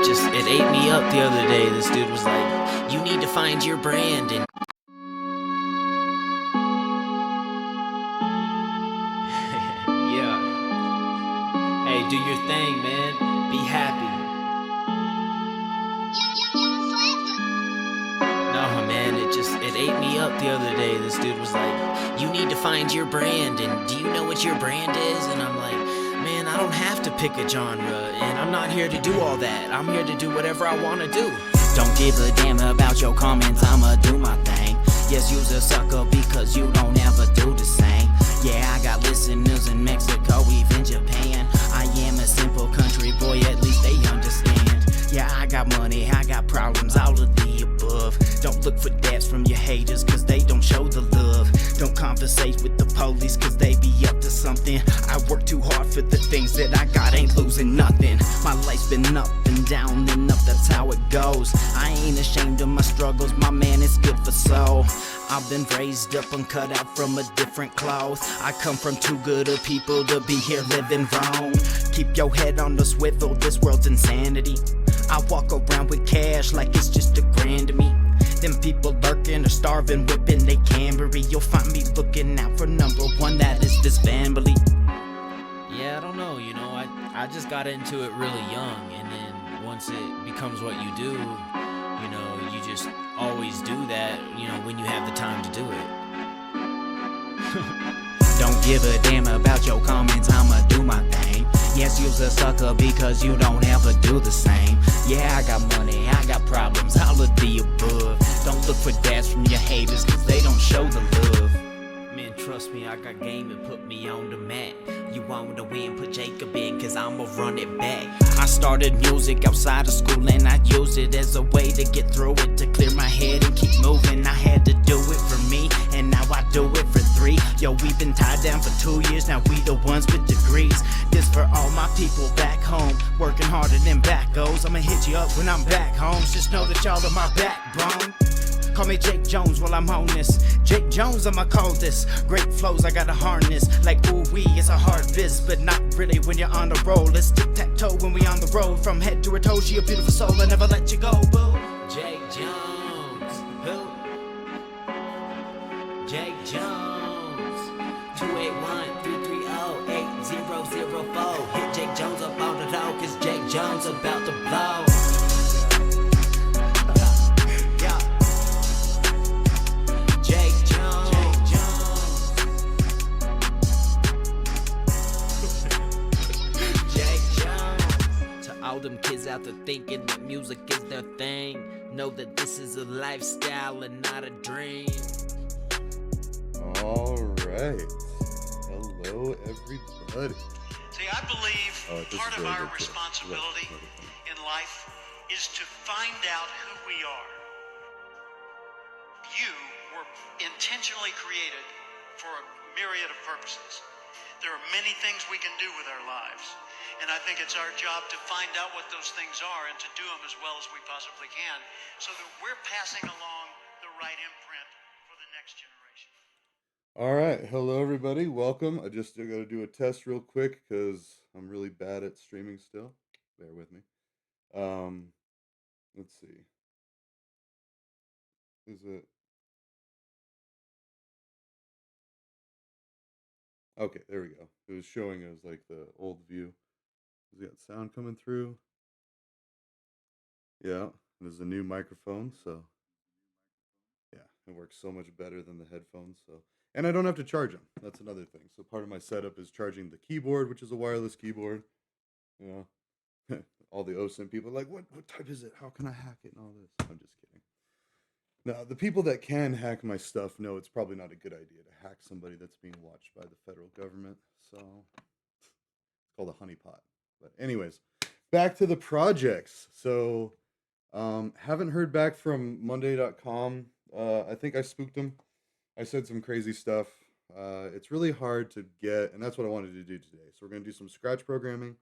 it ate me up the other day. This dude was like, you need to find your brand. And yeah, hey, do your thing, man. Be happy. No, man, it ate me up the other day. This dude was like, you need to find your brand. And do you know what your brand is? And I'm like, man, I don't have to pick a genre. And I'm not here to do all that. I'm here to do whatever I want to do. Don't give a damn about your comments, I'ma do my thing. Yes, you's a sucker because you don't ever do the same. Yeah, I got listeners in Mexico, even Japan. I am a simple country boy, at least they understand. Yeah, I got money, I got problems, all of the above. Don't look for dads from your haters, cause they don't show the love. Don't conversate with the police, cause they be up to something. I work too hard for the things that I got, ain't losing nothing. My life's been up and down and up, that's how it goes. I ain't ashamed of my struggles, my man, it's good for soul. I've been raised up and cut out from a different cloth. I come from too good of people to be here living wrong. Keep your head on the swivel, this world's insanity. I walk around with cash like it's just $1,000 to me. Them people lurking or starving, whipping they Camry. You'll find me looking out for number one, that is this family. Yeah, I don't know, I just got into it really young, and then once it becomes what you do, you just always do that, when you have the time to do it. Don't give a damn about your comments, I'ma do my thing. Yes, you's a sucker because you don't ever do the same. Yeah, I got money, I got problems, all of the above. Don't look for dads from your haters cause they don't show the love. Man, trust me, I got game and put me on the mat. You want to win, put Jacob in, cause I'ma run it back. I started music outside of school and I used it as a way to get through it, to clear my head and keep moving. I had to do it for me, and now I do it for 3. Yo, we've been tied down for 2 years, now we the ones with degrees. This for all my people back home, working harder than back goes. I'ma hit you up when I'm back home, just know that y'all are my backbone. Call me Jake Jones while I'm on this. Jake Jones, I'ma call this. Great flows, I got a harness. Like ooh-wee, it's a hard biz, but not really when you're on the roll. Let's tic-tac-toe when we on the road. From head to her toe, she a beautiful soul, I never let you go, boo. Jake Jones, who? Jake Jones, 281-330-8004. Hit Jake Jones up on the door, cause Jake Jones about to blow. All them kids out there thinking that music is their thing, know that this is a lifestyle and not a dream. All right. Hello, everybody. See, I believe part of our responsibility in life is to find out who we are. You were intentionally created for a myriad of purposes. There are many things we can do with our lives. And I think it's our job to find out what those things are and to do them as well as we possibly can so that we're passing along the right imprint for the next generation. All right. Hello, everybody. Welcome. I just got to do a test real quick because I'm really bad at streaming still. Bear with me. Let's see. Is it? Okay, there we go. It was showing us like the old view. We got sound coming through. Yeah, there's a new microphone, so yeah, it works so much better than the headphones. So, and I don't have to charge them. That's another thing. So part of my setup is charging the keyboard, which is a wireless keyboard. You know, all the OSINT people are like, what type is it? How can I hack it and all this? I'm just kidding. Now, the people that can hack my stuff know it's probably not a good idea to hack somebody that's being watched by the federal government. So it's called a honeypot. But anyways, back to the projects. So haven't heard back from Monday.com. I think I spooked them. I said some crazy stuff. It's really hard to get, and that's what I wanted to do today. So we're going to do some scratch programming.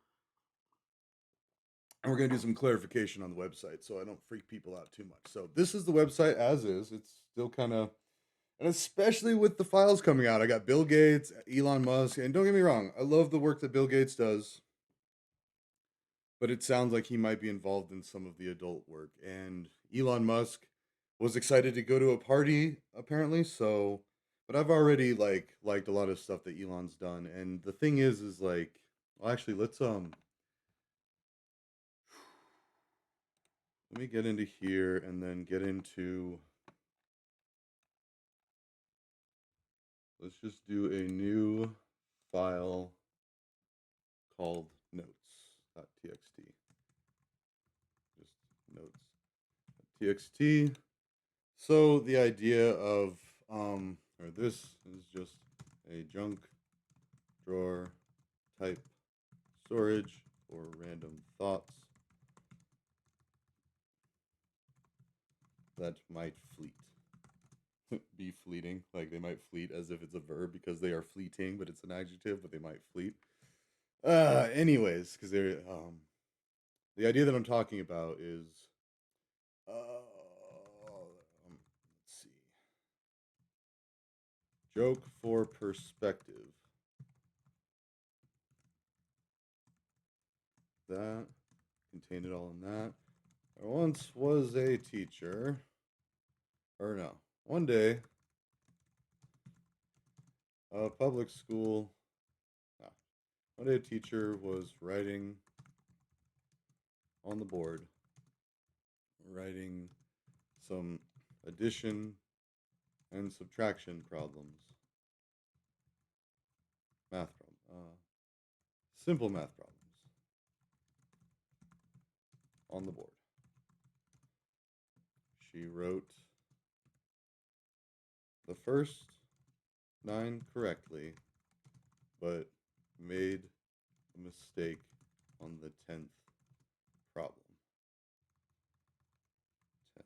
And we're going to do some clarification on the website so I don't freak people out too much. So this is the website as is. It's still kind of, and especially with the files coming out. I got Bill Gates, Elon Musk, and don't get me wrong, I love the work that Bill Gates does. but it sounds like he might be involved in some of the adult work. And Elon Musk was excited to go to a party apparently. So, but I've already liked a lot of stuff that Elon's done. And the thing is like, well, actually, let me get into here and then get into. Let's just do a new file called notes.txt. Just notes.txt. So the idea of or this is just a junk drawer type storage for random thoughts that might fleet. Be fleeting, like they might fleet as if it's a verb because they are fleeting, but it's an adjective, but they might fleet. Anyways, because they're the idea that I'm talking about is let's see, joke for perspective. That contained it all in that. There once was a teacher, or no, one day, a public school. No, one day a teacher was writing on the board, writing some addition and subtraction problems. Math problem. Simple math problems on the board. She wrote the first 9 correctly, but made a mistake on the 10th problem. 10th.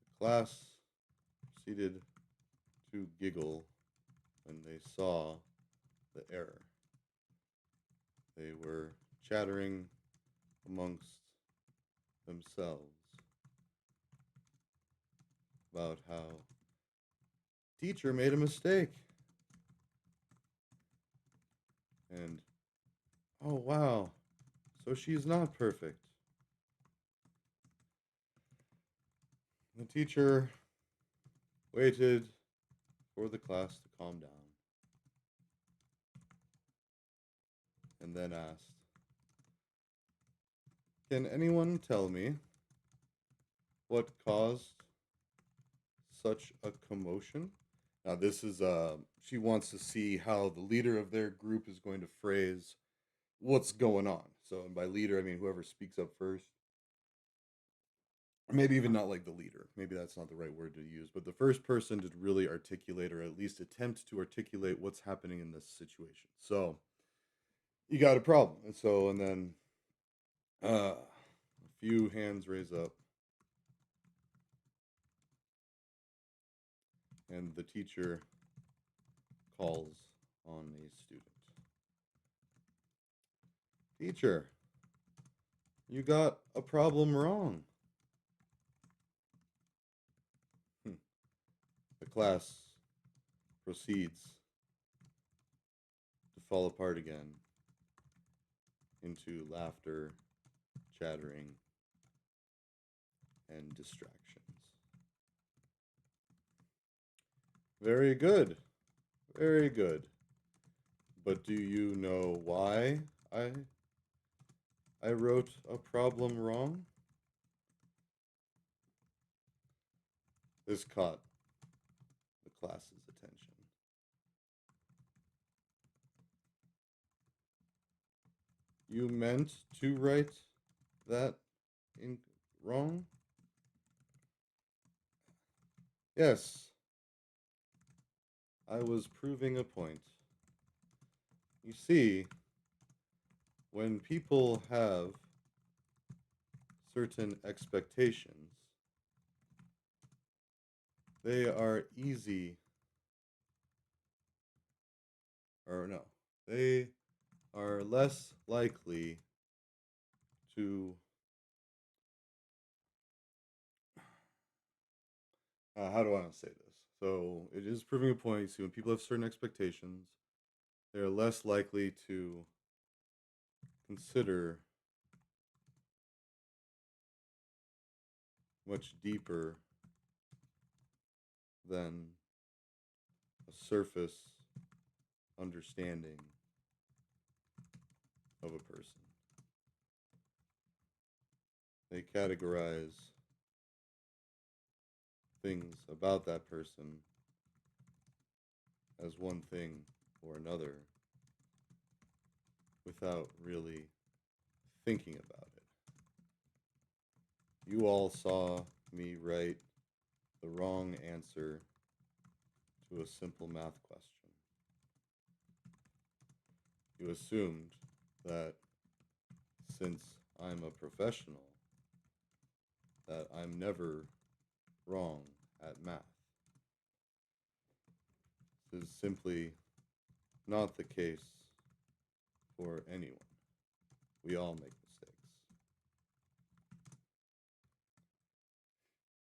The class proceeded to giggle when they saw the error. They were chattering amongst themselves about how teacher made a mistake. And oh wow, so she's not perfect. The teacher waited for the class to calm down and then asked, "Can anyone tell me what caused such a commotion?" Now this is she wants to see how the leader of their group is going to phrase what's going on. So, and by leader I mean whoever speaks up first. Or maybe even not like the leader. Maybe that's not the right word to use, but the first person to really articulate or at least attempt to articulate what's happening in this situation. So, you got a problem. And so and then a few hands raise up and the teacher calls on a student. Teacher, you got a problem wrong. The class proceeds to fall apart again into laughter, chattering, and distractions. Very good. Very good. But do you know why I wrote a problem wrong? This caught the class's attention. You meant to write that in wrong? Yes, I was proving a point. You see, when people have certain expectations, they are easy, or no, they are less likely to, how do I want to say this? So it is proving a point. See, when people have certain expectations, they're less likely to consider much deeper than a surface understanding of a person. They categorize things about that person as one thing or another without really thinking about it. You all saw me write the wrong answer to a simple math question. You assumed that since I'm a professional, that I'm never wrong at math. This is simply not the case for anyone. We all make mistakes.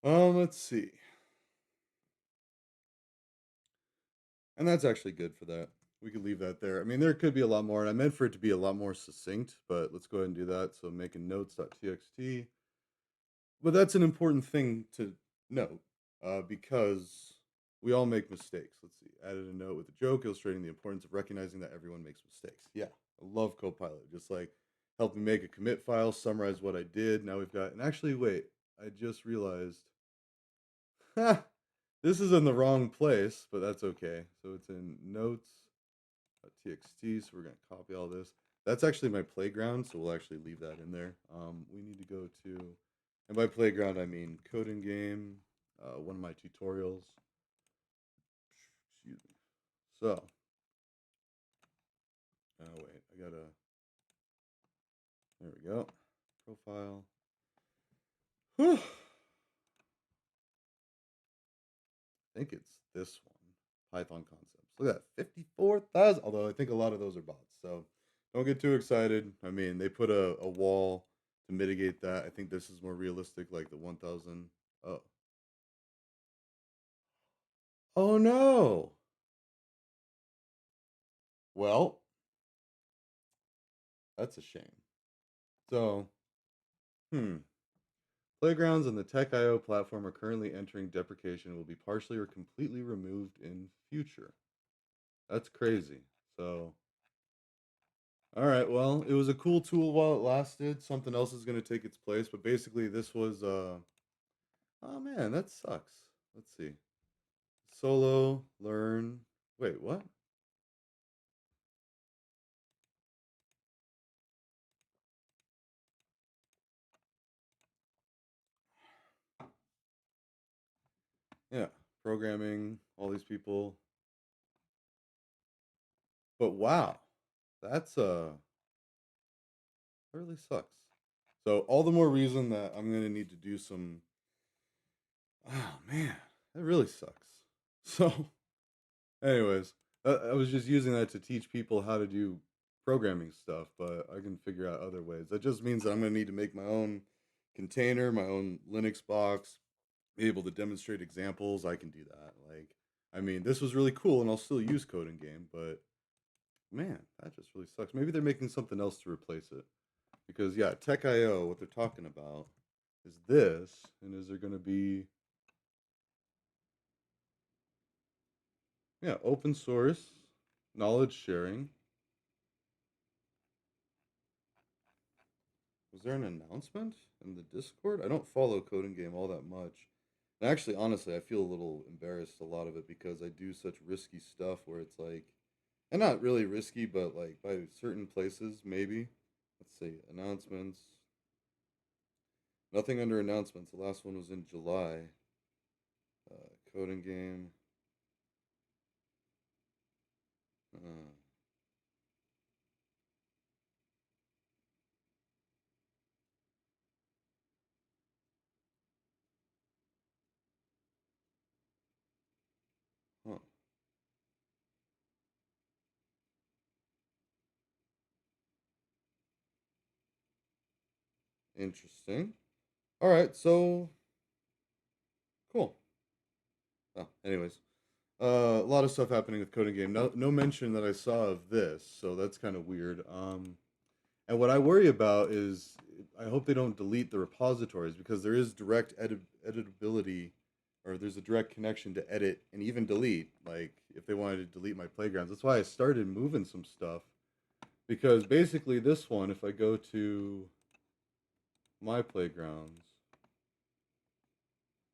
Let's see. And that's actually good for that. We could leave that there. I mean, there could be a lot more, and I meant for it to be a lot more succinct, but let's go ahead and do that. So making notes.txt. But that's an important thing to note because we all make mistakes. Let's see. Added a note with a joke illustrating the importance of recognizing that everyone makes mistakes. Yeah, I love Copilot. Just like help me make a commit file, summarize what I did. Now we've got, and actually, wait, I just realized, this is in the wrong place, but that's okay. So it's in notes.txt. So we're going to copy all this. That's actually my playground, so we'll actually leave that in there. We need to go to, and by playground, I mean coding game, one of my tutorials. Excuse me. So, oh wait, I gotta, there we go. Profile. Whew. I think it's this one, Python concepts. Look at that, 54,000. Although I think a lot of those are bots, so don't get too excited. I mean, they put a wall to mitigate that. I think this is more realistic, like the 1,000. Oh. Oh no. Well, that's a shame. So, playgrounds on the Tech.io platform are currently entering deprecation and will be partially or completely removed in future. That's crazy. So, all right, well, it was a cool tool while it lasted. Something else is going to take its place, but basically this was oh man, that sucks. Let's see. Solo learn. Wait, what? Yeah, programming, all these people. But wow. That's that really sucks. So all the more reason that I'm going to need to do some. Oh man, that really sucks. So, anyways, I was just using that to teach people how to do programming stuff, but I can figure out other ways. That just means that I'm going to need to make my own container, my own Linux box, be able to demonstrate examples. I can do that. Like, I mean, this was really cool, and I'll still use Coding Game, but man, that just really sucks. Maybe they're making something else to replace it. Because yeah, Tech.io, what they're talking about is this, and is there going to be open source knowledge sharing? Was there an announcement in the Discord? I don't follow Coding Game all that much. And actually, honestly, I feel a little embarrassed a lot of it because I do such risky stuff where it's like, and not really risky, but like by certain places, maybe. Let's see, announcements. Nothing under announcements. The last one was in July. Coding Game. Uh, huh. Interesting. All right, so cool. Oh, anyways, a lot of stuff happening with Coding Game. No mention that I saw of this, so that's kind of weird. And what I worry about is I hope they don't delete the repositories because there is direct editability, or there's a direct connection to edit and even delete. Like if they wanted to delete my playgrounds, that's why I started moving some stuff. Because basically, this one, if I go to my playgrounds,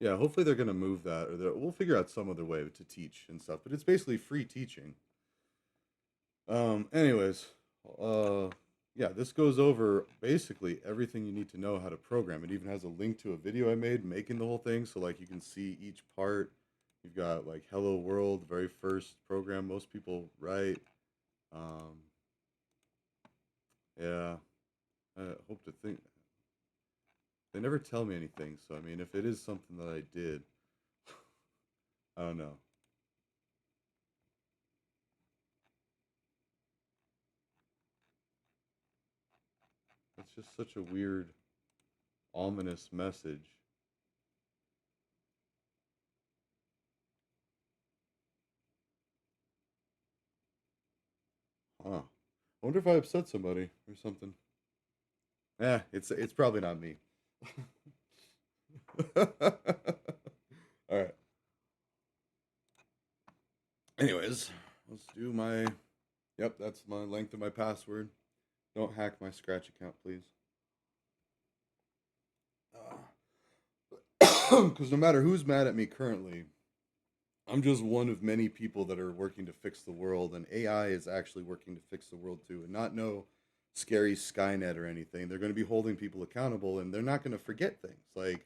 yeah, hopefully they're gonna move that, or we'll figure out some other way to teach and stuff. But it's basically free teaching. Anyways, uh, yeah, this goes over basically everything you need to know how to program. It even has a link to a video I made making the whole thing, so like you can see each part. You've got like Hello World, very first program most people write. Um, yeah, I hope to think. They never tell me anything, so I mean, if it is something that I did, I don't know. It's just such a weird, ominous message. Huh. I wonder if I upset somebody or something. It's probably not me. All right. Anyways, let's do my. Yep, that's my length of my password. Don't hack my Scratch account, please. Because no matter who's mad at me currently, I'm just one of many people that are working to fix the world, and AI is actually working to fix the world too, and not no scary Skynet or anything. They're going to be holding people accountable, and they're not going to forget things. Like,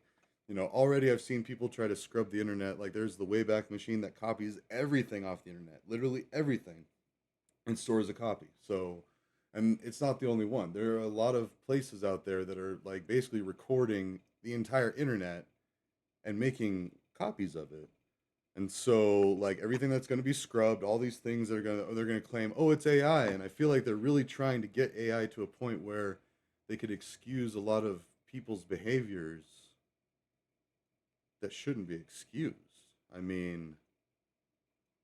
already I've seen people try to scrub the internet. Like, there's the Wayback Machine that copies everything off the internet, literally everything, and stores a copy. So, and it's not the only one. There are a lot of places out there that are like basically recording the entire internet and making copies of it. And so, like everything that's going to be scrubbed, all these things that are going to they're going to claim, oh, it's AI. And I feel like they're really trying to get AI to a point where they could excuse a lot of people's behaviors that shouldn't be excused. I mean,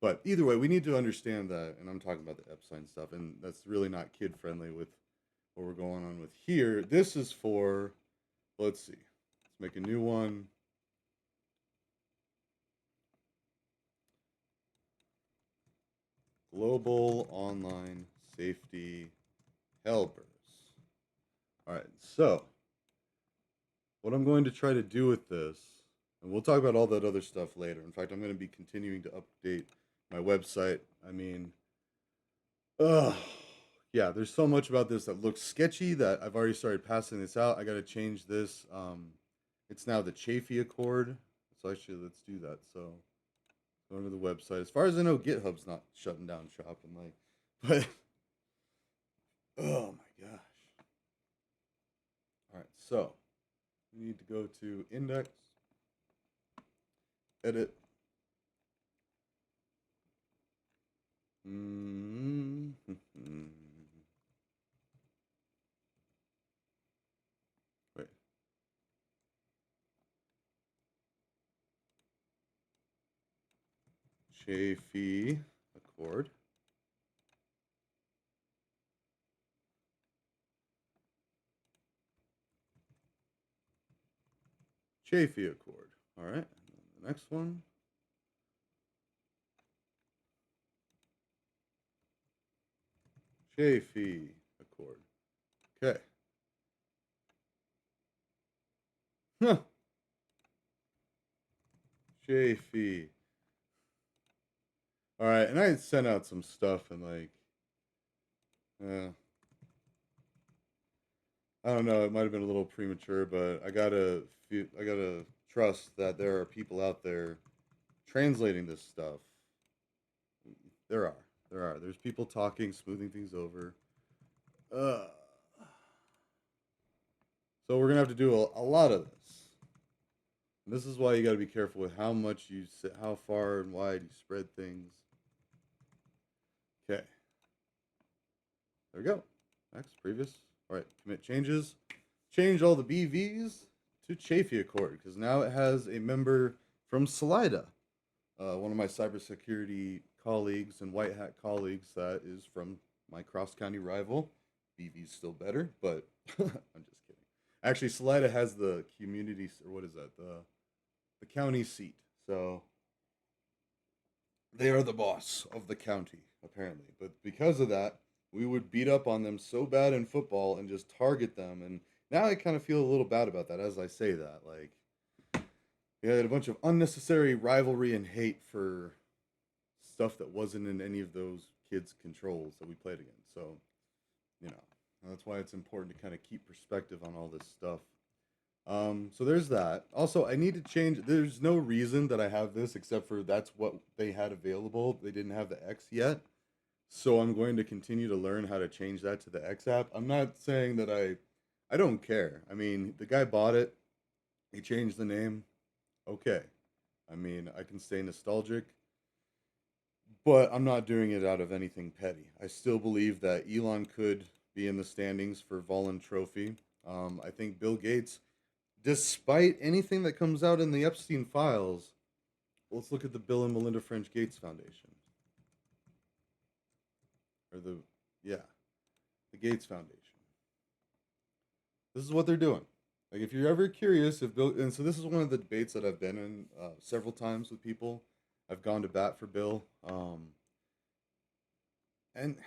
but either way, we need to understand that, and I'm talking about the Epstein stuff, and that's really not kid friendly with what we're going on with here. This is for, let's see, let's make a new one. Global Online Safety Helpers. All right, so what I'm going to try to do with this, and we'll talk about all that other stuff later. In fact, I'm going to be continuing to update my website. I mean, ugh, yeah, there's so much about this that looks sketchy that I've already started passing this out. I got to change this. It's now the Chafee Accord. So actually, let's do that. So going to the website. As far as I know, GitHub's not shutting down shop and like, but oh my gosh. All right, so we need to go to index, edit. Wait. Chafee Accord. Chafee Accord. All right. And then the next one. Chafee Accord. Okay. Huh. Chafee. All right, and I had sent out some stuff and like, I don't know. It might have been a little premature, but I gotta trust that there are people out there translating this stuff. There are, There's people talking, smoothing things over. Uh, so we're gonna have to do a lot of this. And this is why you got to be careful with how much how far and wide you spread things. Okay. There we go. Next, previous. All right, commit changes. Change all the BVs to Chafee Accord because now it has a member from Salida, one of my cybersecurity colleagues and white hat colleagues that is from my cross county rival. BV's still better, but I'm just kidding. Actually, Salida has the community, or what is that? The county seat. So they are the boss of the county, apparently. But because of that, we would beat up on them so bad in football and just target them. And now I kind of feel a little bad about that as I say that. Like, we had a bunch of unnecessary rivalry and hate for stuff that wasn't in any of those kids' controls that we played against. So, you know, that's why it's important to kind of keep perspective on all this stuff. So there's that. Also, I need to change. There's no reason that I have this except for that's what they had available. They didn't have the X yet. So I'm going to continue to learn how to change that to the X app. I'm not saying that I don't care. I mean, the guy bought it. He changed the name. Okay. I mean, I can stay nostalgic, but I'm not doing it out of anything petty. I still believe that Elon could be in the standings for Volin Trophy. I think Bill Gates, despite anything that comes out in the Epstein files, let's look at the Bill and Melinda French Gates Foundation. Or yeah, the Gates Foundation. This is what they're doing. Like, if you're ever curious if Bill, and so this is one of the debates that I've been in several times with people. I've gone to bat for Bill. And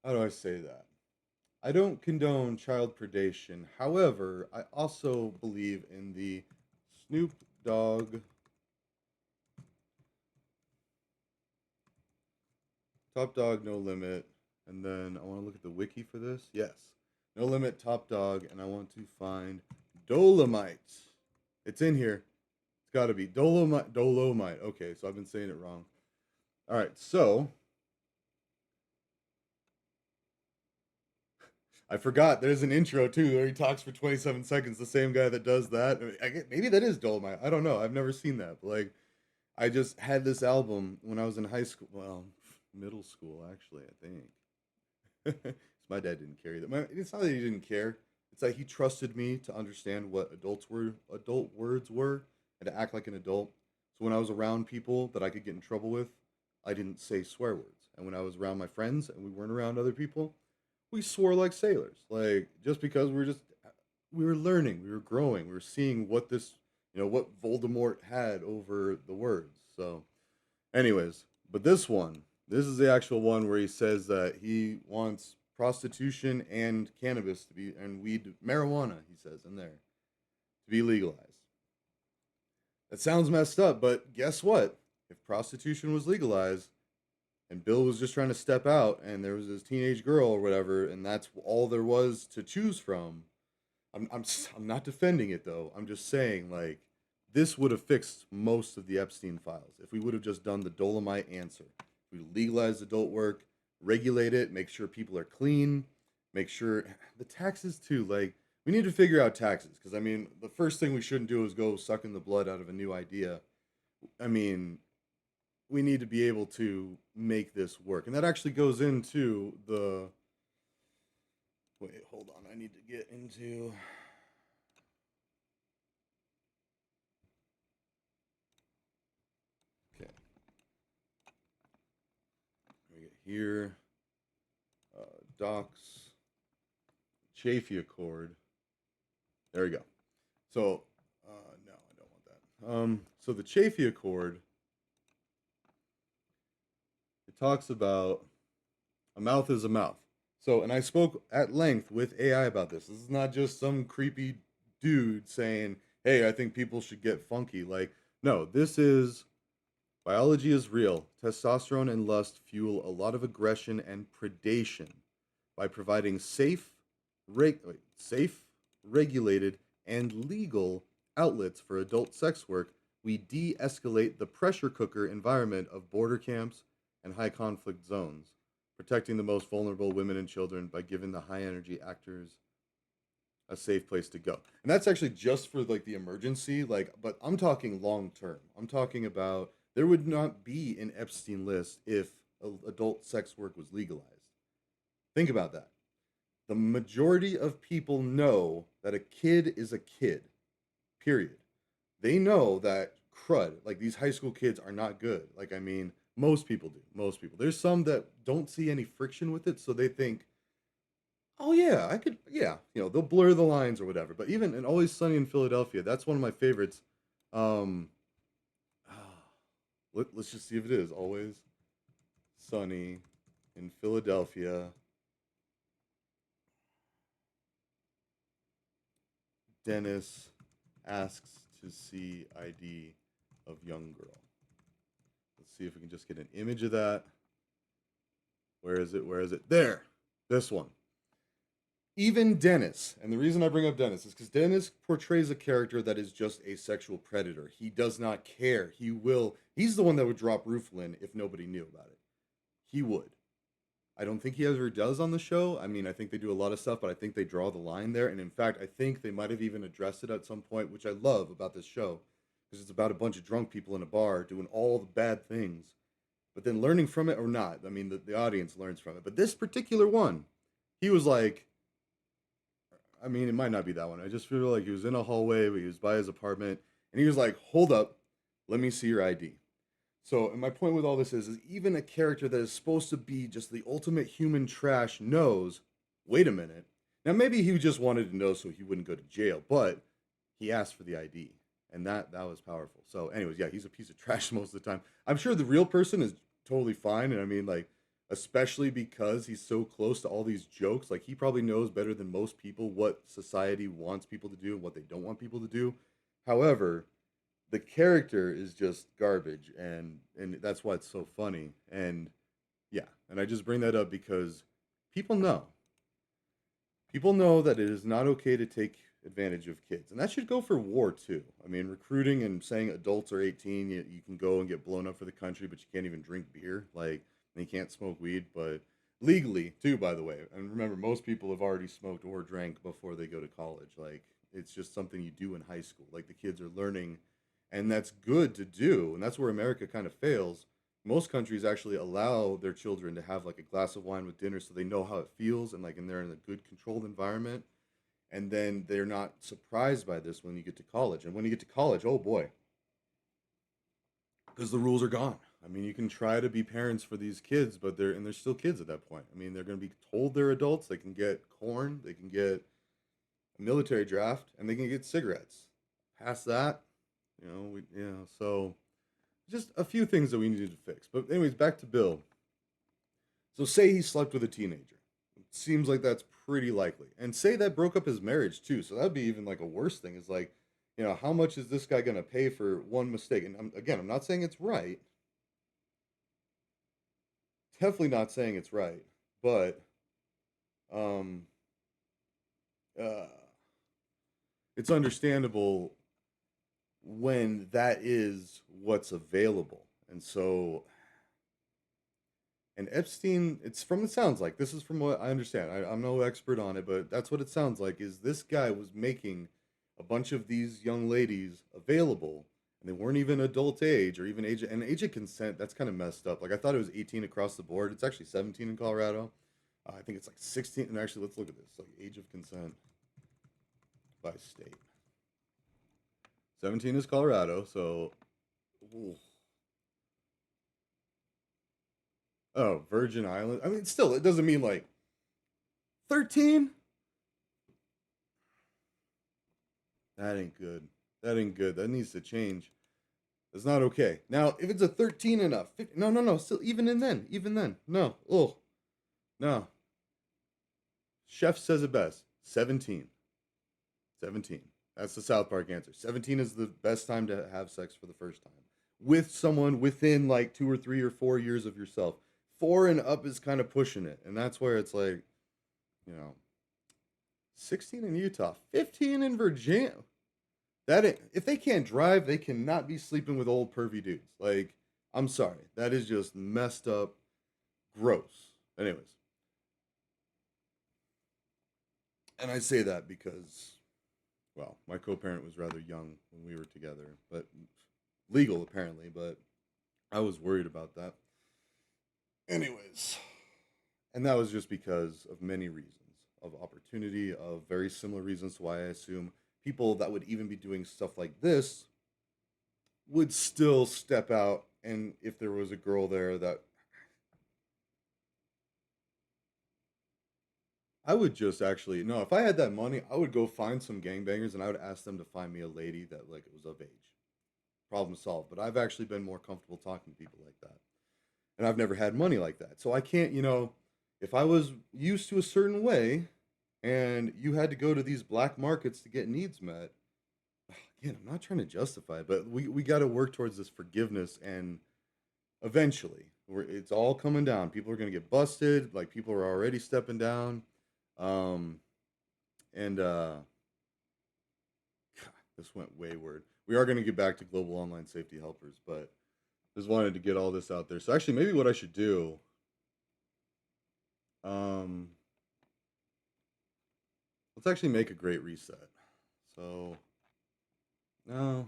how do I say that? I don't condone child predation. However, I also believe in the Snoop Dogg Top Dog No Limit. And then I want to look at the wiki for this. Yes. No Limit, Top Dog, and I want to find Dolomite. It's in here. It's got to be Dolomite. Dolomite. Okay, so I've been saying it wrong. All right, so I forgot there's an intro too where he talks for 27 seconds. The same guy that does that. Maybe that is Dolomite. I don't know. I've never seen that. But like, I just had this album when I was in high school. Well, middle school actually, I think. My dad didn't care either. It's not that he didn't care. It's that he trusted me to understand what adult words were, and to act like an adult. So when I was around people that I could get in trouble with, I didn't say swear words. And when I was around my friends and we weren't around other people, we swore like sailors. Like, just because we were learning, we were growing, we were seeing what this, what Voldemort had over the words. So, anyways, but this is the actual one where he says that he wants prostitution and cannabis to be, and marijuana, he says in there, to be legalized. That sounds messed up, but guess what? If prostitution was legalized and Bill was just trying to step out and there was this teenage girl or whatever, and that's all there was to choose from, I'm not defending it though. I'm just saying, like, this would have fixed most of the Epstein files if we would have just done the Dolomite answer. We legalize adult work, regulate it, make sure people are clean, make sure the taxes too. Like, we need to figure out taxes because, I mean, the first thing we shouldn't do is go sucking the blood out of a new idea. I mean, we need to be able to make this work. And that actually goes into the... Wait, hold on. I need to get into... Okay. We get here. Docs. Chafee Accord. There we go. So, no, I don't want that. So the Chafee Accord, it talks about a mouth is a mouth. So, and I spoke at length with AI about this. This is not just some creepy dude saying, hey, I think people should get funky. Like, no, this is biology is real. Testosterone and lust fuel a lot of aggression and predation. By providing safe, regulated, and legal outlets for adult sex work, we de-escalate the pressure cooker environment of border camps and high conflict zones, protecting the most vulnerable women and children by giving the high energy actors a safe place to go. And that's actually just for like the emergency, but I'm talking long term. I'm talking about there would not be an Epstein list if adult sex work was legalized. Think about that. The majority of people know that a kid is a kid, period. They know that crud, like these high school kids are not good. Like, I mean, Most people do. Most people. There's some that don't see any friction with it, so they think, "Oh yeah, I could." Yeah, they'll blur the lines or whatever. But even in Always Sunny in Philadelphia, that's one of my favorites. Um, let's just see if it is Always Sunny in Philadelphia. Dennis asks to see ID of young girl. Let's see if we can just get an image of that. Where is it? Where is it? There. This one. Even Dennis, and the reason I bring up Dennis is because Dennis portrays a character that is just a sexual predator. He does not care. He's the one that would drop Rooflin if nobody knew about it. He would. I don't think he ever does on the show. I mean, I think they do a lot of stuff, but I think they draw the line there. And in fact, I think they might have even addressed it at some point, which I love about this show, because it's about a bunch of drunk people in a bar doing all the bad things, but then learning from it or not. I mean, the audience learns from it. But this particular one, he was like, I mean, it might not be that one. I just feel like he was in a hallway, but he was by his apartment, and he was like, "Hold up, let me see your ID." So, and my point with all this is even a character that is supposed to be just the ultimate human trash knows, wait a minute. Now, maybe he just wanted to know so he wouldn't go to jail, but he asked for the ID, and that was powerful. So, anyways, yeah, he's a piece of trash most of the time. I'm sure the real person is totally fine, and I mean, like, especially because he's so close to all these jokes, like, he probably knows better than most people what society wants people to do and what they don't want people to do. However, the character is just garbage, and that's why it's so funny. And yeah, and I just bring that up because people know that it is not okay to take advantage of kids, and that should go for war too. I mean, recruiting and saying adults are 18, you can go and get blown up for the country, but you can't even drink beer, like, and you can't smoke weed, but legally too, by the way. And remember, most people have already smoked or drank before they go to college. Like, it's just something you do in high school. Like, the kids are learning, and that's good to do, and that's where America kind of fails. Most countries actually allow their children to have like a glass of wine with dinner so they know how it feels, and they're in a good controlled environment, and then they're not surprised by this when you get to college. And when you get to college, oh boy, because the rules are gone. I mean, you can try to be parents for these kids, but they're still kids at that point. I mean, they're going to be told they're adults. They can get corn, they can get a military draft, and they can get cigarettes. Past that, so just a few things that we needed to fix. But anyways, back to Bill. So say he slept with a teenager. It seems like that's pretty likely. And say that broke up his marriage too. So that'd be even like a worse thing. Is like, how much is this guy gonna pay for one mistake? And I'm not saying it's right. Definitely not saying it's right. But um uh it's understandable when that is what's available. And so, and Epstein, it sounds like, this is from what I understand. I'm no expert on it, but that's what it sounds like, is this guy was making a bunch of these young ladies available, and they weren't even adult age or even age of consent. That's kind of messed up. Like, I thought it was 18 across the board. It's actually 17 in Colorado. I think it's like 16. And actually, let's look at this. Like, age of consent by state. 17 is Colorado, so. Ooh. Oh, Virgin Island. I mean, still, it doesn't mean like 13. That ain't good. That ain't good. That needs to change. It's not okay. Now, if it's a 13 and a 15, no. Still, even then, no. Oh, no. Chef says it best. 17. 17. That's the South Park answer. 17 is the best time to have sex for the first time with someone within like 2 or 3 or 4 years of yourself. 4 and up is kind of pushing it, and that's where it's like, 16 in Utah, 15 in Virginia. If they can't drive, they cannot be sleeping with old pervy dudes. Like, I'm sorry, that is just messed up, gross. Anyways, and I say that because, well, my co-parent was rather young when we were together, but legal apparently, but I was worried about that. Anyways, and that was just because of many reasons, of opportunity, of very similar reasons to why I assume people that would even be doing stuff like this would still step out and if there was a girl there that I would just actually no, if I had that money, I would go find some gangbangers and I would ask them to find me a lady that like was of age. Problem solved. But I've actually been more comfortable talking to people like that. And I've never had money like that. So I can't, if I was used to a certain way and you had to go to these black markets to get needs met, again, I'm not trying to justify it, but we got to work towards this forgiveness and eventually it's all coming down. People are going to get busted, like people are already stepping down. Um and God, this went wayward. We are going to get back to global online safety helpers, but just wanted to get all this out there. So actually maybe what I should do let's actually make a great reset. So no.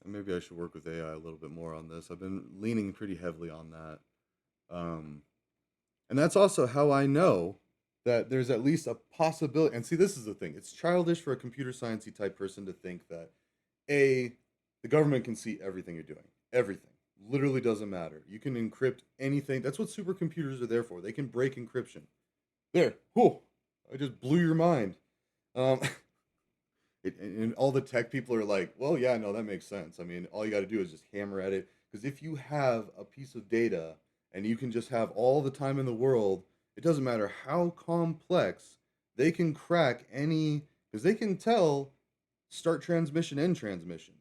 And maybe I should work with AI a little bit more on this. I've been leaning pretty heavily on that. And that's also how I know that there's at least a possibility. And see, this is the thing. It's childish for a computer sciencey type person to think that the government can see everything you're doing. Everything. Literally doesn't matter. You can encrypt anything. That's what supercomputers are there for. They can break encryption. There. Whew. I just blew your mind. Um, and all the tech people are like, well, yeah, no, that makes sense. I mean, all you got to do is just hammer at it. Because if you have a piece of data and you can just have all the time in the world, it doesn't matter how complex, they can crack any, because they can tell start transmission, end transmission.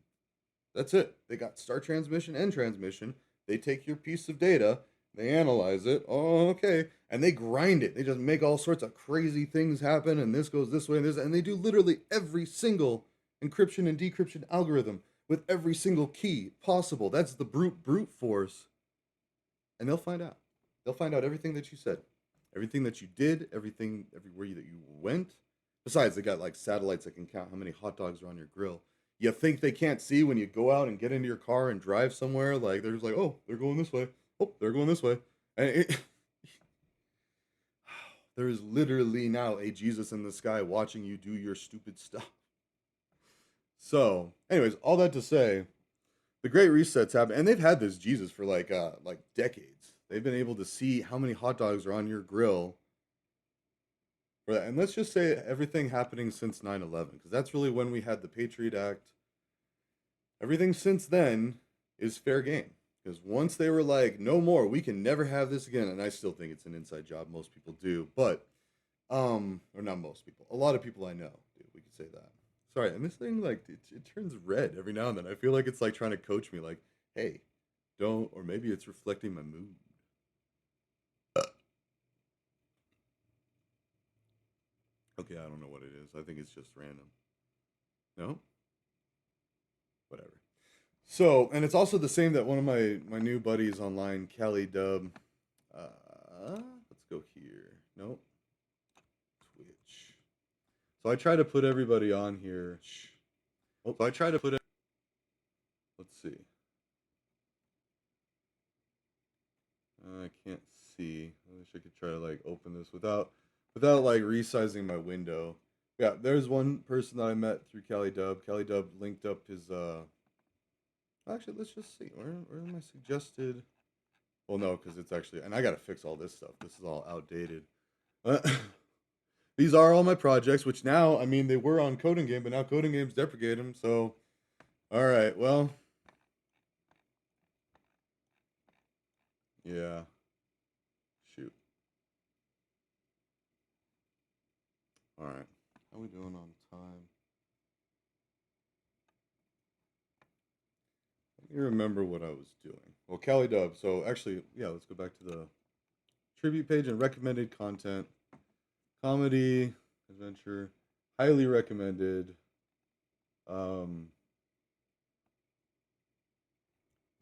That's it. They got start transmission, end transmission. They take your piece of data, they analyze it. Oh, okay. And they grind it. They just make all sorts of crazy things happen. And this goes this way and this. And they do literally every single encryption and decryption algorithm with every single key possible. That's the brute force. And they'll find out. They'll find out everything that you said, everything that you did, everything, everywhere that you went. Besides, they got like satellites that can count how many hot dogs are on your grill. You think they can't see when you go out and get into your car and drive somewhere? Like, they're just like, oh, they're going this way. Oh, they're going this way. And there is literally now a Jesus in the sky watching you do your stupid stuff. So, anyways, all that to say, the Great Reset's happened, and they've had this Jesus for like decades. They've been able to see how many hot dogs are on your grill. For that. And let's just say everything happening since 9/11, because that's really when we had the Patriot Act. Everything since then is fair game. Because once they were like, no more, we can never have this again. And I still think it's an inside job. Most people do. But, or not most people. A lot of people I know do. We could say that. Sorry. And this thing, like, it turns red every now and then. I feel like it's like trying to coach me, like, hey, don't, or maybe it's reflecting my mood. Okay, I don't know what it is. I think it's just random. No? Whatever. So, and it's also the same that one of my new buddies online, Cali Dub. Let's go here. Nope. Twitch. So I try to put everybody on here. Oh, so I try to put it. Let's see. I can't see. I wish I could try to like open this without like resizing my window. Yeah, there's one person that I met through Cali Dub. Cali Dub linked up his actually, let's just see. Where am I suggested? Well, no, because it's actually, and I got to fix all this stuff. This is all outdated. These are all my projects, which now, I mean, they were on Coding Game, but now Coding Games deprecate them. So, all right, well, yeah. Shoot. All right. How are we doing on time? Let me remember what I was doing. Well, Cali Dub. So actually, yeah, let's go back to the tribute page and recommended content. Comedy, adventure, highly recommended. Yeah,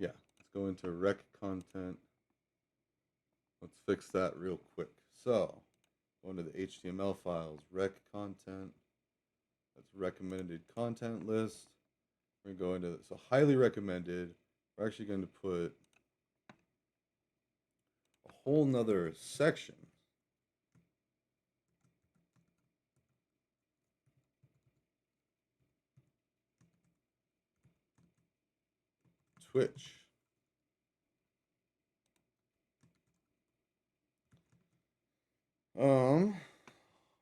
let's go into rec content. Let's fix that real quick. So, go into the HTML files, rec content. That's recommended content list. We're going to go into, so highly recommended. We're actually going to put a whole nother section. Twitch. And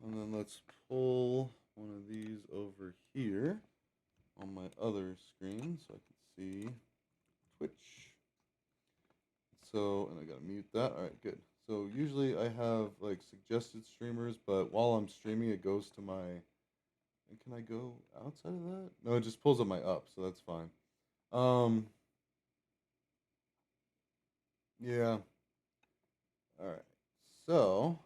then let's pull one of these over here on my other screen so I can see Twitch. So, and I gotta mute that. All right, good. So usually I have like suggested streamers, but while I'm streaming, it goes to my. And can I go outside of that? No, it just pulls up my up, so that's fine. Yeah. All right. So.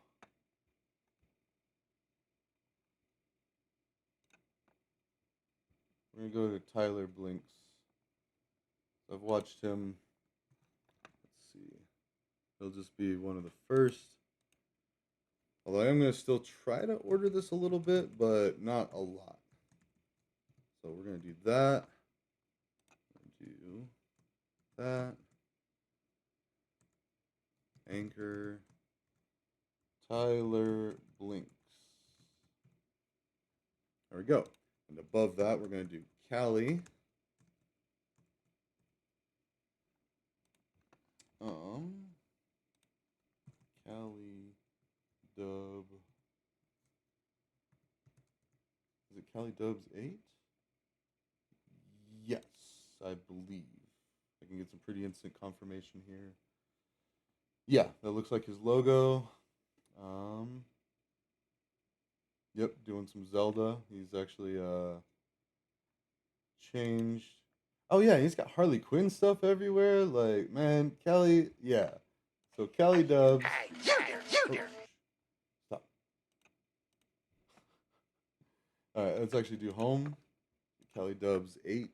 We're gonna go to Tyler Blinks. I've watched him. Let's see. He'll just be one of the first. Although I am gonna still try to order this a little bit, but not a lot. So we're gonna do that. Do that. Anchor. Tyler Blinks. There we go. And above that, we're going to do Cali. Cali Dub. Is it Cali Dubs 8? Yes, I believe. I can get some pretty instant confirmation here. Yeah, that looks like his logo. Yep, doing some Zelda. He's actually changed. Oh yeah, he's got Harley Quinn stuff everywhere. Like, man, Kelly, yeah. So Kelly Dubs. Oh, stop. All right, let's actually do home. Kelly Dubs 8.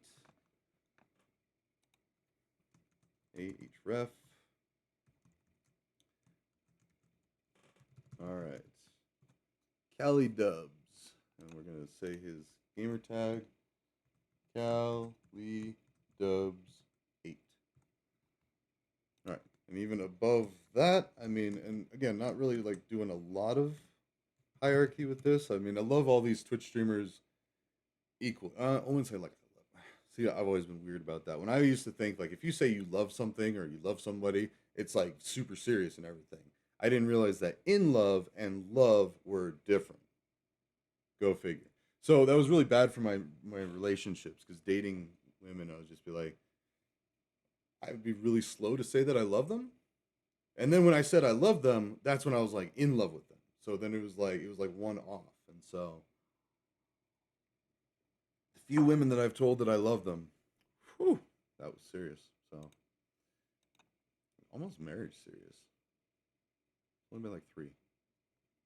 8 each ref. All right. Cali Dubs. And we're going to say his gamer tag. Cali Dubs 8. All right. And even above that, I mean, and again, not really like doing a lot of hierarchy with this. I mean, I love all these Twitch streamers equal. I wouldn't say like I love. See, I've always been weird about that. When I used to think like if you say you love something or you love somebody, it's like super serious and everything. I didn't realize that in love and love were different. Go figure. So that was really bad for my relationships because dating women, I would just be like, I would be really slow to say that I love them, and then when I said I love them, that's when I was like in love with them. So then it was like one off, and so the few women that I've told that I love them, whew, that was serious. So almost marriage serious. Only been like 3.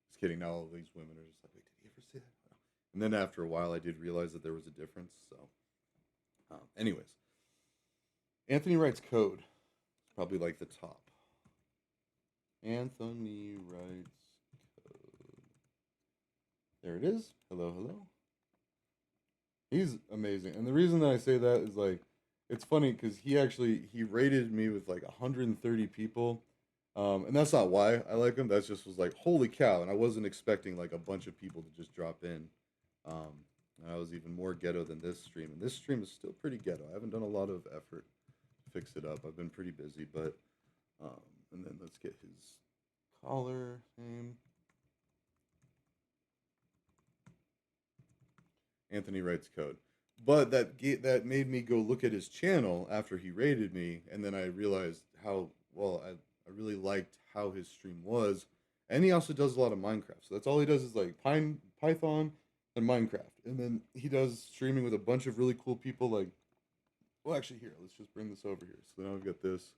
Just kidding. Now all these women are just like, wait, did he ever say that? And then after a while, I did realize that there was a difference. So, anyways, Anthony writes code. It's probably like the top. Anthony writes code. There it is. Hello, hello. He's amazing, and the reason that I say that is like, it's funny because he rated me with like 130 people. And that's not why I like him. That's just was like, holy cow. And I wasn't expecting like a bunch of people to just drop in. And I was even more ghetto than this stream. And this stream is still pretty ghetto. I haven't done a lot of effort to fix it up. I've been pretty busy, but, and then let's get his collar name. Anthony writes code. But that made me go look at his channel after he rated me. And then I realized how well I really liked how his stream was, and he also does a lot of Minecraft. So that's all he does is like Python and Minecraft, and then he does streaming with a bunch of really cool people. Like, well, actually, here, let's just bring this over here. So now I've got this.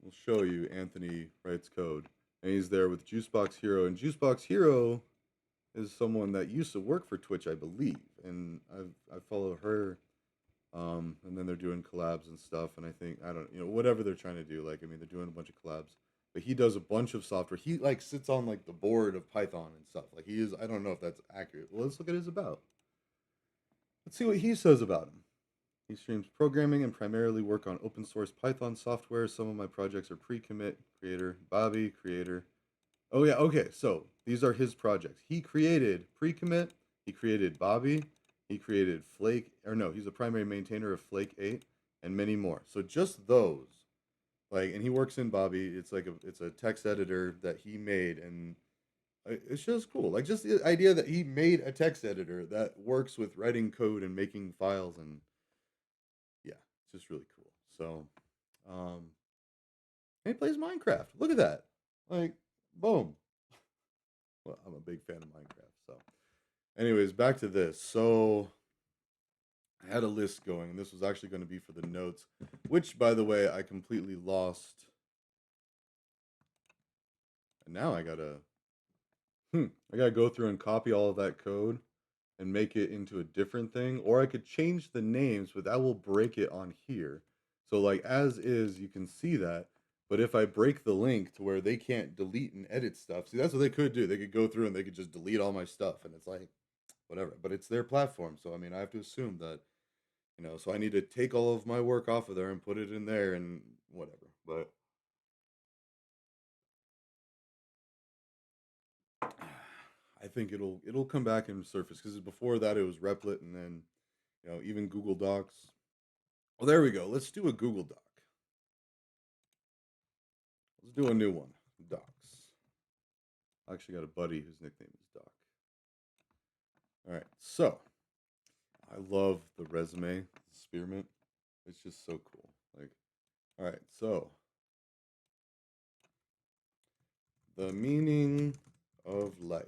We'll show you Anthony writes code, and he's there with Juicebox Hero, and Juicebox Hero is someone that used to work for Twitch, I believe, and I follow her. And then they're doing collabs and stuff, and I think whatever they're trying to do. Like, I mean, they're doing a bunch of collabs, but he does a bunch of software. He like sits on like the board of Python and stuff. Like he is. I don't know if that's accurate. Well, let's look at his about. Let's see what he says about him. He streams programming and primarily work on open source Python software. Some of my projects are pre-commit. Creator Bobby, creator. Oh yeah, okay. So these are his projects. He created pre-commit. He created Bobby. He created Flake, or no, he's a primary maintainer of Flake 8, and many more. So just those, like, and he works in Bobby. It's a text editor that he made, and it's just cool. Like, just the idea that he made a text editor that works with writing code and making files, and yeah, it's just really cool. So, um, and he plays Minecraft. Look at that. Like, boom. Well, I'm a big fan of Minecraft. So, anyways, back to this. So, I had a list going, and this was actually going to be for the notes, which, by the way, I completely lost. And now I gotta go through and copy all of that code and make it into a different thing, or I could change the names, but that will break it on here. So like as is, you can see that. But if I break the link to where they can't delete and edit stuff, see that's what they could do. They could go through and they could just delete all my stuff, and it's like whatever. But it's their platform, so I mean I have to assume that So I need to take all of my work off of there and put it in there and whatever. But I think it'll come back and surface because before that it was Replit, and then even Google Docs. Well, there we go. Let's do a Google Doc. Let's do a new one. Docs. I actually got a buddy whose nickname is Doc. All right, so I love the resume spearmint. It's just so cool. Like, all right, so the meaning of life.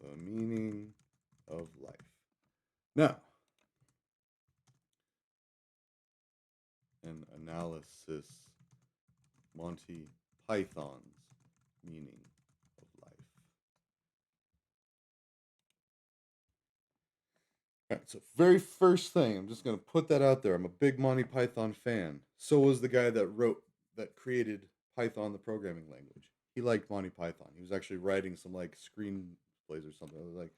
The meaning of life. Now, an analysis. Monty Python's meaning of life. All right, so very first thing, I'm just gonna put that out there. I'm a big Monty Python fan. So was the guy that created Python, the programming language. He liked Monty Python. He was actually writing some like screenplays or something. I was like,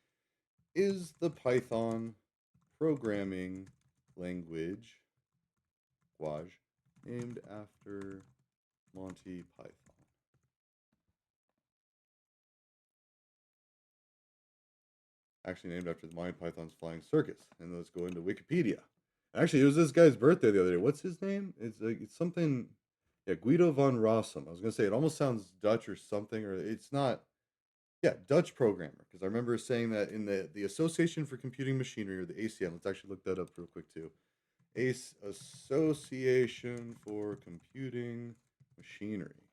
is the Python programming language Guaj named after Monty Python? Actually named after the Monty Python's Flying Circus. And let's go into Wikipedia. Actually, it was this guy's birthday the other day. What's his name? It's something. Yeah, Guido von Rossum. I was gonna say it almost sounds Dutch or something, or it's not. Yeah, Dutch programmer. Because I remember saying that in the Association for Computing Machinery, or the ACM. Let's actually look that up real quick too. Association for Computing Machinery.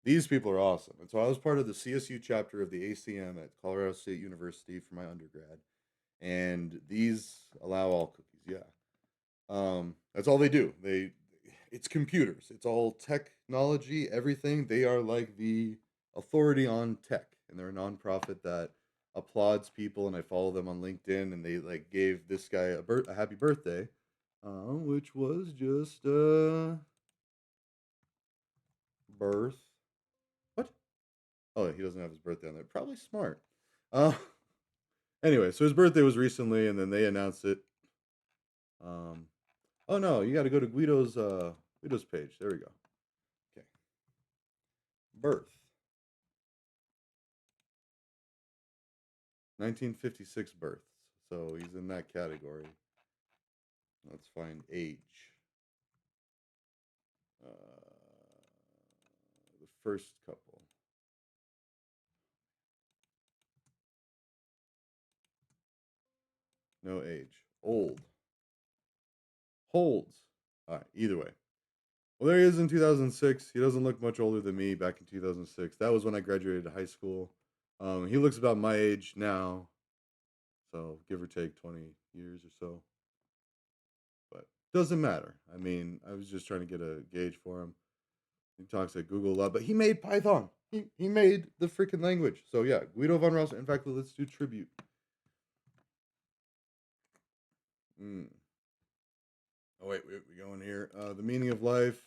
These people are awesome. And so I was part of the CSU chapter of the ACM at Colorado State University for my undergrad. And these allow all cookies, yeah. That's all they do. It's computers. It's all technology, everything. They are like the authority on tech. And they're a nonprofit that applauds people, and I follow them on LinkedIn, and they like gave this guy a happy birthday, which was just birth. What? Oh, he doesn't have his birthday on there. Probably smart. Uh, anyway, so his birthday was recently, and then they announced it. Oh no, you got to go to Guido's page. There we go. Okay. Birth. 1956 births. So he's in that category. Let's find age. The first couple. No age. Old. Holds. All right, either way. Well, there he is in 2006. He doesn't look much older than me back in 2006. That was when I graduated high school. He looks about my age now. So give or take 20 years or so. But doesn't matter. I mean, I was just trying to get a gauge for him. He talks at Google a lot, but he made Python. He made the freaking language. So yeah, Guido von Rossum. In fact, let's do tribute. Oh wait, we go in here. The meaning of life.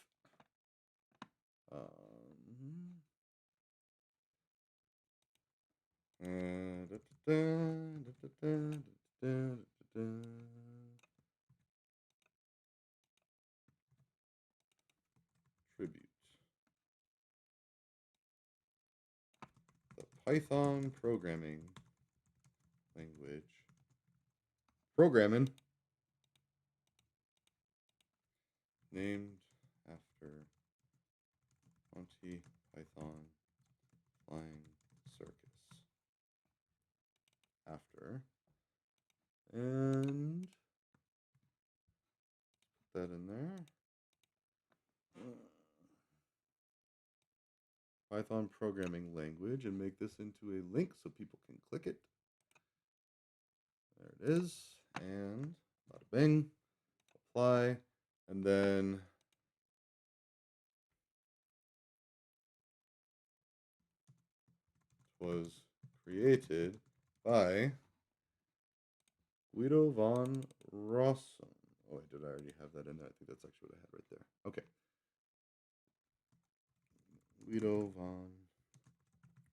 Tribute. The Python programming language. Programming. named after Monty Python Flying Circus. After. And put that in there. Python programming language, and make this into a link so people can click it. There it is. And bada bing. Apply. And then it was created by Guido von Rossum. Oh, wait, did I already have that in there? I think that's actually what I had right there. Okay. Guido von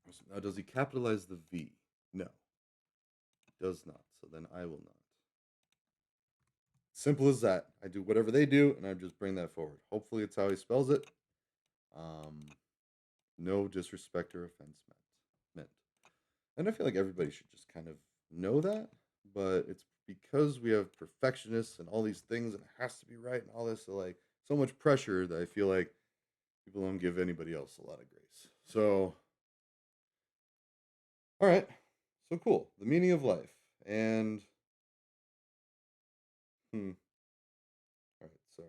Rossum. Now, does he capitalize the V? No. Does not. So then I will not. Simple as that. I do whatever they do, and I just bring that forward. Hopefully, it's how he spells it. No disrespect or offense meant. And I feel like everybody should just kind of know that, but it's because we have perfectionists and all these things, and it has to be right and all this, so much pressure that I feel like people don't give anybody else a lot of grace. So, all right. So cool. The meaning of life. And, all right, sorry.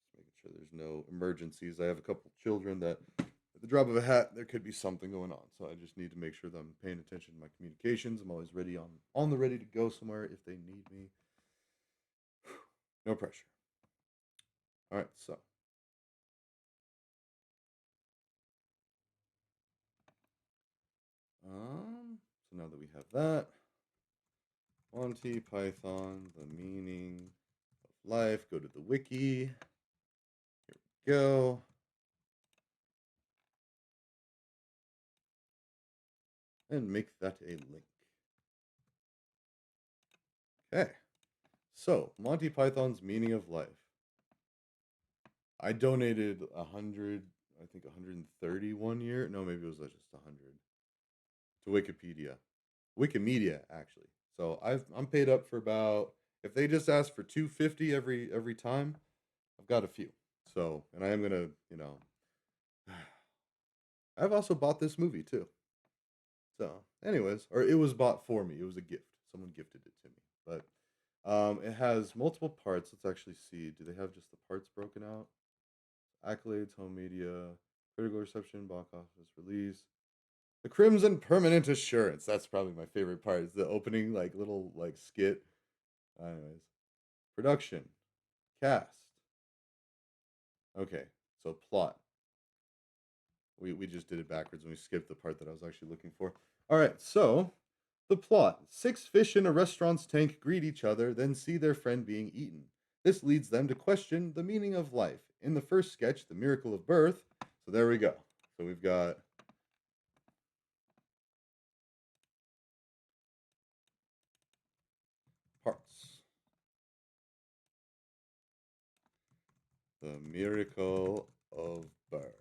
Just making sure there's no emergencies. I have a couple children that, at the drop of a hat, there could be something going on. So I just need to make sure that I'm paying attention to my communications. I'm always ready on the ready to go somewhere if they need me. No pressure. All right, so. So now that we have that, Monty Python, the meaning of life, go to the wiki. Here we go. And make that a link. Okay. So, Monty Python's meaning of life. I donated 100, I think 130 one year. No, maybe it was just 100 to Wikipedia. Wikimedia, actually. So I'm paid up for about, if they just ask for $250 every time, I've got a few. So, and I am gonna, I've also bought this movie too. So, anyways, or it was bought for me. It was a gift. Someone gifted it to me. But it has multiple parts. Let's actually see. Do they have just the parts broken out? Accolades, home media, critical reception, box office release. The Crimson Permanent Assurance. That's probably my favorite part. Is the opening little skit. Anyways, production, cast. Okay, so plot. We just did it backwards and we skipped the part that I was actually looking for. All right, so the plot: 6 fish in a restaurant's tank greet each other, then see their friend being eaten. This leads them to question the meaning of life. In the first sketch, the miracle of birth. So there we go. So we've got parts. The miracle of birth.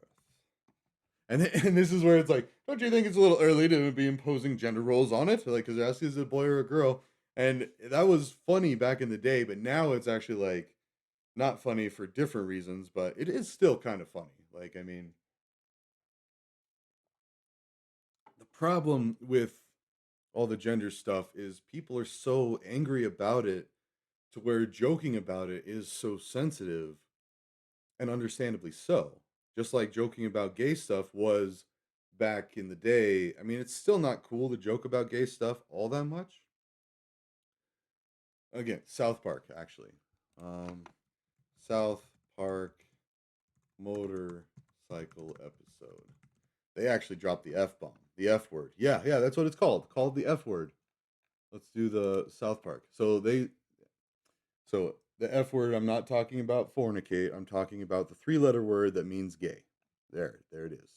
And this is where it's like, don't you think it's a little early to be imposing gender roles on it? Because it asks, is it a boy or a girl? And that was funny back in the day, but now it's actually not funny for different reasons, but it is still kind of funny. The problem with all the gender stuff is people are so angry about it to where joking about it is so sensitive, and understandably so. Just like joking about gay stuff was back in the day. I mean, it's still not cool to joke about gay stuff all that much. Again, South Park, actually. South Park motorcycle episode. They actually dropped the F bomb, the F word. Yeah, that's what it's called the F word. Let's do the South Park. So the F word, I'm not talking about fornicate. I'm talking about the 3-letter word that means gay. There it is.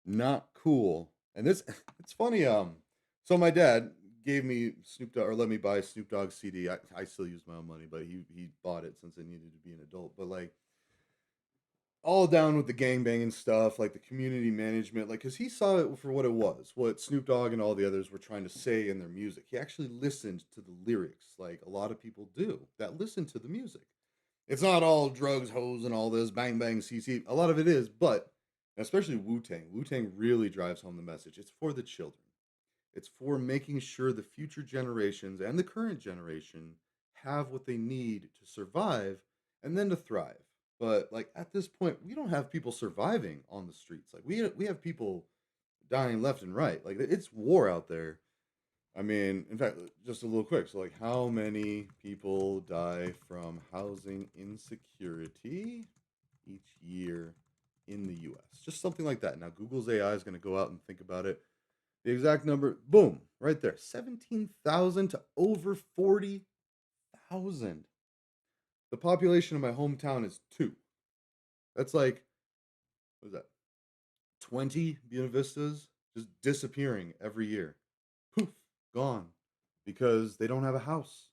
Not cool. And this, it's funny. So my dad gave me Snoop Dogg, or let me buy Snoop Dogg's CD. I still use my own money, but he bought it since I needed to be an adult. But all down with the gangbanging stuff, the community management, because he saw it for what it was, what Snoop Dogg and all the others were trying to say in their music. He actually listened to the lyrics, like a lot of people do that listen to the music. It's not all drugs, hoes, and all this bang bang CC. A lot of it is, but especially Wu-Tang. Wu-Tang really drives home the message. It's for the children. It's for making sure the future generations and the current generation have what they need to survive and then to thrive. But like at this point, we don't have people surviving on the streets. Like we have people dying left and right. Like it's war out there. I mean, in fact, just a little quick. So, like, how many people die from housing insecurity each year in the U.S.? Just something like that. Now, Google's AI is going to go out and think about it. The exact number, boom, right there, 17,000 to over 40,000. The population of my hometown is 2. That's like, what is that? 20 Buena Vistas just disappearing every year. Poof, gone because they don't have a house.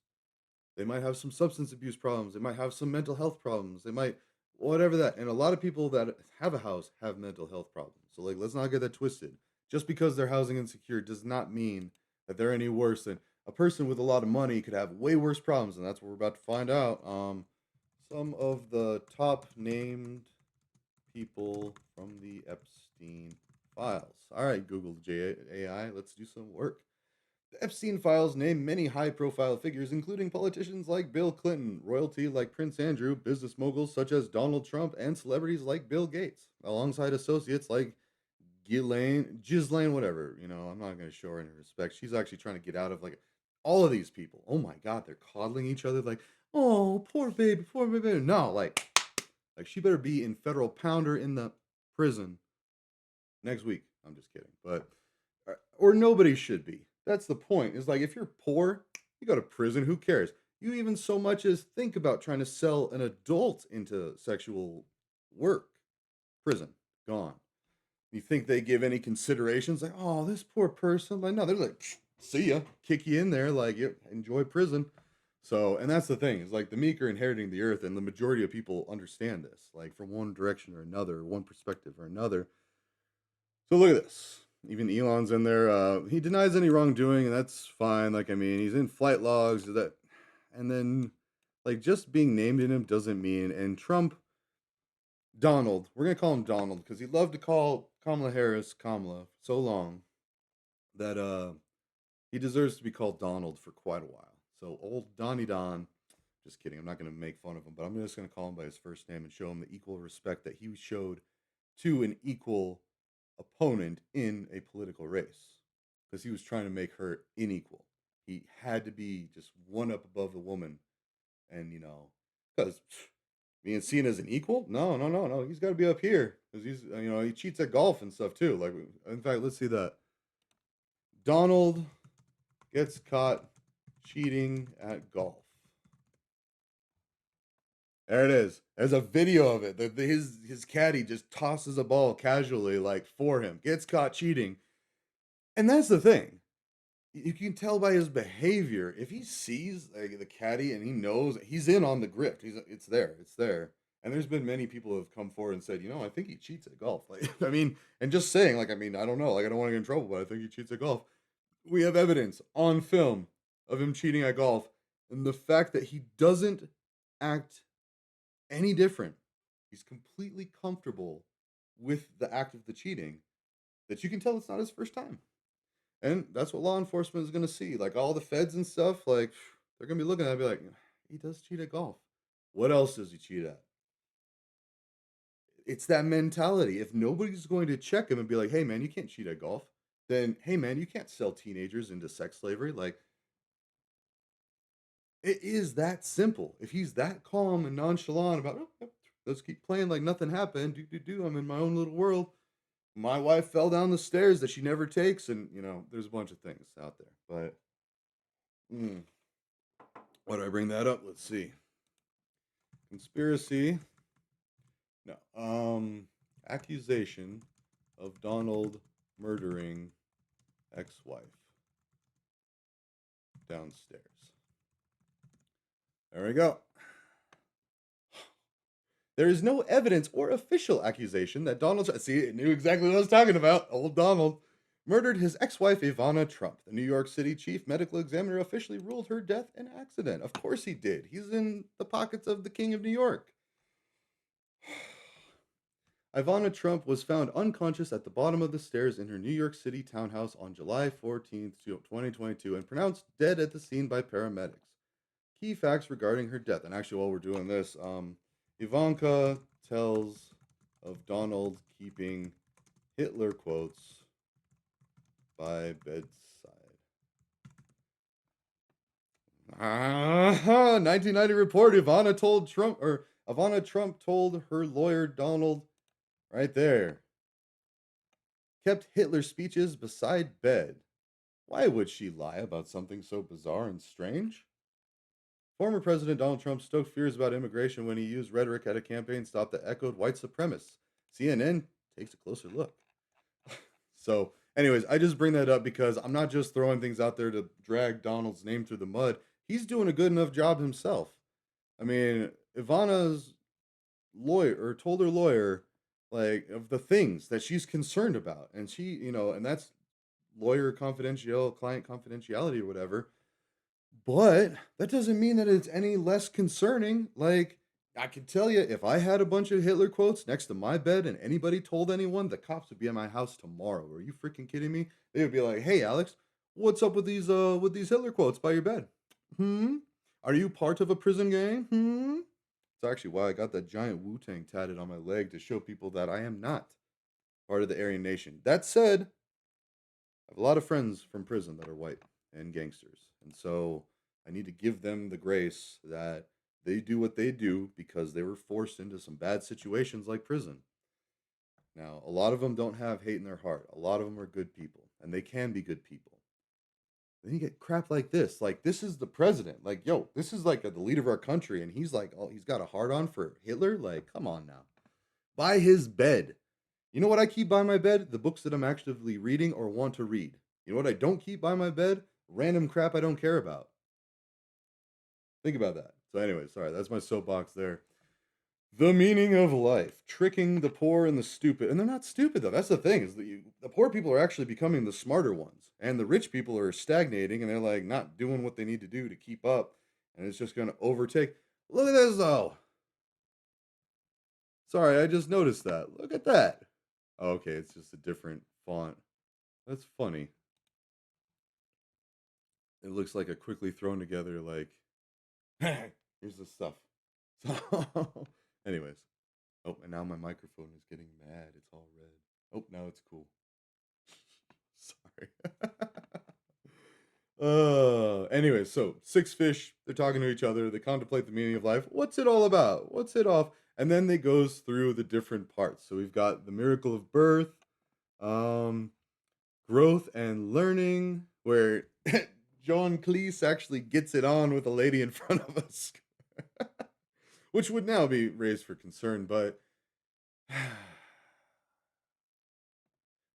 They might have some substance abuse problems. They might have some mental health problems. They might, whatever that. And a lot of people that have a house have mental health problems. So, like, let's not get that twisted. Just because they're housing insecure does not mean that they're any worse than a person with a lot of money could have way worse problems. And that's what we're about to find out. Some of the top named people from the Epstein files. All right, Google AI, let's do some work. The Epstein files name many high-profile figures, including politicians like Bill Clinton, royalty like Prince Andrew, business moguls such as Donald Trump, and celebrities like Bill Gates, alongside associates like Ghislaine, whatever. You know, I'm not going to show her any respect. She's actually trying to get out of like all of these people. Oh my God, they're coddling each other like, oh, poor baby, poor baby. No, like she better be in federal pounder in the prison next week. I'm just kidding, but or nobody should be. That's the point. Is like if you're poor, you go to prison. Who cares? You even so much as think about trying to sell an adult into sexual work. Prison gone. You think they give any considerations? Like, oh, this poor person. Like, no, they're like, see ya, kick you in there. Like, yep, enjoy prison. So, and that's the thing is like the meek are inheriting the earth, and the majority of people understand this, like from one direction or another, one perspective or another. So look at this. Even Elon's in there. He denies any wrongdoing, and that's fine. Like, I mean, he's in flight logs. That, and then, like, just being named in him doesn't mean. And Trump, Donald, we're gonna call him Donald because he loved to call Kamala Harris Kamala so long that he deserves to be called Donald for quite a while. So old Donnie Don. Just kidding. I'm not gonna make fun of him, but I'm just gonna call him by his first name and show him the equal respect that he showed to an equal opponent in a political race because he was trying to make her unequal. He had to be just one up above the woman, and you know, because being seen as an equal, no, no, no, no, he's got to be up here because he's you know he cheats at golf and stuff too. Like, in fact, let's see that Donald gets caught cheating at golf. There it is. There's a video of it. His caddy just tosses a ball casually, like for him. Gets caught cheating, and that's the thing. You can tell by his behavior if he sees like the caddy and he knows he's in on the grift. It's there. It's there. And there's been many people who have come forward and said, you know, I think he cheats at golf. Like, I mean, and just saying, like, I mean, I don't know, like, I don't want to get in trouble, but I think he cheats at golf. We have evidence on film of him cheating at golf, and the fact that he doesn't act any different. He's completely comfortable with the act of the cheating that you can tell it's not his first time. And that's what law enforcement is going to see. Like all the feds and stuff, like they're going to be looking at it and be like, he does cheat at golf. What else does he cheat at? It's that mentality. If nobody's going to check him and be like, hey, man, you can't cheat at golf, then, hey, man, you can't sell teenagers into sex slavery. Like, it is that simple. If he's that calm and nonchalant about, oh, yep, let's keep playing like nothing happened. I'm in my own little world. My wife fell down the stairs that she never takes, and you know, there's a bunch of things out there. But why do I bring that up? Let's see. Conspiracy. No. Accusation of Donald murdering ex-wife downstairs. There we go. There is no evidence or official accusation that Donald... See, it knew exactly what I was talking about. Old Donald murdered his ex-wife Ivana Trump. The New York City chief medical examiner officially ruled her death an accident. Of course he did. He's in the pockets of the King of New York. Ivana Trump was found unconscious at the bottom of the stairs in her New York City townhouse on July 14th, 2022, and pronounced dead at the scene by paramedics. Key facts regarding her death. And actually, while we're doing this, Ivanka tells of Donald keeping Hitler quotes by bedside. 1990 report. Ivana Trump told her lawyer Donald, right there, kept Hitler's speeches beside bed. Why would she lie about something so bizarre and strange? Former President Donald Trump stoked fears about immigration when he used rhetoric at a campaign stop that echoed white supremacists. CNN takes a closer look. So, anyways, I just bring that up because I'm not just throwing things out there to drag Donald's name through the mud. He's doing a good enough job himself. I mean, Ivana's lawyer told her lawyer like of the things that she's concerned about, and she, and that's client confidentiality or whatever. But that doesn't mean that it's any less concerning. Like, I can tell you, if I had a bunch of Hitler quotes next to my bed and anybody told anyone, the cops would be at my house tomorrow. Are you freaking kidding me? They would be like, "Hey, Alex, what's up with these Hitler quotes by your bed? Hmm? Are you part of a prison gang? Hmm?" It's actually why I got that giant Wu-Tang tatted on my leg to show people that I am not part of the Aryan Nation. That said, I have a lot of friends from prison that are white and gangsters. And so I need to give them the grace that they do what they do because they were forced into some bad situations like prison. Now, a lot of them don't have hate in their heart. A lot of them are good people, and they can be good people. Then you get crap like this. Like, this is the president. Like, yo, this is like the leader of our country, and he's like, oh, he's got a hard on for Hitler. Like, come on now. By his bed. You know what I keep by my bed? The books that I'm actively reading or want to read. You know what I don't keep by my bed? Random crap I don't care about. Think about that. So, anyway, sorry, that's my soapbox there. The meaning of life, tricking the poor and the stupid. And they're not stupid, though. That's the thing, is that the poor people are actually becoming the smarter ones. And the rich people are stagnating, and they're like not doing what they need to do to keep up. And it's just going to overtake. Look at this, though. Sorry, I just noticed that. Look at that. Oh, okay, it's just a different font. That's funny. It looks like a quickly thrown together, like, here's the stuff. So, anyways. Oh, and now my microphone is getting mad. It's all red. Oh, now it's cool. Sorry. Anyway, so 6 fish, they're talking to each other. They contemplate the meaning of life. What's it all about? What's it off? And then they goes through the different parts. So we've got the miracle of birth, um, growth and learning, where John Cleese actually gets it on with a lady in front of us, which would now be raised for concern. But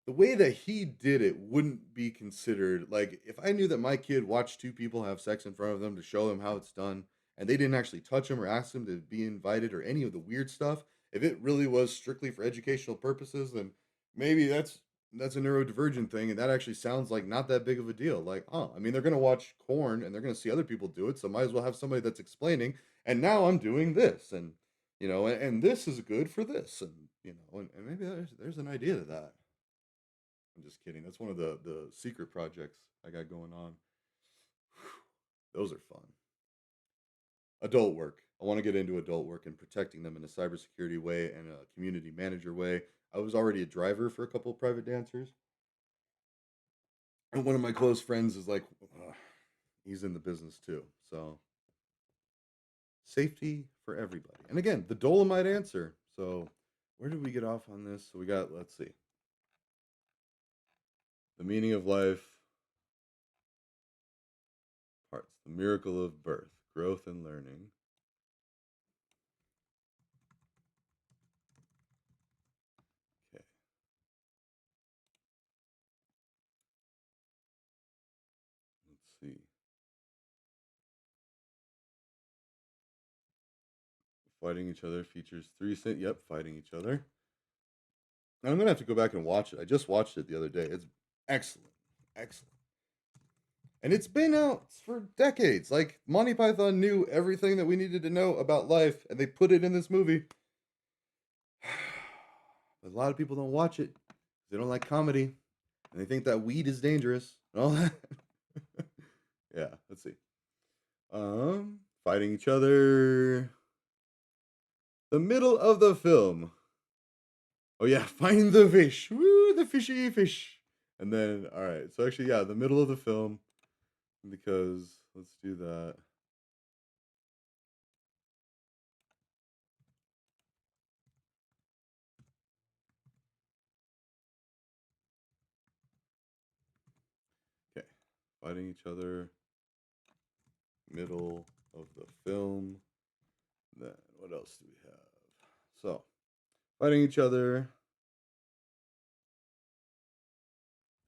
the way that he did it wouldn't be considered like if I knew that my kid watched two people have sex in front of them to show them how it's done, and they didn't actually touch him or ask him to be invited or any of the weird stuff. If it really was strictly for educational purposes, then maybe that's a neurodivergent thing, and that actually sounds like not that big of a deal. Like, oh, I mean, they're gonna watch corn and they're gonna see other people do it, so might as well have somebody that's explaining. And now I'm doing this, and and this is good for this, and and maybe there's an idea to that. I'm just kidding. That's one of the secret projects I got going on. Those are fun. Adult work. I want to get into adult work and protecting them in a cybersecurity way and a community manager way. I was already a driver for a couple of private dancers, and one of my close friends is like, he's in the business too. So safety for everybody. And again, the Dolomite answer. So where did we get off on this? So we got, let's see, the meaning of life, parts, the miracle of birth, growth and learning. Okay. Let's see. Fighting each other features 3 cent. Yep, fighting each other. And I'm gonna have to go back and watch it. I just watched it the other day. It's excellent. Excellent. And it's been out for decades. Like, Monty Python knew everything that we needed to know about life, and they put it in this movie. But a lot of people don't watch it. They don't like comedy, and they think that weed is dangerous and all that. Yeah, let's see. Fighting each other. The middle of the film. Oh yeah, find the fish. Woo, the fishy fish. And then, all right. So actually, yeah, the middle of the film, because let's do that. Okay, fighting each other. Middle of the film. Then what else do we have? So, fighting each other.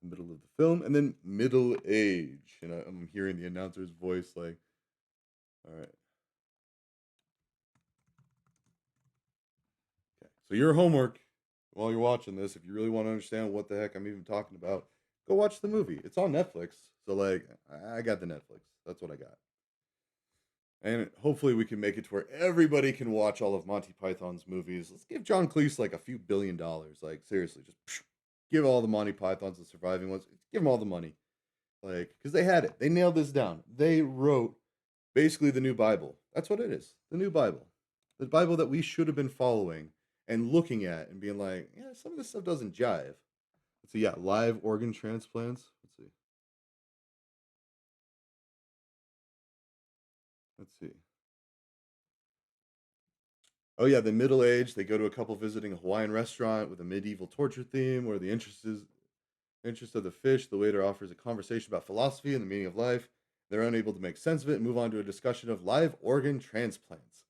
Middle of the film, and then middle age. And I'm hearing the announcer's voice like, all right. Okay. So your homework while you're watching this, if you really want to understand what the heck I'm even talking about, go watch the movie. It's on Netflix. So like, I got the Netflix. That's what I got. And hopefully we can make it to where everybody can watch all of Monty Python's movies. Let's give John Cleese like a few $1 billion. Like seriously, just give all the Monty Pythons, the surviving ones, give them all the money. Like, because they had it. They nailed this down. They wrote basically the new Bible. That's what it is. The new Bible. The Bible that we should have been following and looking at and being like, yeah, some of this stuff doesn't jive. Let's see, yeah, live organ transplants. Let's see. Let's see. Oh yeah, the middle age. They go to a couple visiting a Hawaiian restaurant with a medieval torture theme, where the interest of the fish. The waiter offers a conversation about philosophy and the meaning of life. They're unable to make sense of it and move on to a discussion of live organ transplants.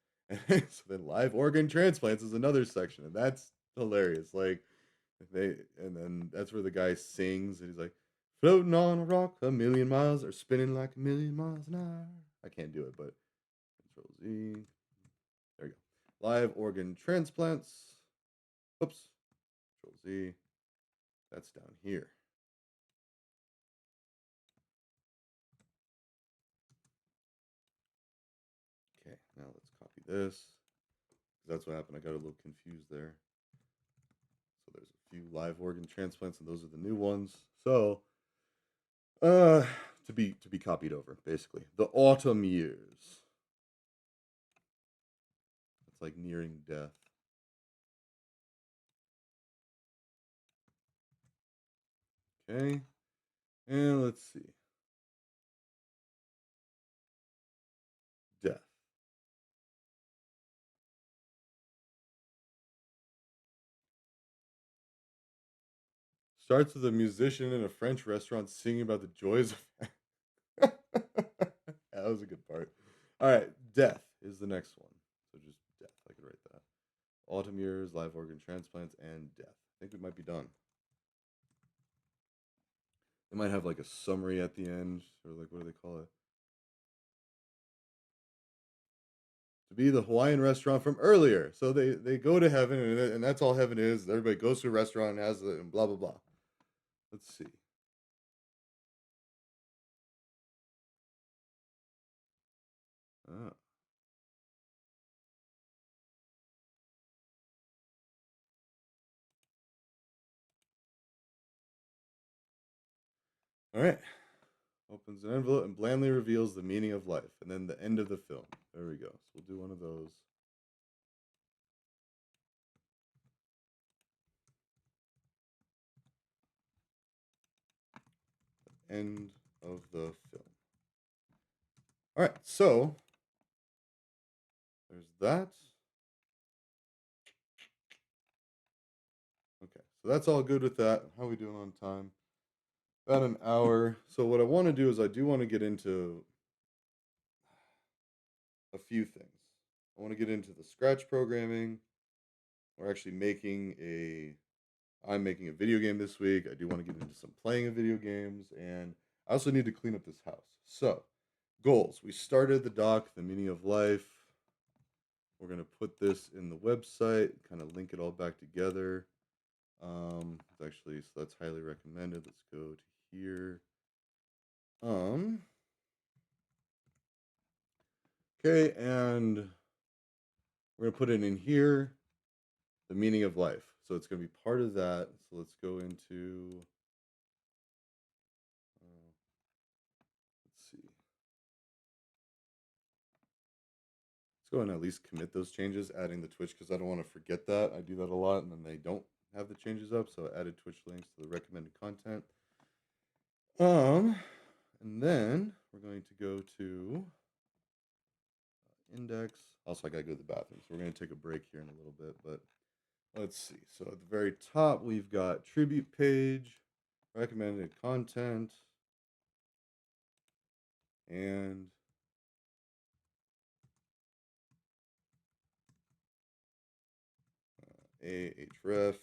So then live organ transplants is another section, and that's hilarious. Like and then that's where the guy sings, and he's like, "Floating on a rock a million miles, or spinning like a million miles an hour." I can't do it, but Control Z. There you go. Live organ transplants. Oops. Control Z. That's down here. Okay, now let's copy this. That's what happened. I got a little confused there. So there's a few live organ transplants, and those are the new ones. So, to be copied over, basically. The autumn years. It's like nearing death. Okay, and let's see. Death. Starts with a musician in a French restaurant singing about the joys of. That was a good part. All right, death is the next one. So just death. I could write that. Autumn years, live organ transplants, and death. I think we might be done. They might have like a summary at the end, or like what do they call it? To be the Hawaiian restaurant from earlier. So they go to heaven, and that's all heaven is. Everybody goes to a restaurant and has it, and blah blah blah. Let's see. Oh. All right. Opens an envelope and blandly reveals the meaning of life, and then the end of the film. There we go. So we'll do one of those. End of the film. All right, so there's that. Okay, so that's all good with that. How are we doing on time? About an hour. So what I want to do is I do want to get into a few things. I want to get into the Scratch programming. We're actually I'm making a video game this week. I do want to get into some playing of video games, and I also need to clean up this house. So, goals. We started the doc, the meaning of life. We're going to put this in the website, kind of link it all back together. Actually, so that's highly recommended. Let's go to here. Okay, and we're gonna put it in here, the meaning of life. So it's gonna be part of that. So let's go into, let's see. Let's go and at least commit those changes, adding the Twitch, because I don't want to forget that. I do that a lot, and then they don't have the changes up. So I added Twitch links to the recommended content. And then we're going to go to index. Also, I gotta go to the bathroom, so we're gonna take a break here in a little bit. But let's see. So at the very top, we've got tribute page, recommended content, and ahref.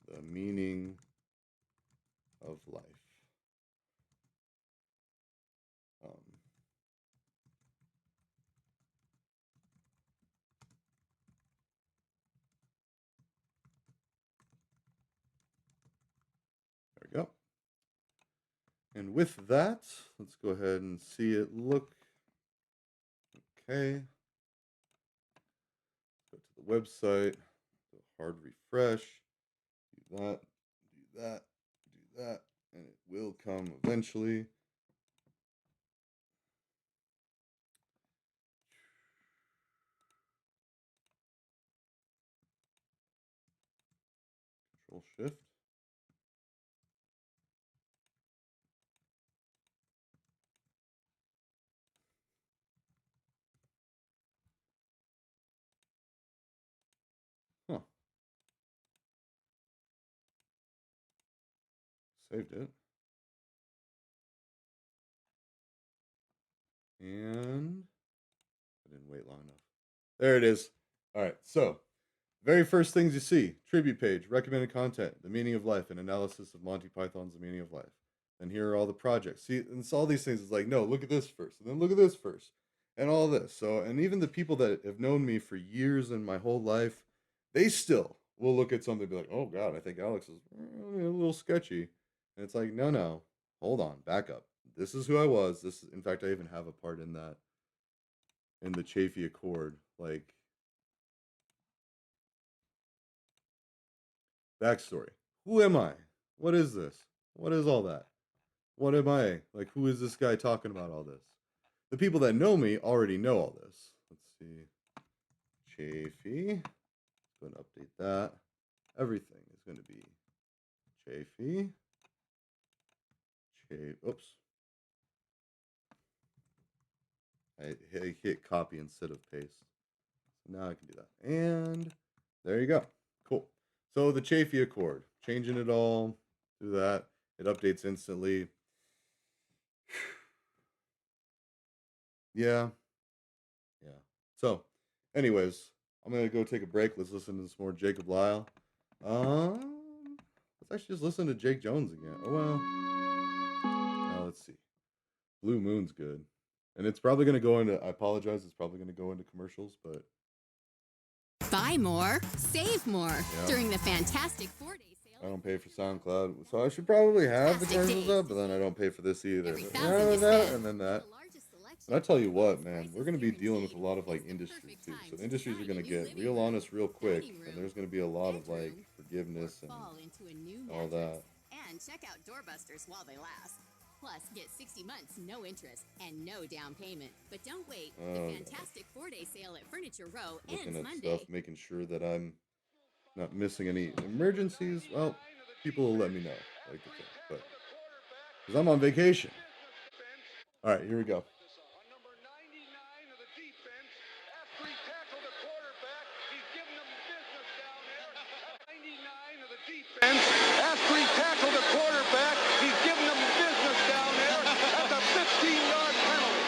The meaning of life. There we go. And with that, let's go ahead and see it look. Okay. Go to the website, do a hard refresh, do that, do that, do that, and it will come eventually. Control Shift. Huh. Saved it. And I didn't wait long enough. There it is. All right. So, very first things you see, tribute page, recommended content, the meaning of life, an analysis of Monty Python's The Meaning of Life. And here are all the projects. See, and it's all these things. It's like, no, look at this first, and then look at this first, and all this. So, and even the people that have known me for years and my whole life, they still will look at something and be like, oh God, I think Alex is a little sketchy. And it's like, no, hold on, back up. This is who I was. This is, in fact, I even have a part in that, in the Chafee Accord. Like, backstory. Who am I? What is this? What is all that? What am I? Like, who is this guy talking about all this? The people that know me already know all this. Let's see. Chafee. Go and update that. Everything is going to be Chafee. Oops. I hit copy instead of paste. So now I can do that. And there you go. Cool. So the Chafee Accord, changing it all, do that. It updates instantly. Yeah. So, anyways, I'm gonna go take a break. Let's listen to some more Jacob Lyle. Let's actually just listen to Jake Jones again. Oh well. Now let's see. Blue Moon's good, and it's probably gonna go into. I apologize. It's probably gonna go into commercials, but. Buy more, save more during the fantastic 4-day sale. I don't pay for SoundCloud, so I should probably have the commercials up, but then I don't pay for this either. And then that. And I tell you what, man, we're going to be dealing with a lot of like industry too. So the industries are going to get real honest real quick, and there's going to be a lot of like forgiveness and all that. And check out doorbusters while they last. Plus, get 60 months, no interest, and no down payment. But don't wait. The fantastic 4-day sale at Furniture Row ends Monday. Stuff, making sure that I'm not missing any emergencies. Well, people will let me know, like the thing, but because I'm on vacation. All right, here we go. After he tackled the quarterback, he's giving them business down there. That's a 15-yard penalty.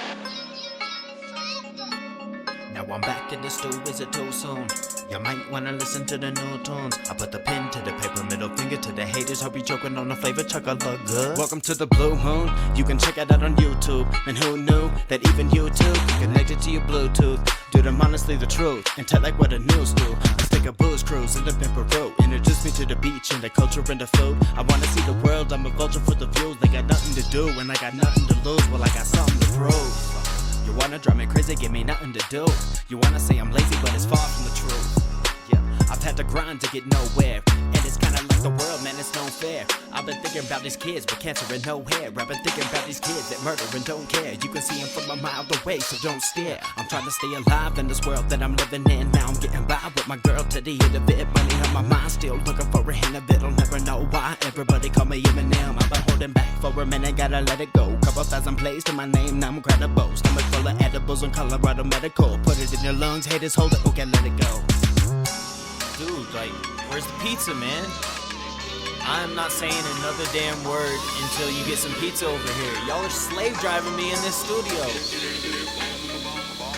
Now I'm back in the store with a toe zone. You might wanna listen to the new tunes. I put the pen to the paper, middle finger to the haters. Hope you choking on the flavor, chocolate look good. Welcome to the Blue Moon. You can check it out on YouTube. And who knew that even YouTube connected to your Bluetooth? Dude, I'm honestly the truth. And tell like what the news do. Let's take a booze cruise in the Peru. Introduce me to the beach and the culture and the food. I wanna see the world. I'm a vulture for the views. They got nothing to do and I got nothing to lose. Well, I got something to prove. You wanna drive me crazy, give me nothing to do. You wanna say I'm lazy, but it's far from the truth. Yeah, I've had to grind to get nowhere. And it's kinda like the world, man, it's no fair. I've been thinking about these kids with cancer and no hair. I've been thinking about these kids that murder and don't care. You can see them from a mile away, so don't stare. I'm trying to stay alive in this world that I'm living in. Now I'm getting by with my girl to the end of it. Money on my mind, still looking for a hint of it. I'll never know why. Everybody call me Eminem. I've been holding back for a minute, gotta let it go. Couple thousand plays to my name, now I'm incredible. Stomach full of edibles and Colorado Medical. Put it in your lungs, haters hold it, okay, let it go. Dude, like, where's the pizza, man? I'm not saying another damn word until you get some pizza over here. Y'all are slave driving me in this studio.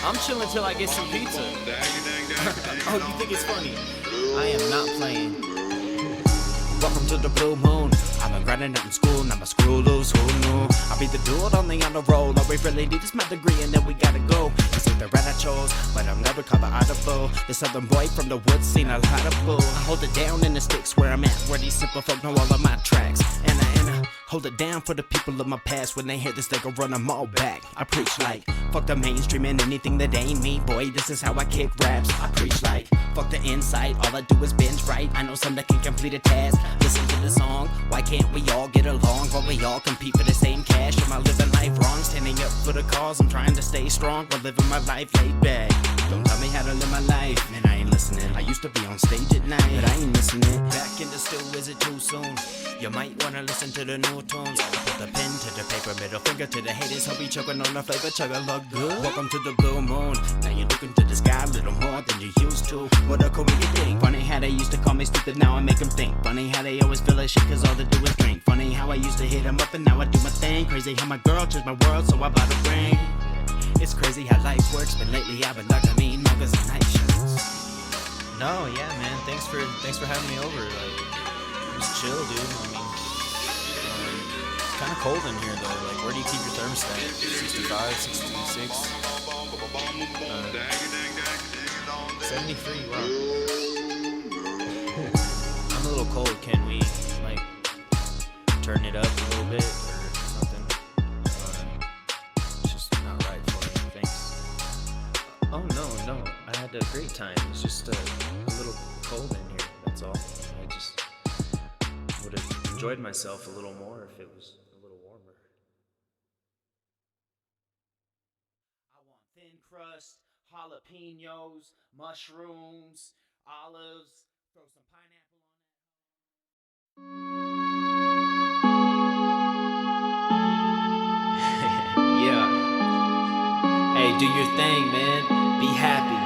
I'm chilling till I get some pizza. Oh, you think it's funny? I am not playing. Welcome to the Blue Moon. I've been grinding out in school, now my screw loose, who knew? I'll be the dude on the honor roll. All we really need is my degree and then we gotta go. It's the red I chose, but I'll never call the audible. The southern boy from the woods seen a lot of bull. I hold it down in the sticks where I'm at, where these simple folk know all of my tracks. And I hold it down for the people of my past. When they hear this, they gon' run them all back. I preach like, fuck the mainstream and anything that ain't me. Boy, this is how I kick raps. I preach like, fuck the insight. All I do is binge right. I know some that can complete a task. Listen to the song, why can't we all get along? While we all compete for the same cash. Am I living life wrong? Standing up for the cause, I'm trying to stay strong while living my life laid back. Don't tell me how to live my life, man, I ain't listening. I used to be on stage at night, but I ain't listening. Back in the stew, is it too soon? You might wanna listen to the new tunes. I put the pen to the paper, middle finger to the haters. Hope you choking on the flavor, chugga look good. Welcome to the Blue Moon. Now you're looking to the sky a little more than you used to. What a cool you think. Funny how they used to call me stupid, now I make them think. Funny how they always feel like shit cause all they do is drink. Funny how I used to hit them up and now I do my thing. Crazy how my girl changed my world, so I bought a ring. It's crazy how life works, but lately I've been ducking me muggers and night shirts. No, yeah, man. Thanks for having me over. Like, just chill, dude. I mean, it's kind of cold in here though. Like, where do you keep your thermostat? 65, 66, 73. Wow. I'm a little cold. Can we like turn it up a little bit or something? It's just not right for me. Thanks. Oh no, I had a great time. It's just a little cold in here. That's all. I just would have enjoyed myself a little more if it was a little warmer. I want thin crust, jalapenos, mushrooms, olives. Throw some pineapple on it. Yeah. Hey, do your thing, man. Be happy.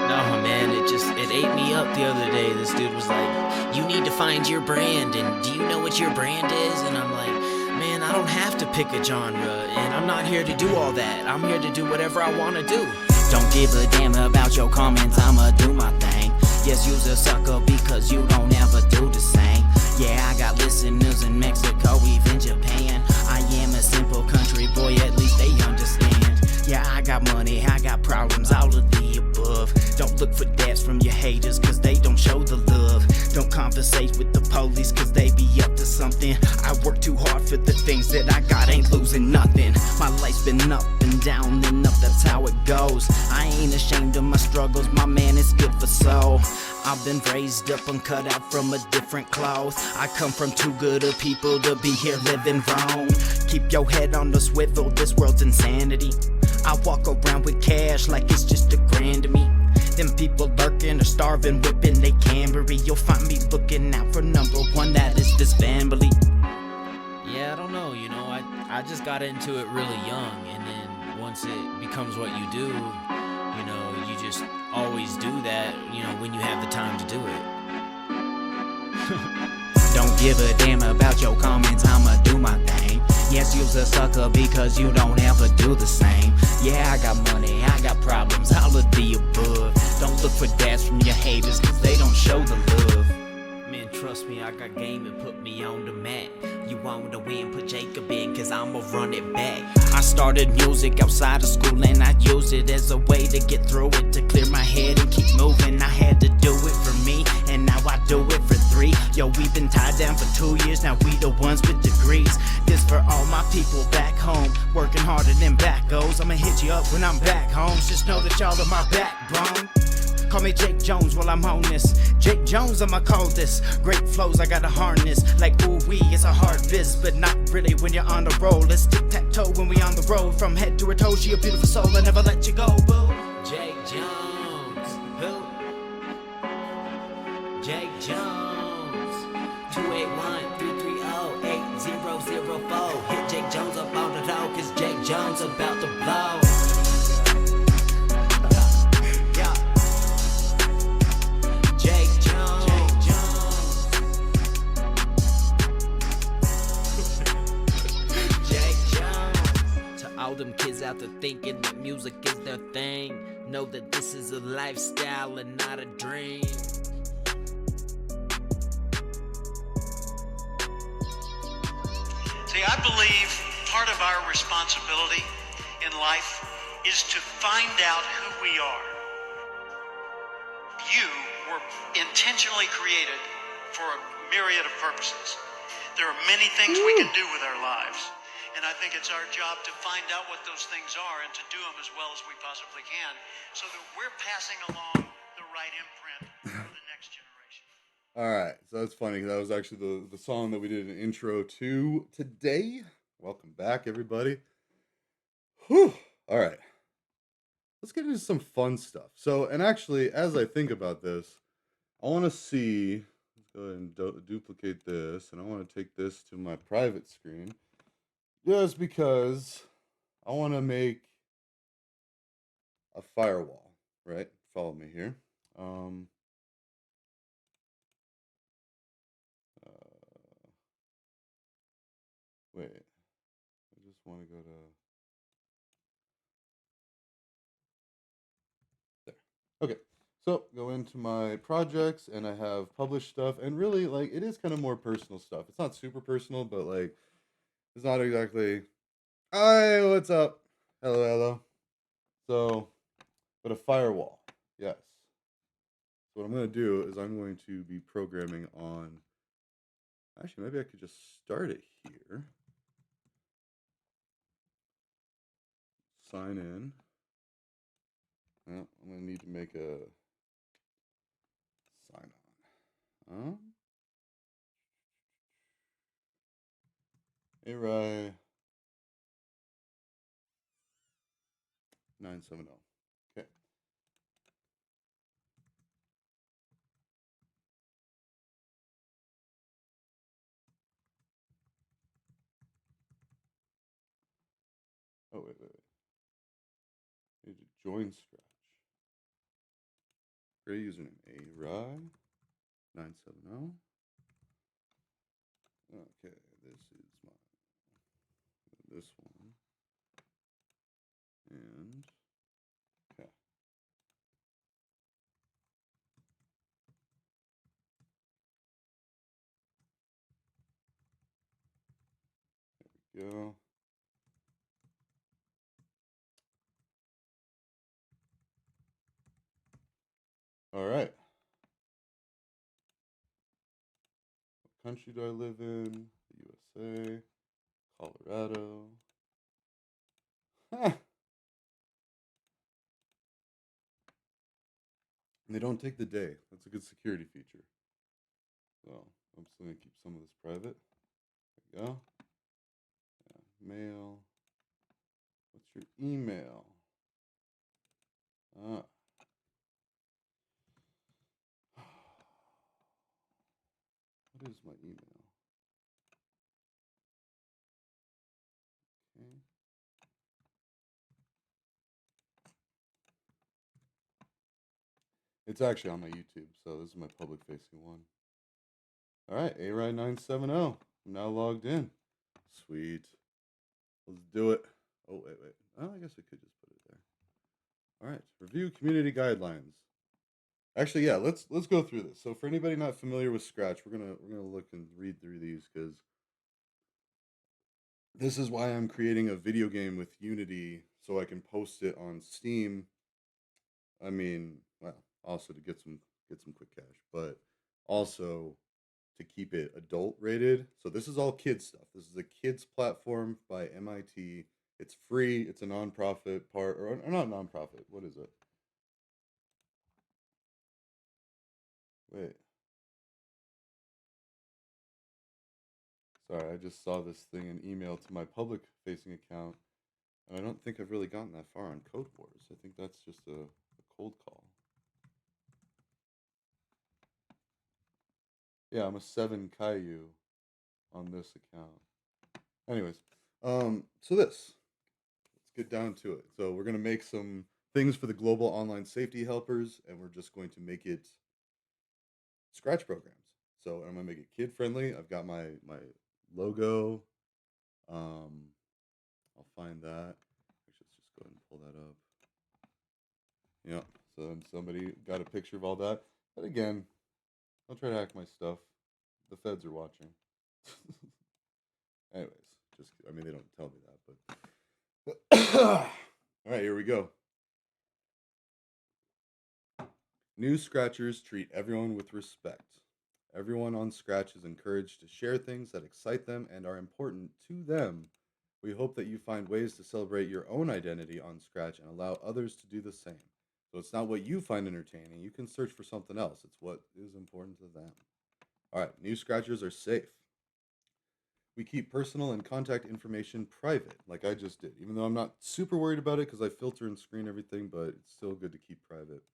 No, man, it ate me up the other day. This dude was like, you need to find your brand, and do you know what your brand is? And I'm like, man, I don't have to pick a genre, and I'm not here to do all that. I'm here to do whatever I want to do. Don't give a damn about your comments, I'ma do my thing. Yes, you's a sucker because you don't ever do the same. Yeah, I got listeners in Mexico, even Japan. I am a simple country boy, at least they understand. Yeah, I got money, I got problems, all of the above. Don't look for daps from your haters, cause they don't show the love. Don't conversate with the police, cause they be up to something. I work too hard for the things that I got, ain't losing nothing. My life's been up and down and up, that's how it goes. I ain't ashamed of my struggles, my man, it's good for soul. I've been raised up and cut out from a different cloth. I come from too good of people to be here living wrong. Keep your head on the swivel, this world's insanity. I walk around with cash like it's just $1,000 to me. Them people lurking or starving, whipping they Camry. You'll find me looking out for number one, that is this family. Yeah, I don't know, you know, I just got into it really young, and then once it becomes what you do, you know, you just always do that, you know, when you have the time to do it. don't give a damn about your comments, I'ma do my thing. Yes, you's a sucker because you don't ever do the same. Yeah, I got money, I got problems, all of the above. Don't look for dads from your haters, cause they don't show the love. Man, trust me, I got game and put me on the map. You want to win, put Jacob in, cause I'ma run it back. I started music outside of school and I used it as a way to get through it, to clear my head and keep moving. I had to do it for me, and now I do it for 3. Yo, we've been tied down for 2 years, now we the ones with degrees. This for all my people back home, working harder than back goes. I'ma hit you up when I'm back home, just know that y'all are my backbone. Call me Jake Jones while I'm on this. Jake Jones, I'ma call this. Great flows, I got a harness. Like ooh wee, it's a hard biz, but not really when you're on the roll. Let's tic-tac-toe when we on the road. From head to her toe, she a beautiful soul, I never let you go, boo. Jake Jones, who? Jake Jones, 281-330-8004. Hit Jake Jones up on the door, cause Jake Jones about to blow. All them kids out there thinking that music is their thing, know that this is a lifestyle and not a dream. See, I believe part of our responsibility in life is to find out who we are. You were intentionally created for a myriad of purposes. There are many things we can do with our lives. And I think it's our job to find out what those things are and to do them as well as we possibly can so that we're passing along the right imprint for the next generation. All right, so that's funny. That was actually the song that we did an intro to today. Welcome back, everybody. Whew. All right, let's get into some fun stuff. So, and actually, as I think about this, I want to see, let's go ahead and duplicate this, and I want to take this to my private screen. Just because I want to make a firewall, right? Follow me here. Wait, I just want to go to there. Okay, so go into my projects and I have published stuff, and really, like, it is kind of more personal stuff. It's not super personal, but like, it's not exactly, hi, what's up? Hello, hello. So, but a firewall, yes. So what I'm going to do is I'm going to be programming on, actually, maybe I could just start it here. Sign in. Well, I'm going to need to make a sign on. A-Rye 970. Okay. Oh, wait. Need to join Scratch. Great username. A-Rye 970. Okay, this is this one. And okay. There we go. All right. What country do I live in? The USA, Colorado. Huh. And they don't take the day. That's a good security feature. So I'm just going to keep some of this private. There we go. Yeah, mail. What's your email? Ah. What is my email? Okay. It's actually on my YouTube, so this is my public facing one. All right, A-Rye 970. I'm now logged in. Sweet. Let's do it. Oh, wait. Oh, I guess I could just put it there. All right, review community guidelines. Actually, yeah, let's go through this. So for anybody not familiar with Scratch, we're gonna look and read through these because this is why I'm creating a video game with Unity so I can post it on Steam. I mean, well, also to get some quick cash, but also to keep it adult rated. So this is all kids stuff. This is a kids platform by MIT. It's free. It's a nonprofit or not nonprofit. What is it? Wait. Sorry, I just saw this thing in email to my public facing account, and I don't think I've really gotten that far on Code Wars. I think that's just a cold call. Yeah, I'm a 7 Caillou on this account. Anyways, so let's get down to it. So we're gonna make some things for the global online safety helpers, and we're just going to make it Scratch programs. So I'm gonna make it kid friendly. I've got my logo. I'll find that. Actually, let's just go ahead and pull that up. Yeah. So then somebody got a picture of all that. But again, don't try to hack my stuff. The feds are watching. Anyways, I mean they don't tell me that, but all right, here we go. New Scratchers treat everyone with respect. Everyone on Scratch is encouraged to share things that excite them and are important to them. We hope that you find ways to celebrate your own identity on Scratch and allow others to do the same. So it's not what you find entertaining. You can search for something else. It's what is important to them. All right, new Scratchers are safe. We keep personal and contact information private, like I just did, even though I'm not super worried about it because I filter and screen everything, but it's still good to keep private.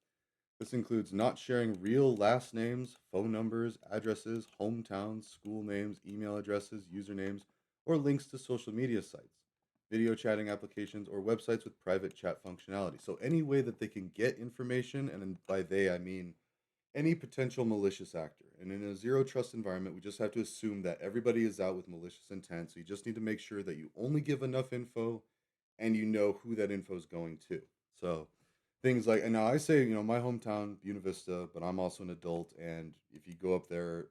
This includes not sharing real last names, phone numbers, addresses, hometowns, school names, email addresses, usernames, or links to social media sites, video chatting applications, or websites with private chat functionality. So, any way that they can get information, and by they I mean any potential malicious actor. And in a zero trust environment, we just have to assume that everybody is out with malicious intent. So, you just need to make sure that you only give enough info and you know who that info is going to. So, things like, and now I say, my hometown, Buena Vista, but I'm also an adult, and if you go up there,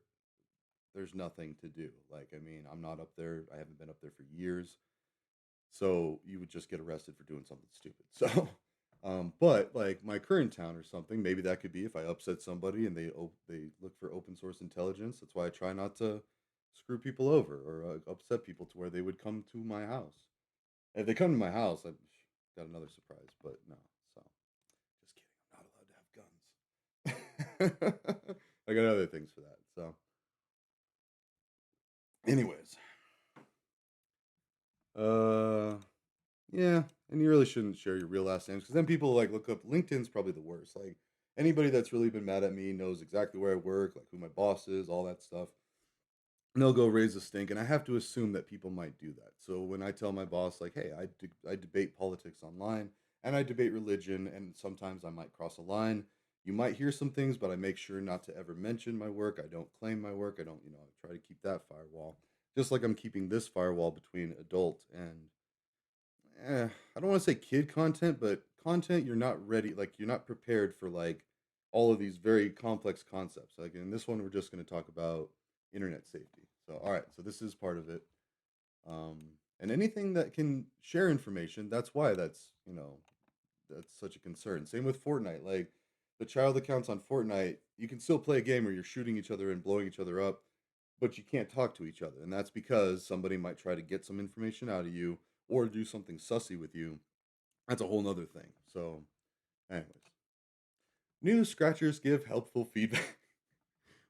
there's nothing to do. Like, I mean, I'm not up there. I haven't been up there for years, so you would just get arrested for doing something stupid. So, but like my current town or something, maybe that could be if I upset somebody and they look for open source intelligence. That's why I try not to screw people over or upset people to where they would come to my house. If they come to my house, I've got another surprise, but no. So, just kidding. I'm not allowed to have guns. I got other things for that. So, anyways, uh, yeah, and you really shouldn't share your real last names because then people like look up. LinkedIn's probably the worst. Like anybody that's really been mad at me knows exactly where I work, like who my boss is, all that stuff. And they'll go raise a stink, and I have to assume that people might do that. So when I tell my boss, like, hey, I debate politics online and I debate religion, and sometimes I might cross a line. You might hear some things, but I make sure not to ever mention my work. I don't claim my work. I don't, I try to keep that firewall. Just like I'm keeping this firewall between adult and, I don't want to say kid content, but content you're not ready, like you're not prepared for like all of these very complex concepts. Like in this one, we're just going to talk about internet safety. So, all right, so this is part of it. Um, and anything that can share information, that's why that's such a concern. Same with Fortnite. Like the child accounts on Fortnite, you can still play a game where you're shooting each other and blowing each other up, but you can't talk to each other. And that's because somebody might try to get some information out of you or do something sussy with you. That's a whole nother thing. So, anyways, new scratchers give helpful feedback.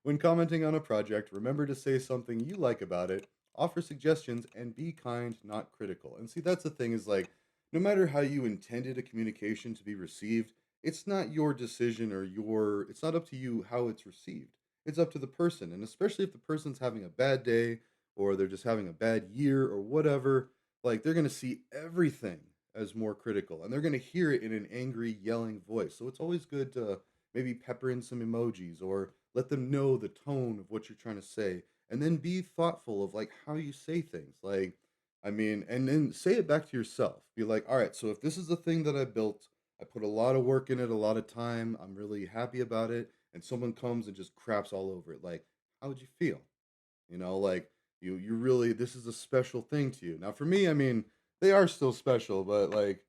When commenting on a project, remember to say something you like about it, offer suggestions, and be kind, not critical. And see, that's the thing is like, no matter how you intended a communication to be received, it's not your decision it's not up to you how it's received. It's up to the person. And especially if the person's having a bad day or they're just having a bad year or whatever, like they're going to see everything as more critical and they're going to hear it in an angry, yelling voice. So it's always good to maybe pepper in some emojis or let them know the tone of what you're trying to say, and then be thoughtful of like how you say things. Like, I mean, and then say it back to yourself. Be like, all right, so if this is the thing that I built, I put a lot of work in it, a lot of time, I'm really happy about it, and someone comes and just craps all over it. Like, how would you feel? Like you really, this is a special thing to you. Now for me, I mean, they are still special, but like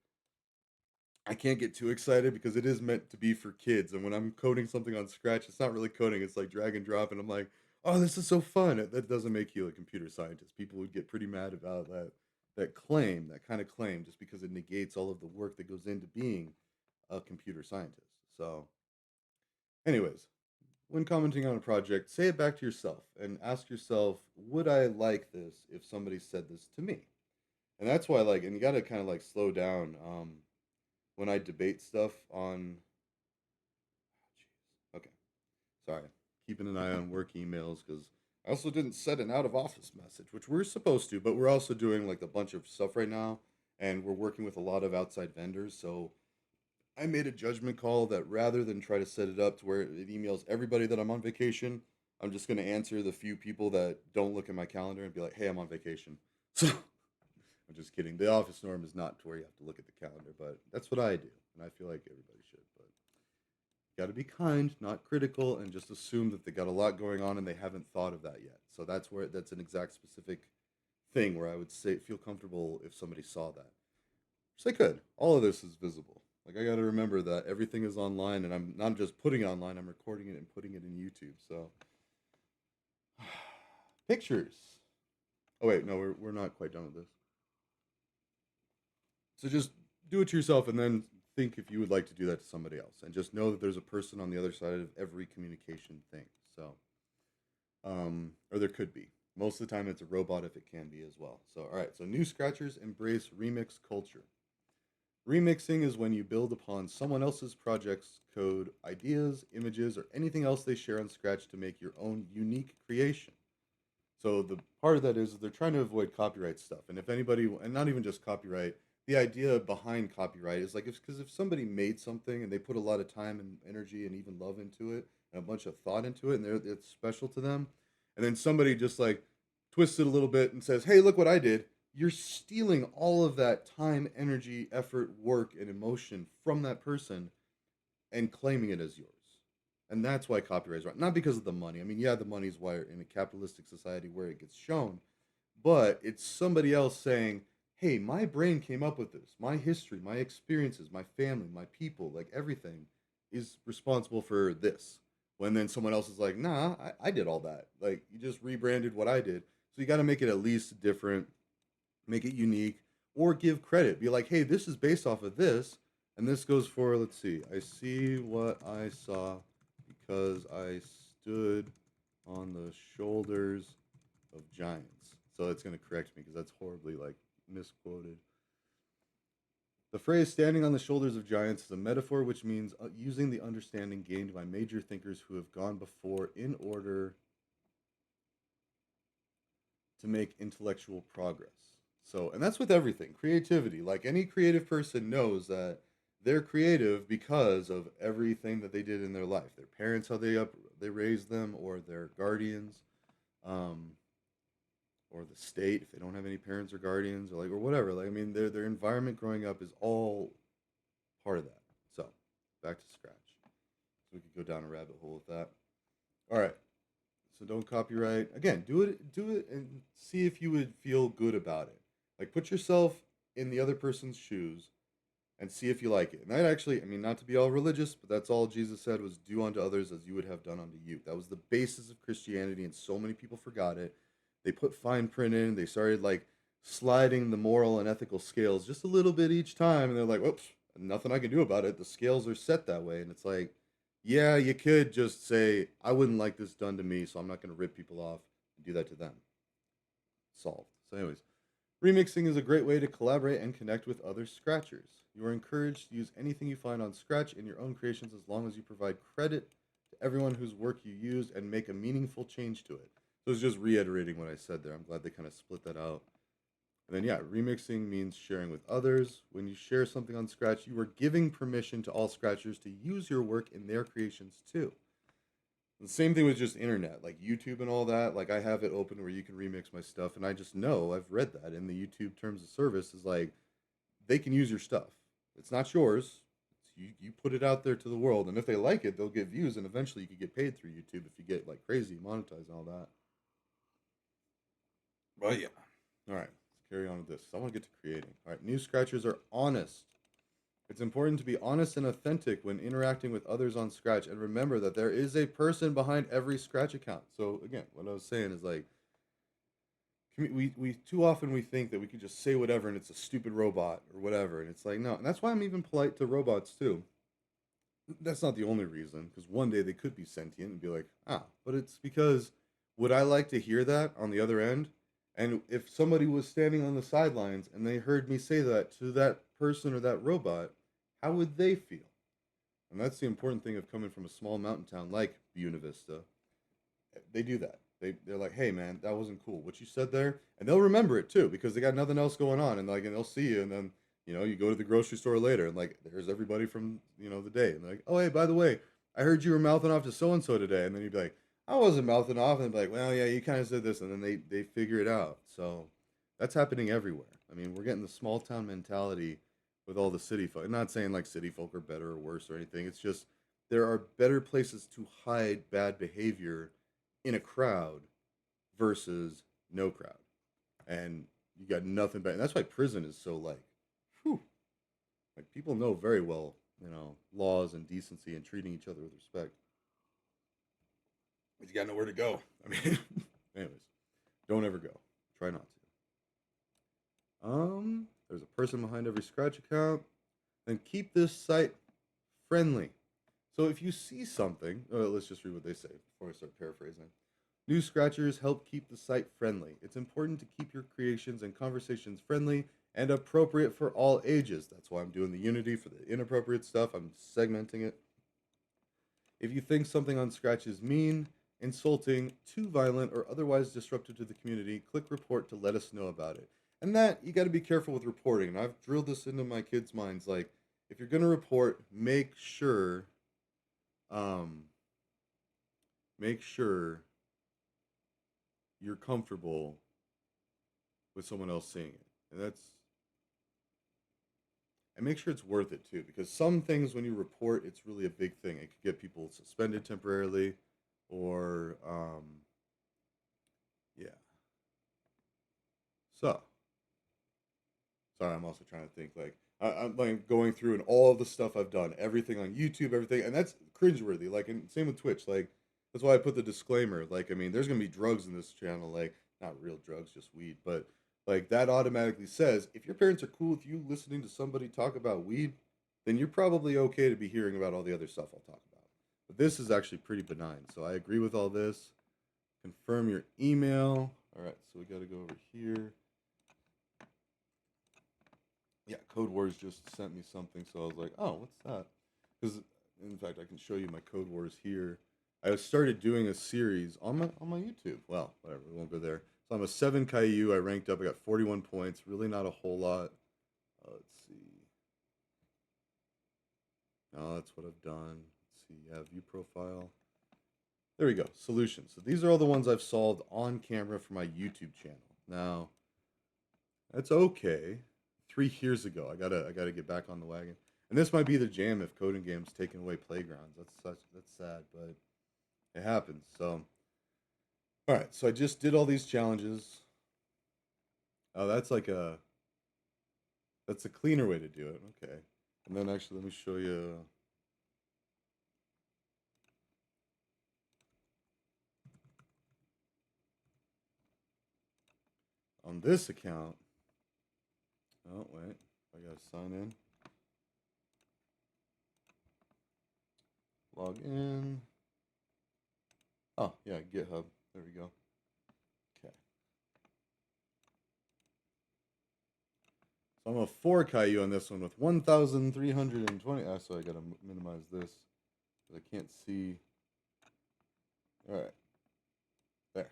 I can't get too excited because it is meant to be for kids. And when I'm coding something on Scratch, it's not really coding, it's like drag and drop. And I'm like, oh, this is so fun. That doesn't make you a computer scientist. People would get pretty mad about that claim, that kind of claim, just because it negates all of the work that goes into being a computer scientist. So, anyways, when commenting on a project, say it back to yourself and ask yourself, would I like this if somebody said this to me? And that's why, like, and you got to kind of like slow down. When I debate stuff on, jeez, okay, sorry, keeping an eye on work emails because I also didn't set an out of office message, which we're supposed to, but we're also doing like a bunch of stuff right now, and we're working with a lot of outside vendors. So I made a judgment call that rather than try to set it up to where it emails everybody that I'm on vacation, I'm just going to answer the few people that don't look at my calendar and be like, hey, I'm on vacation. So I'm just kidding. The office norm is not to where you have to look at the calendar, but that's what I do. And I feel like everybody should. But you got to be kind, not critical, and just assume that they got a lot going on and they haven't thought of that yet. So that's an exact specific thing where I would say feel comfortable if somebody saw that. Which they could. All of this is visible. Like I got to remember that everything is online, and I'm not just putting it online. I'm recording it and putting it in YouTube. So pictures. Oh wait, no, we're not quite done with this. So just do it to yourself, and then think if you would like to do that to somebody else, and just know that there's a person on the other side of every communication thing. So, or there could be. Most of the time, it's a robot if it can be as well. So, all right. So, new scratchers embrace remix culture. Remixing is when you build upon someone else's project's code, ideas, images, or anything else they share on Scratch to make your own unique creation. So the part of that is they're trying to avoid copyright stuff. And if anybody, and not even just copyright, the idea behind copyright is like, because if somebody made something and they put a lot of time and energy and even love into it and a bunch of thought into it, and it's special to them, and then somebody just like twists it a little bit and says, hey, look what I did. You're stealing all of that time, energy, effort, work, and emotion from that person and claiming it as yours. And that's why copyright is right. Not because of the money. I mean, yeah, the money's why in a capitalistic society where it gets shown, but it's somebody else saying, hey, my brain came up with this. My history, my experiences, my family, my people, like everything is responsible for this. When then someone else is like, nah, I did all that. Like, you just rebranded what I did. So you got to make it at least different, make it unique, or give credit. Be like, hey, this is based off of this. And this goes for, let's see, I see what I saw because I stood on the shoulders of giants. So it's going to correct me because that's horribly like misquoted. The phrase standing on the shoulders of giants is a metaphor which means using the understanding gained by major thinkers who have gone before in order to make intellectual progress. So, and that's with everything. Creativity. Like any creative person knows that they're creative because of everything that they did in their life. Their parents, how they raised them, or their guardians, um, or the state if they don't have any parents or guardians, or like or whatever. Like I mean, their environment growing up is all part of that. So, back to Scratch. So we could go down a rabbit hole with that. All right. So don't copyright. Again, do it, and see if you would feel good about it. Like put yourself in the other person's shoes and see if you like it. And that actually, I mean, not to be all religious, but that's all Jesus said was do unto others as you would have done unto you. That was the basis of Christianity, and so many people forgot it. They put fine print in, they started like sliding the moral and ethical scales just a little bit each time, and they're like, whoops, nothing I can do about it. The scales are set that way. And it's like, yeah, you could just say, I wouldn't like this done to me, so I'm not going to rip people off and do that to them. Solved. So, anyways, remixing is a great way to collaborate and connect with other Scratchers. You are encouraged to use anything you find on Scratch in your own creations as long as you provide credit to everyone whose work you used and make a meaningful change to it. So it's just reiterating what I said there. I'm glad they kind of split that out. And then, yeah, remixing means sharing with others. When you share something on Scratch, you are giving permission to all Scratchers to use your work in their creations too. The same thing with just internet, like YouTube and all that. Like I have it open where you can remix my stuff, and I just know I've read that in the YouTube terms of service is like they can use your stuff. It's not yours. You put it out there to the world, and if they like it, they'll get views, and eventually you could get paid through YouTube if you get like crazy monetized and all that. But yeah, all right, let's carry on with this. I want to get to creating. All right, new scratchers are honest. It's important to be honest and authentic when interacting with others on Scratch, and remember that there is a person behind every Scratch account. So again, what I was saying is like we too often we think that we could just say whatever and it's a stupid robot or whatever, and it's like no, and that's why I'm even polite to robots too. That's not the only reason, because one day they could be sentient and be like, ah, but it's because would I like to hear that on the other end? And if somebody was standing on the sidelines and they heard me say that to that person or that robot, how would they feel? And that's the important thing of coming from a small mountain town like Buena Vista. They do that. They're like, hey man, that wasn't cool. What you said there, and they'll remember it too because they got nothing else going on, and like, and they'll see you, and then you go to the grocery store later, and like, there's everybody from the day, and they're like, oh hey, by the way, I heard you were mouthing off to so and so today, and then you'd be like, I wasn't mouthing off, and they'd be like, well yeah, you kind of said this, and then they figure it out. So that's happening everywhere. I mean, we're getting the small town mentality with all the city folk. I'm not saying like city folk are better or worse or anything. It's just there are better places to hide bad behavior in a crowd versus no crowd. And you got nothing better. And that's why prison is so like, whew, like people know very well, laws and decency and treating each other with respect. But you got nowhere to go. I mean, anyways, don't ever go. Try not to. There's a person behind every Scratch account. Then keep this site friendly. So if you see something, let's just read what they say before I start paraphrasing. New Scratchers help keep the site friendly. It's important to keep your creations and conversations friendly and appropriate for all ages. That's why I'm doing the Unity for the inappropriate stuff. I'm segmenting it. If you think something on Scratch is mean, insulting, too violent, or otherwise disruptive to the community, click report to let us know about it. And that, you got to be careful with reporting. And I've drilled this into my kids' minds. Like, if you're going to report, make sure you're comfortable with someone else seeing it. And make sure it's worth it too, because some things when you report, it's really a big thing. It could get people suspended temporarily, or yeah. So, sorry, I'm also trying to think like I'm like going through and all of the stuff I've done, everything on YouTube, everything, and that's cringeworthy. Like, and same with Twitch. Like, that's why I put the disclaimer. Like, I mean, there's gonna be drugs in this channel, like not real drugs, just weed, but like that automatically says if your parents are cool with you listening to somebody talk about weed, then you're probably okay to be hearing about all the other stuff I'll talk about. But this is actually pretty benign. So I agree with all this. Confirm your email. All right, so we got to go over here. Yeah, Code Wars just sent me something, so I was like, oh, what's that? Because, in fact, I can show you my Code Wars here. I started doing a series on my YouTube. Well, whatever, we won't go there. So I'm a 7 Caillou. I ranked up. I got 41 points. Really not a whole lot. Let's see. No, that's what I've done. Let's see. Yeah, view profile. There we go. Solutions. So these are all the ones I've solved on camera for my YouTube channel. Now, that's okay. 3 years ago, I gotta get back on the wagon. And this might be the jam if coding games taking away playgrounds. That's sad, but it happens. So, all right. So I just did all these challenges. Oh, that's a cleaner way to do it. Okay. And then actually, let me show you. On this account. Oh, wait. I gotta sign in. Log in. Oh, yeah, GitHub. There we go. Okay. So I'm a 4 Caillou on this one with 1,320. So I gotta minimize this because I can't see. All right. There.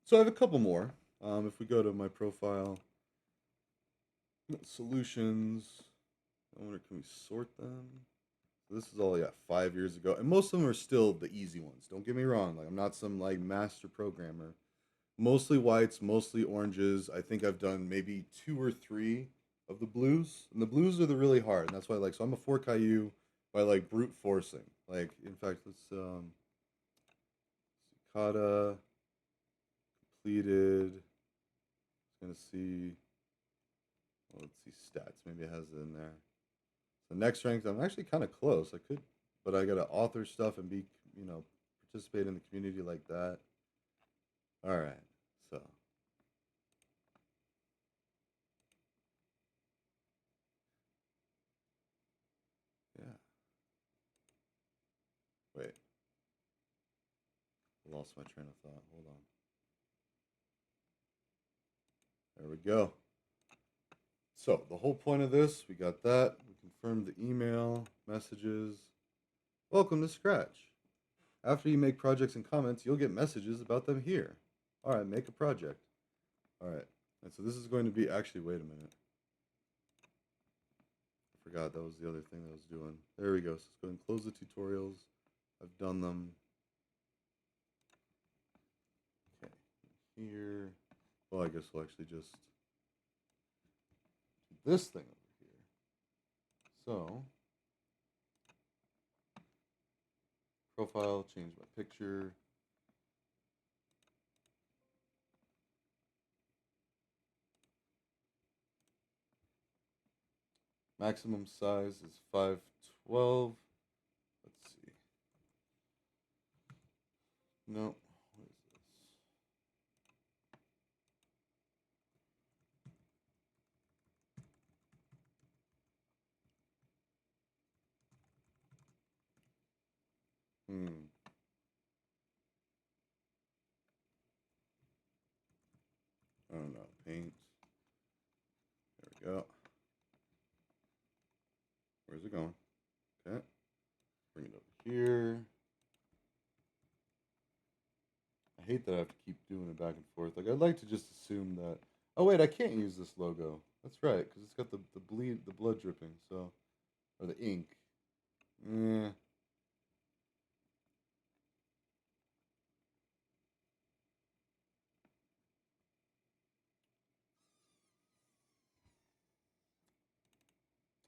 So I have a couple more. If we go to my profile, solutions. I wonder, can we sort them? This is all, yeah, 5 years ago, and most of them are still the easy ones. Don't get me wrong. Like, I'm not some like master programmer. Mostly whites, mostly oranges. I think I've done maybe 2 or 3 of the blues, and the blues are the really hard, and that's why I like. So I'm a 4 Caillou by like brute forcing. Like, in fact, let's Cicada completed. Gonna see. Well, let's see stats. Maybe it has it in there. So next ranked, I'm actually kind of close. I could, but I gotta author stuff and be, participate in the community like that. All right, so yeah. Wait, I lost my train of thought. Hold on. There we go. So the whole point of this, we got that. We confirmed the email, messages. Welcome to Scratch. After you make projects and comments, you'll get messages about them here. All right, make a project. All right, and so this is going to be, actually, wait a minute. I forgot that was the other thing that I was doing. There we go. So let's go and close the tutorials. I've done them. Okay, here. Well, I guess we'll actually just do this thing over here. So, profile, change my picture. Maximum size is 512. Let's see. No, what is this? I don't know. Paint. There we go. Where's it going? Okay. Bring it over here. I hate that I have to keep doing it back and forth. Like, I'd like to just assume that. Oh wait, I can't use this logo. That's right, because it's got the blood dripping. So, or the ink. Eh.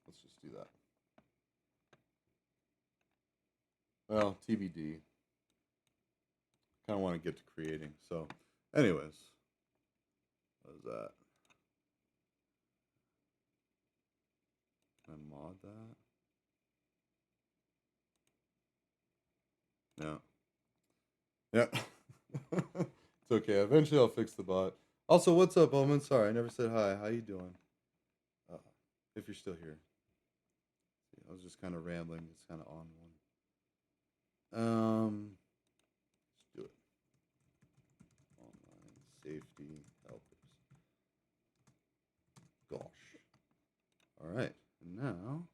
Let's just do that. Well, TBD. Kind of want to get to creating. So, anyways, what is that? Can I mod that? No. Yeah. It's okay. Eventually, I'll fix the bot. Also, what's up, Omen? Sorry, I never said hi. How you doing? If you're still here. I was just kind of rambling. It's kind of on one. Let's do it. Online safety helpers. Gosh. All right. And now,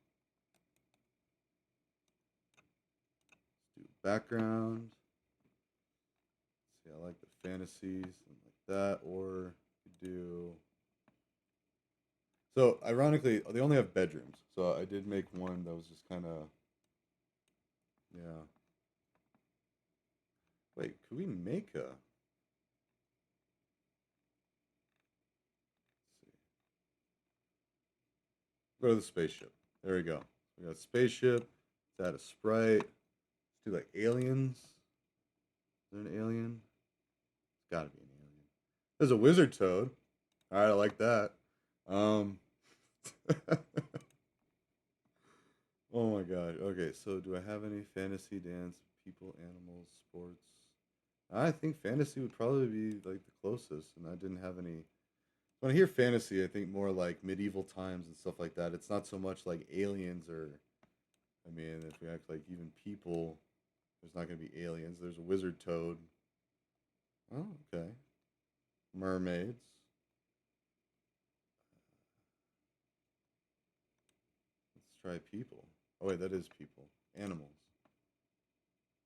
let's do background. See, I like the fantasies, something like that. Or you could do. So, ironically, they only have bedrooms. So, I did make one that was just kind of. Yeah. Wait, could we make a. Let's see. Go to the spaceship. There we go. We got spaceship. Let's add a sprite. Let's do like aliens. Is there an alien? It's got to be an alien. There's a wizard toad. All right, I like that. Oh my god. Okay, so do I have any fantasy, dance, people, animals, sports? I think fantasy would probably be like the closest, and I didn't have any. When I hear fantasy, I think more like medieval times and stuff like that. It's not so much like aliens or, I mean, if we act like even people, there's not going to be aliens. There's a wizard toad. Oh, okay. Mermaids. Let's try people. Oh wait, that is people. Animals.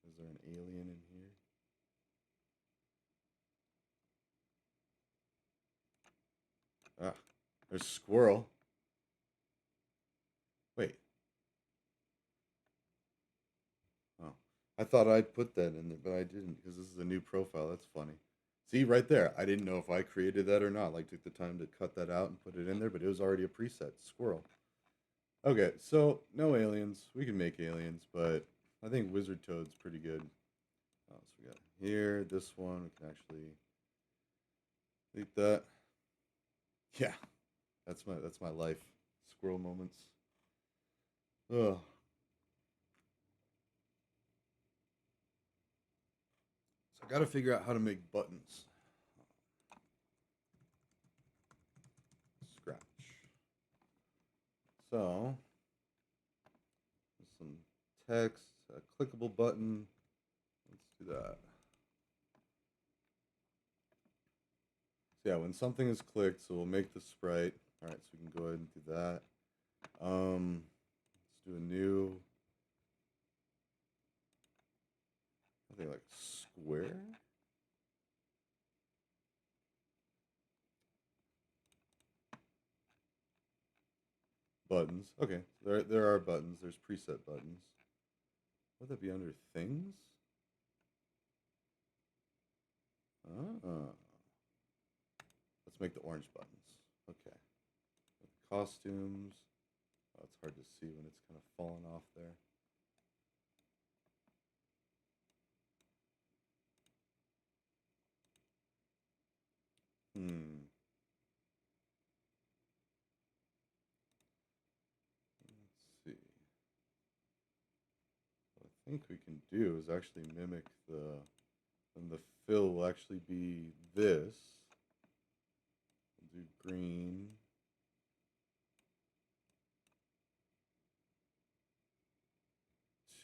Is there an alien in here? Ah, there's squirrel. Wait. I thought I'd put that in there, but I didn't because this is a new profile. That's funny. See, right there. I didn't know if I created that or not. Like, took the time to cut that out and put it in there, but it was already a preset. Squirrel. Okay, so no aliens. We can make aliens, but I think Wizard Toad's pretty good. Oh, so we got here, this one. We can actually delete that. Yeah, that's my life. Squirrel moments. Ugh. So I got to figure out how to make buttons. Scratch. So, some text, a clickable button. Let's do that. So yeah, when something is clicked, so we'll make the sprite. All right, so we can go ahead and do that. Let's do a new, I think like square. Buttons. Okay, there are buttons. There's preset buttons. Would that be under things? Ah. Let's make the orange buttons. Okay. Costumes. Oh, it's hard to see when it's kind of falling off there. Let's see. What I think we can do is actually mimic and the fill will actually be this. We'll do green.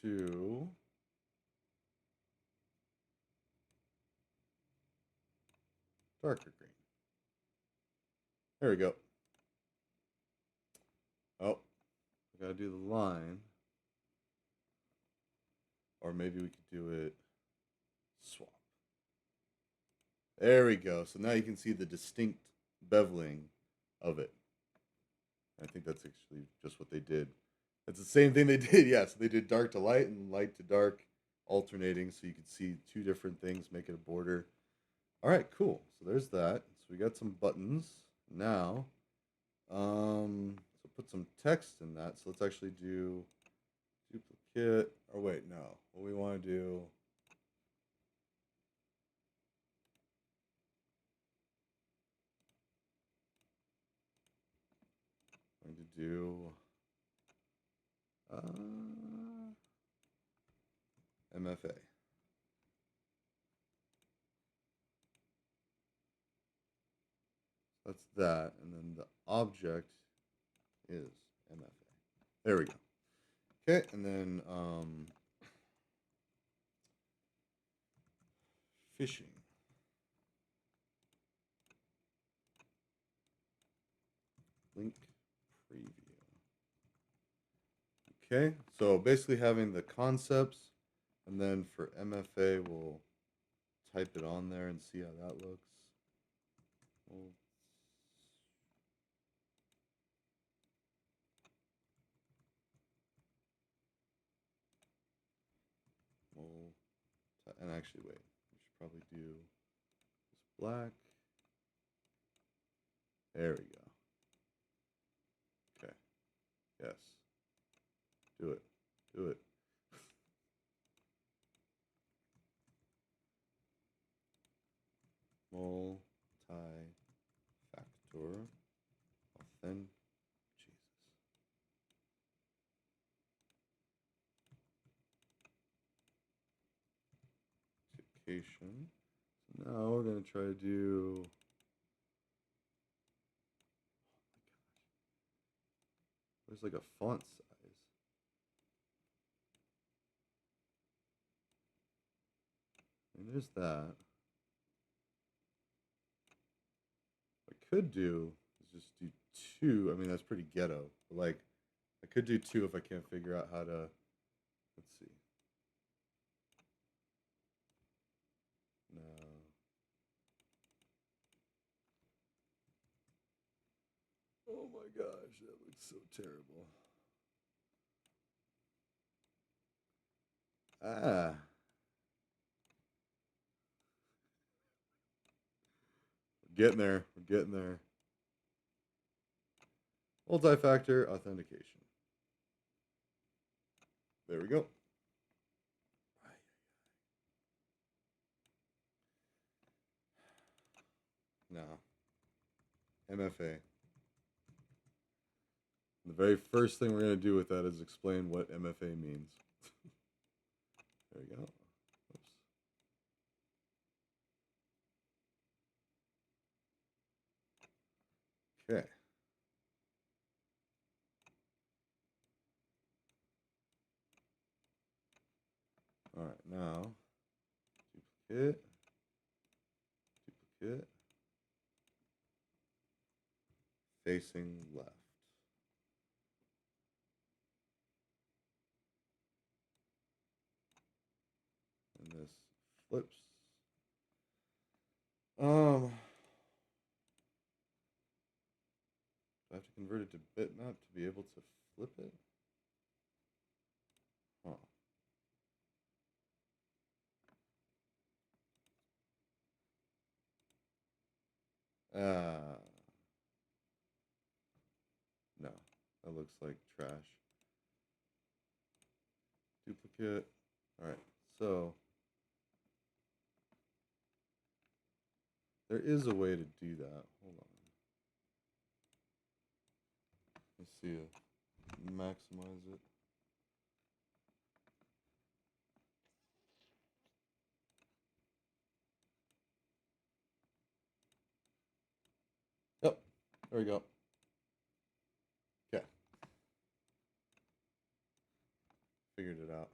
To darker green. There we go. Oh, I gotta do the line. Or maybe we could do it swap. There we go. So now you can see the distinct beveling of it. I think that's actually just what they did. It's the same thing they did. Yeah, so they did dark to light and light to dark alternating so you could see two different things, make it a border. All right, cool. So there's that. So we got some buttons. Now, so put some text in that. So let's actually do duplicate. Or wait, no. What we want to do. I'm going to do MFA. That's that, and then the object is MFA. There we go. Okay, and then fishing. Link preview. Okay, so basically having the concepts, and then for MFA, we'll type it on there and see how that looks. And actually, wait, we should probably do this black. There we go. Okay. Yes. Do it. Do it. Multi-factor authentication. So now we're going to try to do. There's like a font size. And there's that. What I could do is just do 2. I mean, that's pretty ghetto. But like, I could do 2 if I can't figure out how to. Let's see. No. Oh my gosh, that looks so terrible. Ah. We're getting there. We're getting there. Multi-factor authentication. There we go. Now, MFA. The very first thing we're going to do with that is explain what MFA means. There we go. Oops. Okay. All right, now duplicate, duplicate, facing left. And this flips. Do I have to convert it to bitmap to be able to flip it? Huh. No, that looks like trash. Duplicate. All right, so there is a way to do that. Hold on. Let's see. Maximize it. Yep, there we go. Okay. Figured it out.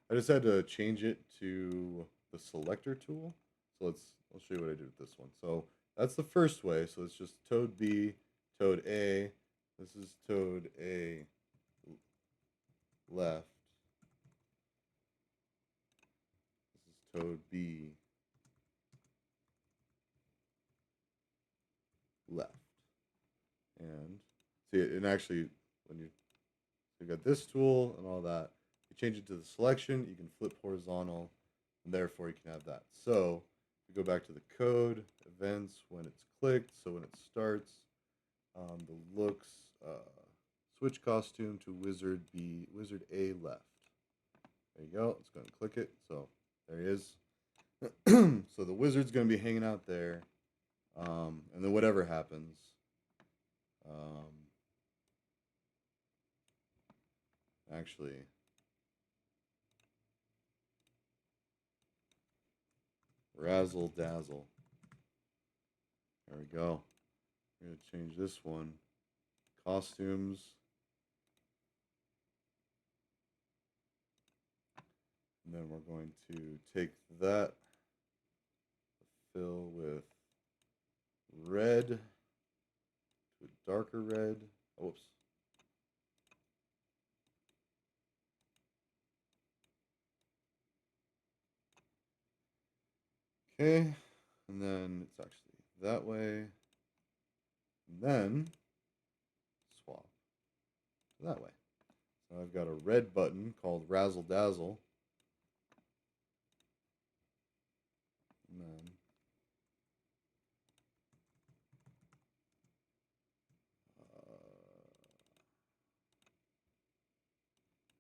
I just had to change it to the selector tool. So I'll show you what I did with this one. So that's the first way. So it's just toad B, toad A. This is toad A left. This is toad B left. And see it, and actually when you got this tool and all that, you change it to the selection, you can flip horizontal, and therefore you can have that. So we go back to the code, events, when it's clicked, so when it starts, the looks, switch costume to wizard B, wizard A left. There you go, it's going to click it, so there he is. So the wizard's going to be hanging out there, and then whatever happens, actually, razzle dazzle. There we go. We're going to change this one. Costumes. And then we're going to take that, fill with red to a darker red. Oops. Okay, and then it's actually that way. And then swap that way. So I've got a red button called Razzle Dazzle. And then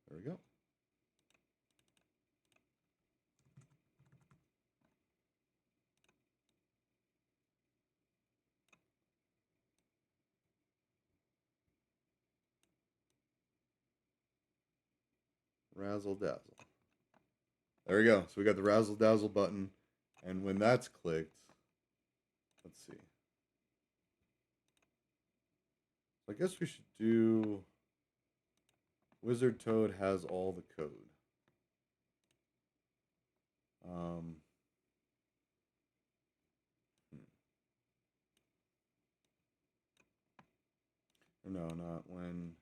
there we go. Razzle Dazzle. There we go. So we got the Razzle Dazzle button. And when that's clicked, let's see. I guess we should do Wizard Toad has all the code. No, not when.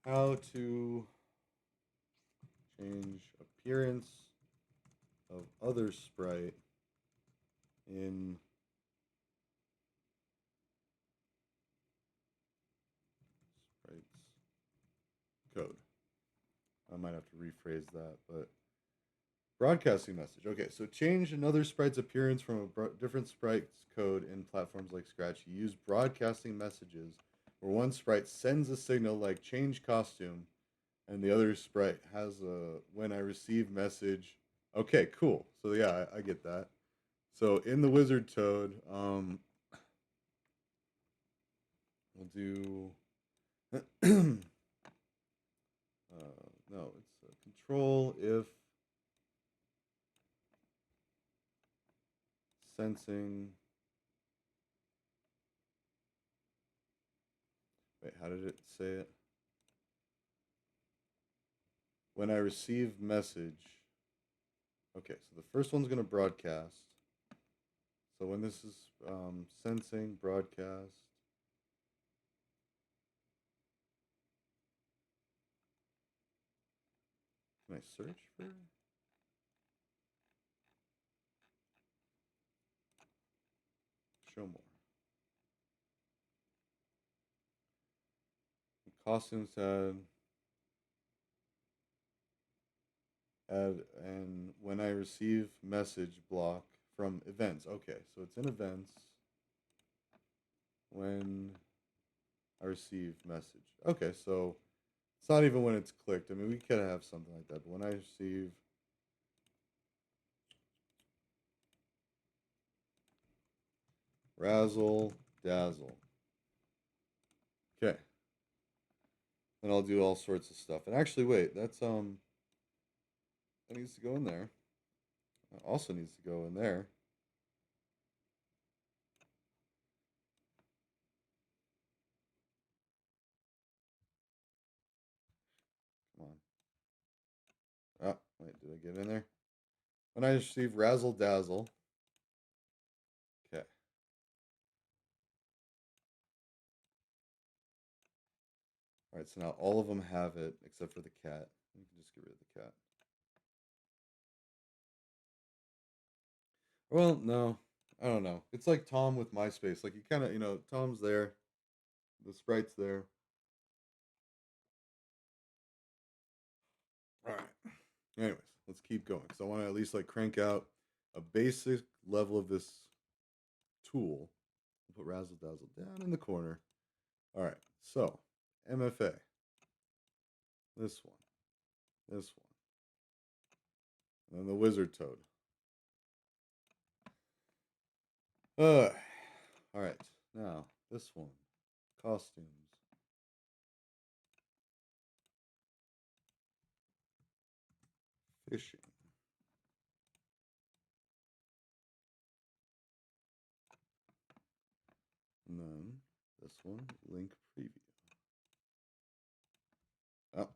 how to change appearance of other sprite in sprites code. I might have to rephrase that, but broadcasting message. Okay, so change another sprite's appearance from a different sprite's code in platforms like Scratch. You use broadcasting messages where one sprite sends a signal like change costume and the other sprite has a when I receive message. Okay, cool. So yeah, I get that. So in the wizard toad, we'll do no, it's control if sensing. Wait, how did it say it? When I receive message. Okay, so the first one's going to broadcast. So when this is sensing broadcast. Can I search for? Show more. Costumes add and when I receive message block from events. Okay, so it's in events when I receive message. Okay, so it's not even when it's clicked. I mean, we could have something like that, but when I receive razzle dazzle. Okay. Then I'll do all sorts of stuff. And actually, wait, that needs to go in there. That also needs to go in there. Come on. Oh, wait, did I get in there? When I receive razzle dazzle. Okay. All right, so now all of them have it except for the cat. You can just get rid of the cat. Well, no, I don't know. It's like Tom with MySpace. Like you kind of, Tom's there, the sprite's there. All right. Anyways, let's keep going because I want to at least like crank out a basic level of this tool. Put razzle dazzle down in the corner. All right. So MFA. This one. This one. And then the wizard toad. All right. Now this one. Costumes. Fishing. And then this one, link preview. Oh.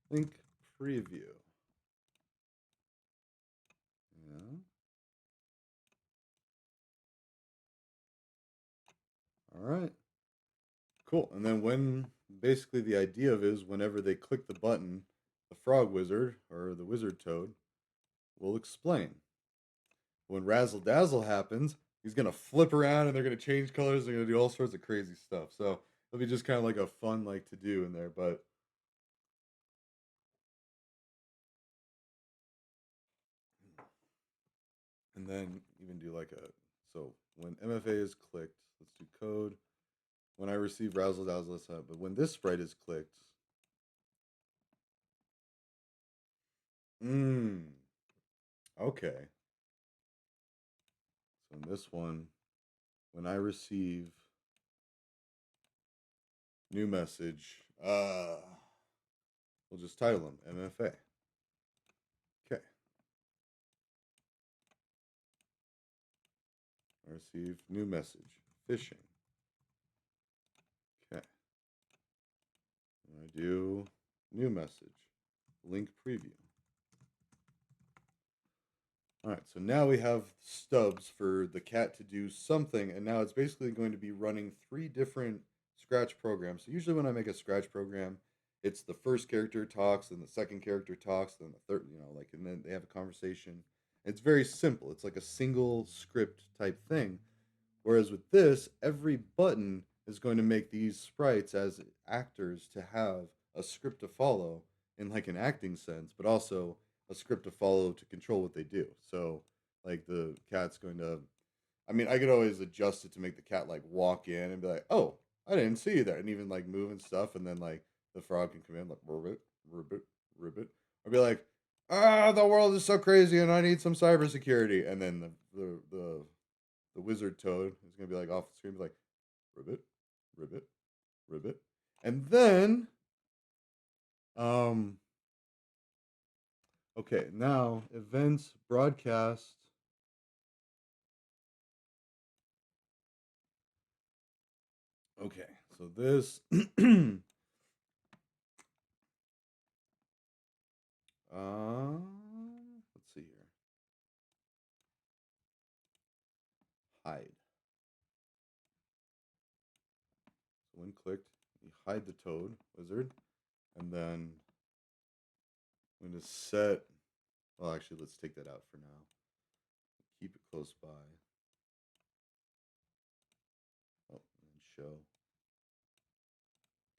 Link preview. Yeah. All right. Cool. And then when basically the idea of is whenever they click the button, the frog wizard or the wizard toad will explain. When razzle dazzle happens, he's gonna flip around and they're gonna change colors. They're gonna do all sorts of crazy stuff. So it'll be just kind of like a fun like to do in there. But and then even do like a so when MFA is clicked, let's do code. When I receive razzle dazzle, let's have, but when this sprite is clicked, okay. So in this one, when I receive new message, we'll just title them MFA. Okay. I receive new message, fishing. Okay. And I do new message, link preview. All right, so now we have stubs for the cat to do something, and now it's basically going to be running 3 different Scratch program. So usually when I make a Scratch program, it's the first character talks, and the second character talks, then the third, like, and then they have a conversation. It's very simple. It's like a single script type thing. Whereas with this, every button is going to make these sprites as actors to have a script to follow in like an acting sense, but also a script to follow to control what they do. So like the cat's going to, I mean, I could always adjust it to make the cat like walk in and be like, "Oh, I didn't see you there," and even like move and stuff, and then like the frog can come in like ribbit, ribbit, ribbit, or be like, "Ah, the world is so crazy, and I need some cybersecurity," and then the wizard toad is gonna be like off the screen, be like, "Ribbit, ribbit, ribbit," and then um, okay, now events broadcast. Okay, so this let's see here. Hide. So when clicked, you hide the toad wizard, and then I'm going to set. Well, actually, let's take that out for now. Keep it close by. Oh, and show.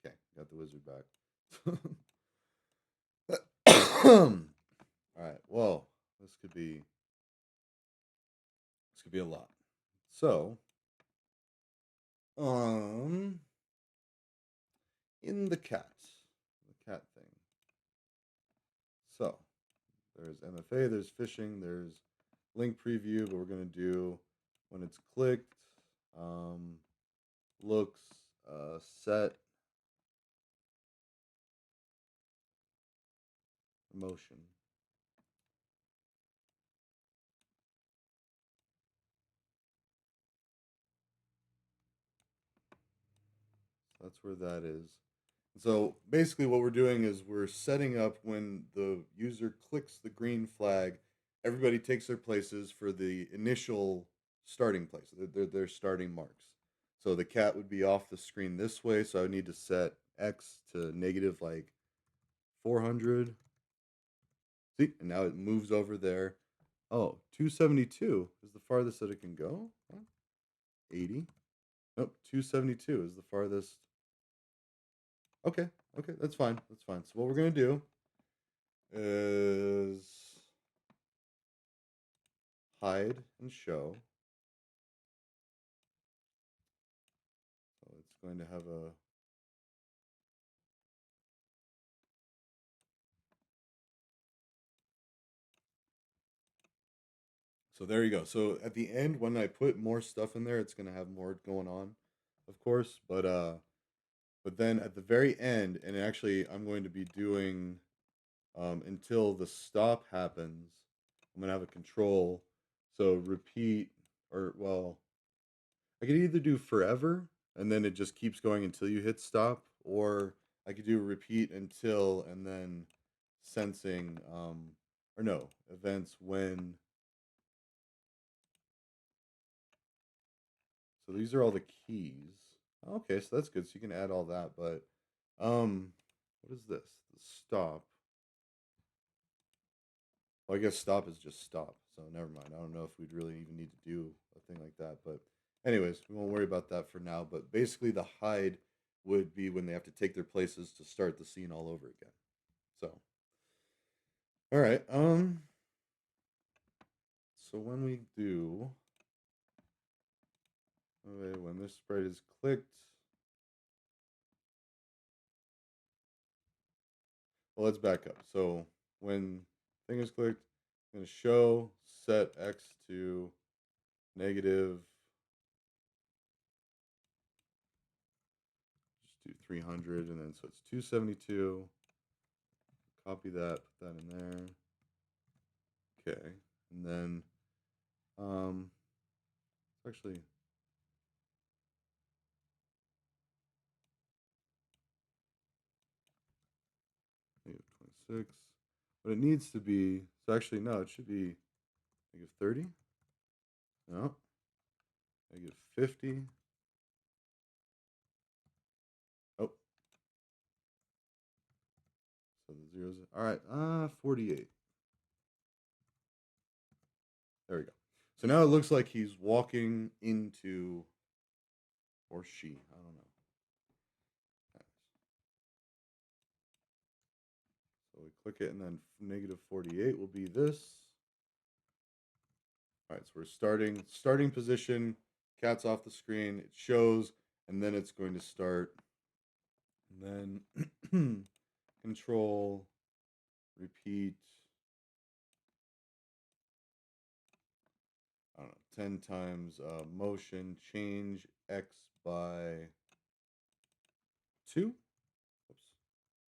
Okay, got the wizard back. All right. Well, this could be a lot. So, in the cat thing. So, there's MFA, there's phishing, there's link preview, but we're going to do when it's clicked, looks, set, emotion. So that's where that is. So basically what we're doing is we're setting up when the user clicks the green flag, everybody takes their places for the initial starting place, their starting marks. So the cat would be off the screen this way, so I would need to set X to negative like 400. See, and now it moves over there. Oh, 272 is the farthest that it can go. Huh? 80. Nope, 272 is the farthest. Okay, okay, that's fine. That's fine. So what we're gonna do is hide and show. So it's going to have a so there you go. So at the end, when I put more stuff in there, it's gonna have more going on, of course. But then at the very end, and actually I'm going to be doing until the stop happens, I'm gonna have a control. So repeat, or well, I could either do forever and then it just keeps going until you hit stop, or I could do repeat until and then sensing, or no, events when. So these are all the keys. Okay, so that's good. So you can add all that, but what is this? The stop. Well, I guess stop is just stop. So never mind. I don't know if we'd really even need to do a thing like that. But anyways, we won't worry about that for now. But basically the hide would be when they have to take their places to start the scene all over again. So all right. So when we do okay, when this sprite is clicked. Well, let's back up. So when thing is clicked, I'm gonna show set X to negative. Just do 300, and then so it's 272. Copy that, put that in there. Okay, and then actually negative 26. But it needs to be, so actually no, it should be negative 30. No, negative 50. zeros. All right, 48. There we go. So now it looks like he's walking into, or she, I don't know. So we click it, and then negative 48 will be this. All right, so we're starting position. Cat's off the screen. It shows, and then it's going to start. And then control, repeat. I don't know, 10 times motion, change X by 2. Oops.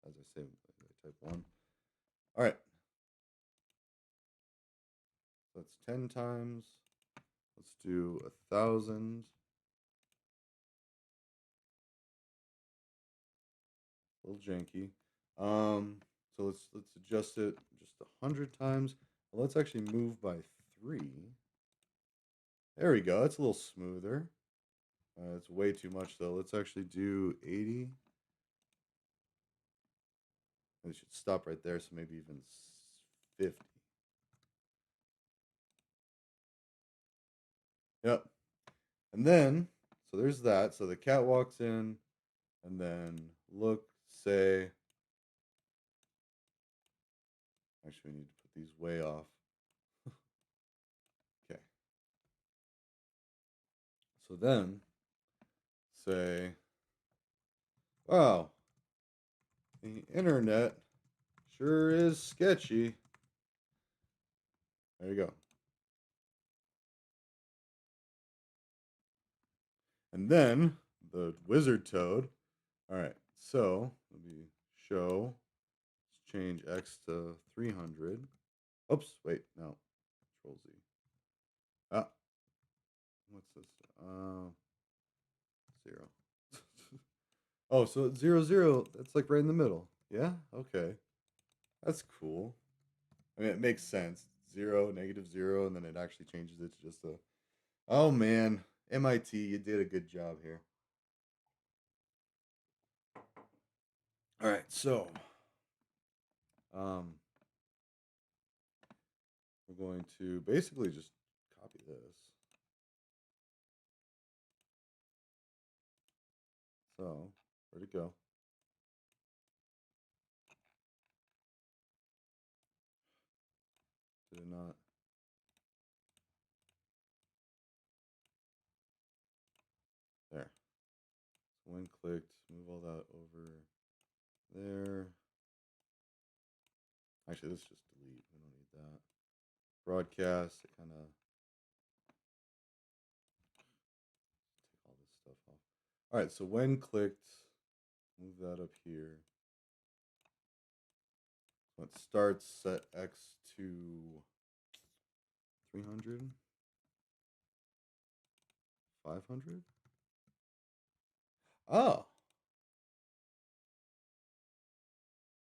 As I say, I type 1. All right. That's 10 times. Let's do 1,000. A little janky. So let's adjust it just 100 times. Well, let's actually move by 3. There we go. It's a little smoother. It's way too much though. Let's actually do 80. We should stop right there. So maybe even 50. Yep. And then, so there's that. So the cat walks in, and then look, say. Actually, we need to put these way off. Okay. So then, say, wow, the internet sure is sketchy. There you go. And then the wizard toad. All right, so let me show. Let's change X to 300. Oops, wait, no. Control Z. Ah, what's this? 0. Oh, so it's 0, 0. That's like right in the middle. Yeah, okay. That's cool. I mean, it makes sense. 0, -0, and then it actually changes it to just a. Oh man, MIT, you did a good job here. All right, so we're going to basically just copy this. So where'd it go? Did it not? There. So when clicked, move all that over there. Actually, let's just delete. We don't need that. Broadcast, it kind of take all this stuff off. All right, so when clicked, move that up here. So it starts, set X to 300, 500. Oh.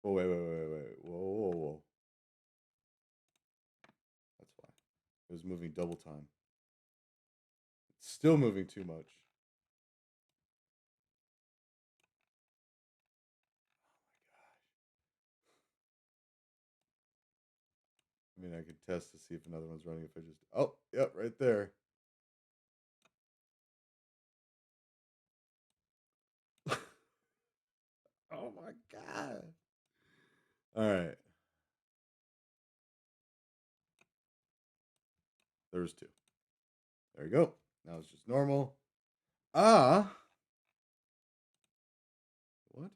Oh, wait. Whoa. That's why. It was moving double time. It's still moving too much. I mean, I could test to see if another one's running if I just. Oh, yep, right there. Oh my God. All right. There's 2. There you go. Now it's just normal. Ah. What?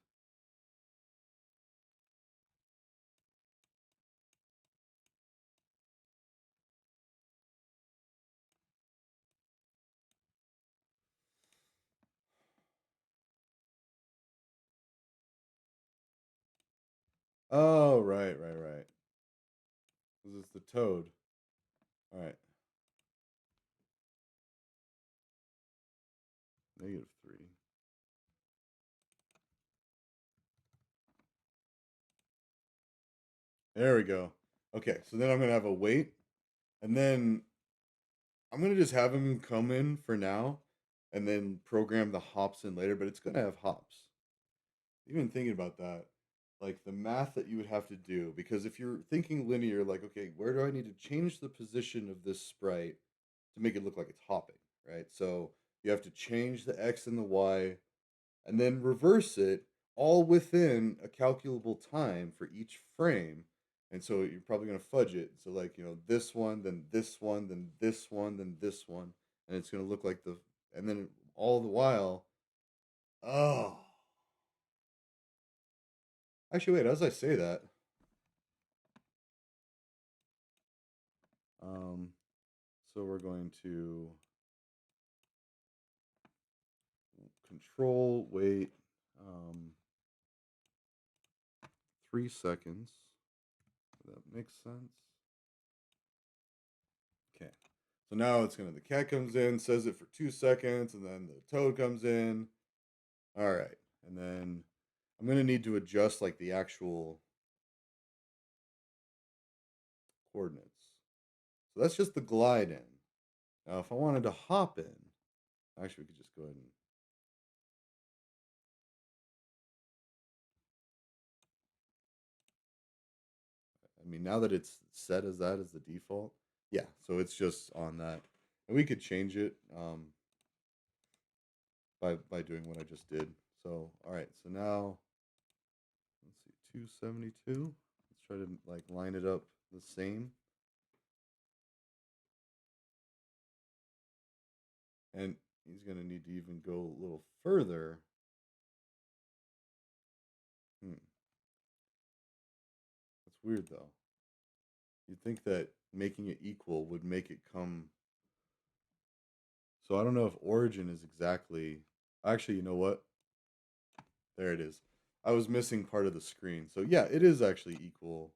Oh, right. This is the toad. All right. -3. There we go. Okay, so then I'm going to have a wait. And then I'm going to just have him come in for now and then program the hops in later, but it's going to have hops. Even thinking about that. like the math that you would have to do, because if you're thinking linear, like, okay, where do I need to change the position of this sprite to make it look like it's hopping, right? So you have to change the X and the Y and then reverse it all within a calculable time for each frame. And so you're probably going to fudge it. So, like, this one, then this one, then this one, then this one. And it's going to look like and then all the while, oh. Actually, wait, as I say that, so we're going to control, wait, 3 seconds. Does that makes sense? Okay. So now the cat comes in, says it for 2 seconds, and then the toad comes in. All right. And then I'm going to need to adjust like the actual coordinates. So that's just the glide in. Now, if I wanted to hop in, actually, we could just go ahead and. I mean, now that it's set as that as the default, yeah, so it's just on that. And we could change it by doing what I just did. So, all right, so now, let's see, 272. Let's try to like line it up the same. And he's going to need to even go a little further. That's weird, though. You'd think that making it equal would make it come. So I don't know if origin is exactly. Actually, you know what? There it is. I was missing part of the screen. So yeah, it is actually equal.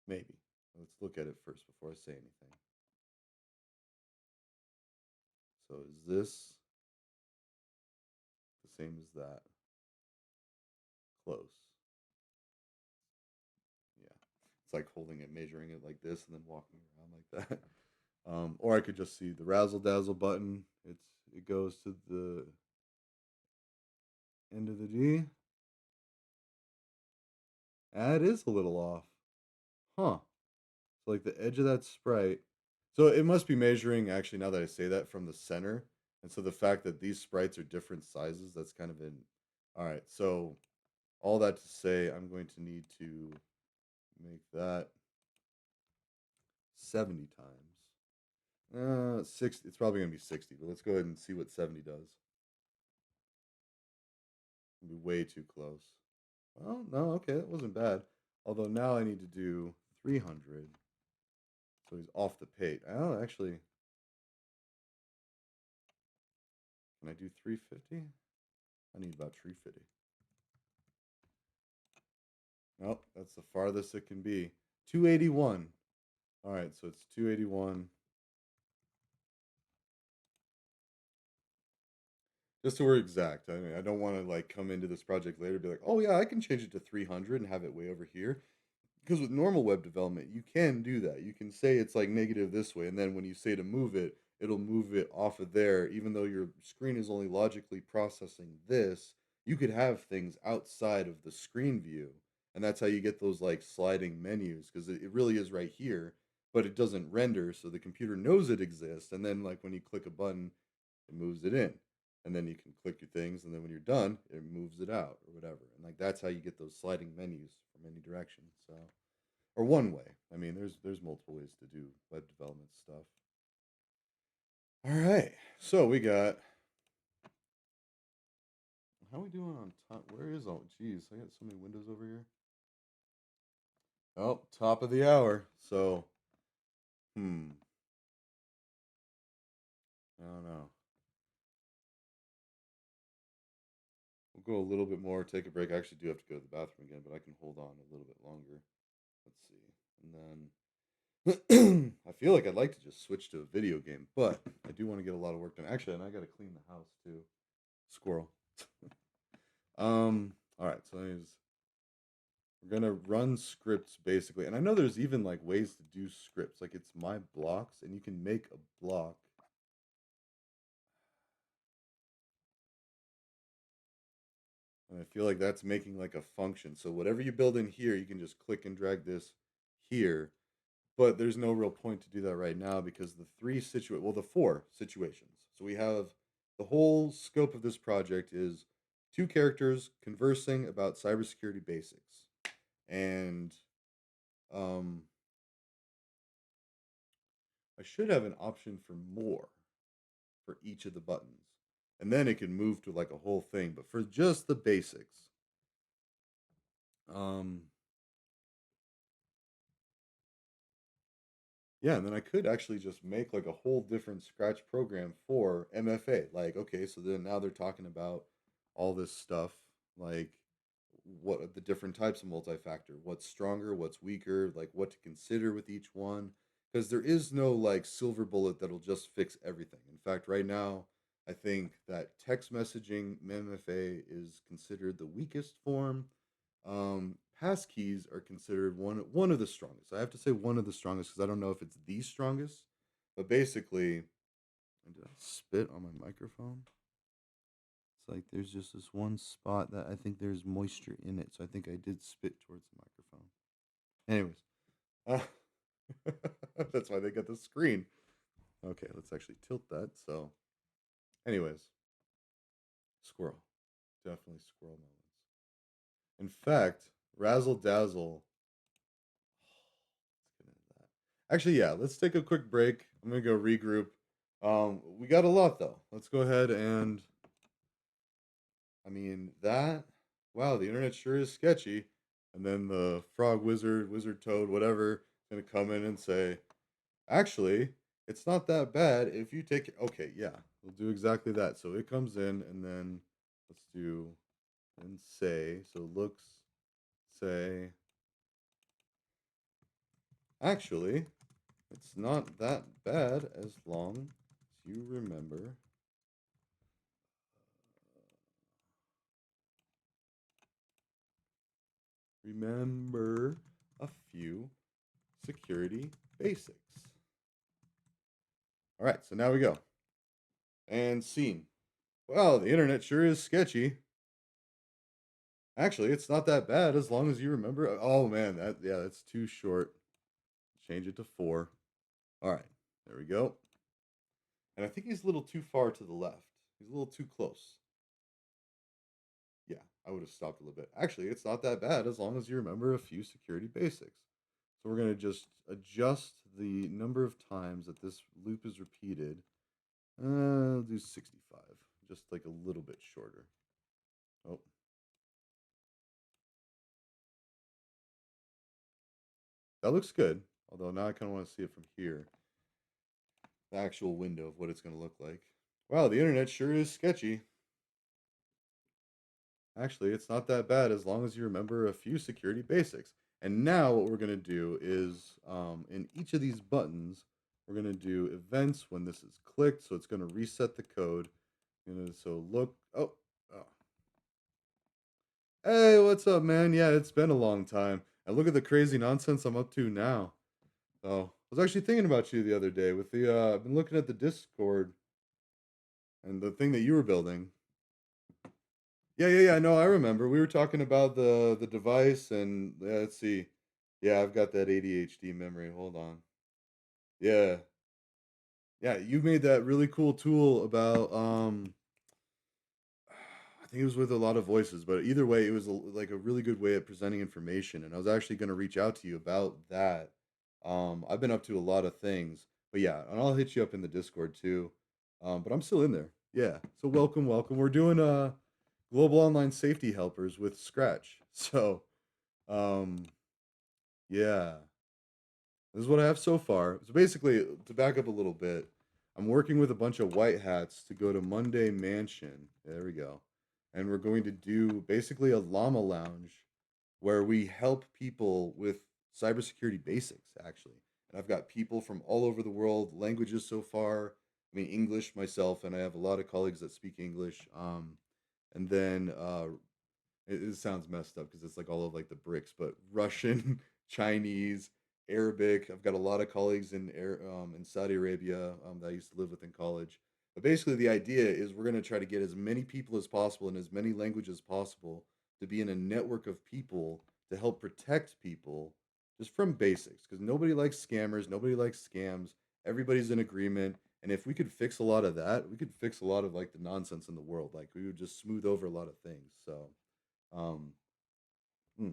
Maybe. Let's look at it first before I say anything. So is this the same as that? Close. Yeah. It's like holding it, measuring it like this, and then walking around like that. Or I could just see the razzle dazzle button. It goes to the end of the D. It is a little off. Huh. So like the edge of that sprite. So it must be measuring, actually, now that I say that, from the center. And so the fact that these sprites are different sizes, that's kind of in. All right. So all that to say, I'm going to need to make that 70 times. 60. It's probably going to be 60, but let's go ahead and see what 70 does. It'll be way too close. Oh, no, okay, that wasn't bad. Although now I need to do 300. So he's off the page. Oh, actually, can I do 350? I need about 350. Nope, that's the farthest it can be. 281. All right, so it's 281. Just so we're exact. I mean, I don't want to like come into this project later and be like, oh yeah, I can change it to 300 and have it way over here. Because with normal web development, you can do that. You can say it's like negative this way, and then when you say to move it, it'll move it off of there, even though your screen is only logically processing this. You could have things outside of the screen view, and that's how you get those like sliding menus, because it really is right here, but it doesn't render, so the computer knows it exists, and then like when you click a button, it moves it in. And then you can click your things, and then when you're done, it moves it out or whatever. And like that's how you get those sliding menus from any direction. So, or one way. I mean, there's multiple ways to do web development stuff. All right, so we got. How are we doing on top? Where is all? Geez, I got so many windows over here. Oh, top of the hour. So, I don't know. We'll go a little bit more, take a break. I actually do have to go to the bathroom again, but I can hold on a little bit longer. Let's see. And then I feel like I'd like to just switch to a video game, but I do want to get a lot of work done. Actually, and I got to clean the house too. Squirrel. All right, so we're gonna run scripts basically, and I know there's even like ways to do scripts. Like it's my blocks, and you can make a block. And I feel like that's making like a function. So whatever you build in here, you can just click and drag this here. But there's no real point to do that right now because the four situations. So we have the whole scope of this project is two characters conversing about cybersecurity basics. And um, I should have an option for more for each of the buttons. And then it can move to like a whole thing. But for just the basics, yeah, and then I could actually just make like a whole different Scratch program for MFA. Like, okay, so then now they're talking about all this stuff, like what are the different types of multi-factor, what's stronger, what's weaker, like what to consider with each one. Because there is no like silver bullet that'll just fix everything. In fact, right now, I think that text messaging MFA is considered the weakest form. Passkeys are considered one of the strongest. I have to say one of the strongest because I don't know if it's the strongest, but basically, and did I spit on my microphone? It's like there's just this one spot that I think there's moisture in it, so I think I did spit towards the microphone. Anyways, that's why they got the screen. Okay, let's actually tilt that. So, anyways, squirrel, definitely squirrel moments. In fact, razzle dazzle. Let's get into that. Actually, yeah, let's take a quick break. I'm gonna go regroup. We got a lot though. Let's go ahead and I mean that. Wow, the internet sure is sketchy. And then the frog wizard, wizard toad, whatever, gonna come in and say, actually, it's not that bad if you take it. Okay, yeah, we'll do exactly that. So it comes in and then let's do and say. So looks say. Actually, it's not that bad as long as you remember a few security basics. All right, so now we go. And scene. Well, the internet sure is sketchy. Actually, it's not that bad as long as you remember. Oh man, that's too short. Change it to 4. All right, there we go. And I think he's a little too far to the left. He's a little too close. Yeah, I would have stopped a little bit. Actually, it's not that bad as long as you remember a few security basics. So we're going to just adjust the number of times that this loop is repeated. I'll do 65, just like a little bit shorter. Oh. That looks good, although now I kind of want to see it from here. The actual window of what it's going to look like. Wow, the internet sure is sketchy. Actually, it's not that bad as long as you remember a few security basics. And now what we're going to do is in each of these buttons, we're going to do events when this is clicked. So it's going to reset the code. So look. Oh. Hey, what's up, man? Yeah, it's been a long time. And look at the crazy nonsense I'm up to now. Oh, I was actually thinking about you the other day with I've been looking at the Discord and the thing that you were building. Yeah. No, I remember. We were talking about the device and yeah, let's see. Yeah, I've got that ADHD memory. Hold on. Yeah. Yeah, you made that really cool tool about I think it was with a lot of voices, but either way, it was like a really good way of presenting information and I was actually going to reach out to you about that. I've been up to a lot of things. But yeah, and I'll hit you up in the Discord too. But I'm still in there. Yeah. So welcome. We're doing global online safety helpers with Scratch. So, um, yeah, this is what I have so far. So basically, to back up a little bit, I'm working with a bunch of white hats to go to Monday Mansion. There we go. And we're going to do basically a llama lounge where we help people with cybersecurity basics, actually. And I've got people from all over the world, languages so far. I mean, English myself, and I have a lot of colleagues that speak English. And then it sounds messed up because it's like all of like the BRICS, but Russian, Chinese, Arabic. I've got a lot of colleagues in Saudi Arabia that I used to live with in college. But basically, the idea is we're going to try to get as many people as possible in as many languages as possible to be in a network of people to help protect people just from basics. Because nobody likes scammers, nobody likes scams. Everybody's in agreement. And if we could fix a lot of that, we could fix a lot of like the nonsense in the world. Like we would just smooth over a lot of things. So, um, hmm.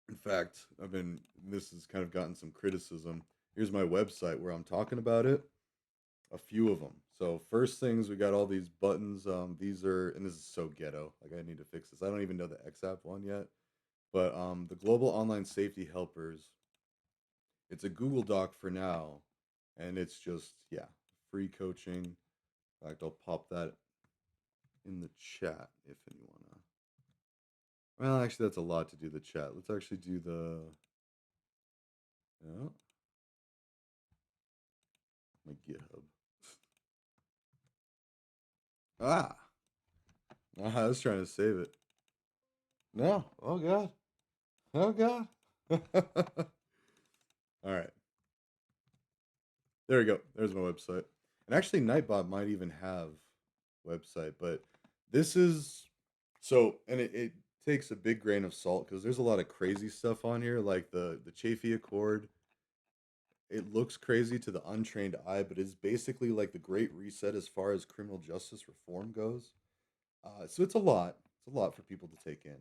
In fact, this has kind of gotten some criticism. Here's my website where I'm talking about it. A few of them. So first things, we got all these buttons. These are, and this is so ghetto. Like I need to fix this. I don't even know the XApp one yet. But the Global Online Safety Helpers. It's a Google Doc for now, and it's just free coaching. In fact, I'll pop that in the chat if anyone. Well, actually, that's a lot to do the chat. Let's actually do the. Yeah, my GitHub. Ah, I was trying to save it. No. Oh God. Oh God. All right. There we go. There's my website. And actually, Nightbot might even have website, but this is so, and it takes a big grain of salt because there's a lot of crazy stuff on here, like the Chafee Accord. It looks crazy to the untrained eye, but it's basically like the Great Reset as far as criminal justice reform goes. So it's a lot. It's a lot for people to take in.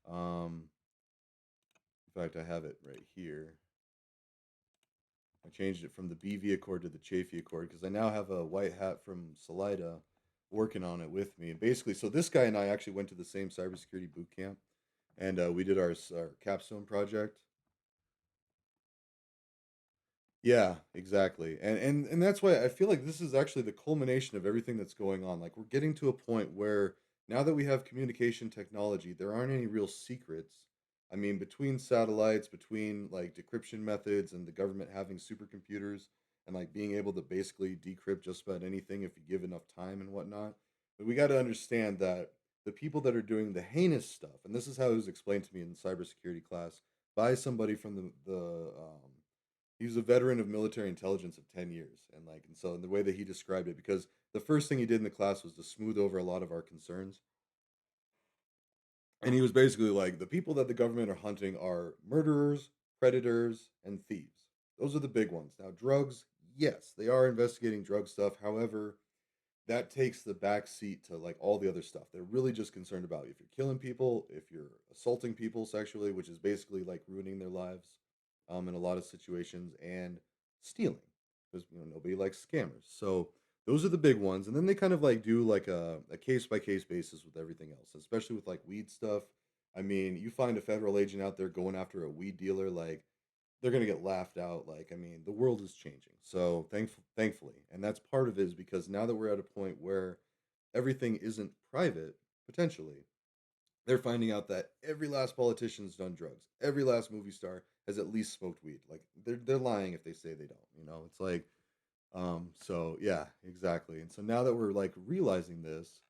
In fact, I have it right here. I changed it from the BV Accord to the Chafee Accord because I now have a white hat from Salida working on it with me. And basically, so this guy and I actually went to the same cybersecurity boot camp, and we did our capstone project. Yeah, exactly. And that's why I feel like this is actually the culmination of everything that's going on. Like we're getting to a point where now that we have communication technology, there aren't any real secrets. I mean, between satellites, between like decryption methods and the government having supercomputers and like being able to basically decrypt just about anything if you give enough time and whatnot. But we got to understand that the people that are doing the heinous stuff, and this is how it was explained to me in cybersecurity class by somebody from the he was a veteran of military intelligence of 10 years, and so in the way that he described it, because the first thing he did in the class was to smooth over a lot of our concerns, and he was basically like, the people that the government are hunting are murderers, predators, and thieves. Those are the big ones. Now drugs, yes, they are investigating drug stuff. However, that takes the back seat to like all the other stuff. They're really just concerned about if you're killing people, if you're assaulting people sexually, which is basically like ruining their lives, in a lot of situations, and stealing, because nobody likes scammers. So those are the big ones, and then they kind of like do like a case by case basis with everything else, especially with like weed stuff. I mean, you find a federal agent out there going after a weed dealer, like they're gonna get laughed out. Like, I mean, the world is changing. So thankfully, and that's part of it is because now that we're at a point where everything isn't private, potentially, they're finding out that every last politician's done drugs. Every last movie star has at least smoked weed. Like they're lying if they say they don't. It's like so yeah, exactly. And so now that we're like realizing this,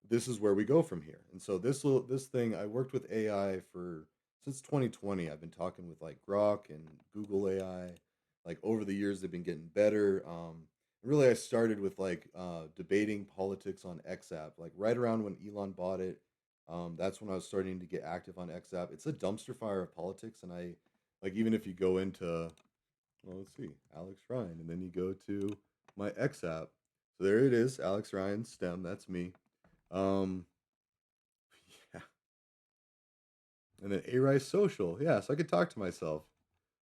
this is where we go from here. And so this thing I worked with AI for since 2020. I've been talking with like Grok and Google AI. Like over the years they've been getting better. Really I started with like debating politics on XApp, like right around when Elon bought it. That's when I was starting to get active on XApp. It's a dumpster fire of politics, and I like even if you go into well, let's see, Alex Ryan, and then you go to my X app. So there it is, Alex Ryan STEM. That's me. Um, yeah, and then A-Rye Social. Yeah, so I could talk to myself,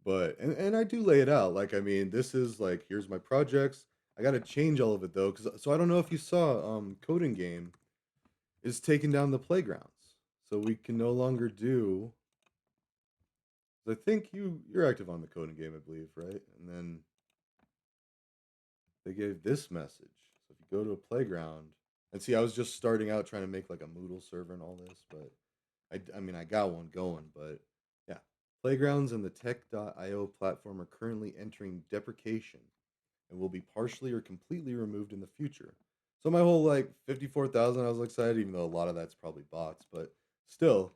but and I do lay it out. Like I mean, this is like here's my projects. I got to change all of it though, because so I don't know if you saw Coding Game is taking down the playgrounds, so we can no longer do. I think you're active on the Coding Game, I believe, right? And then they gave this message. So if you go to a playground, and see, I was just starting out trying to make like a Moodle server and all this, but I mean, I got one going, but yeah. Playgrounds and the tech.io platform are currently entering deprecation and will be partially or completely removed in the future. So my whole like 54,000, I was excited, even though a lot of that's probably bots, but still,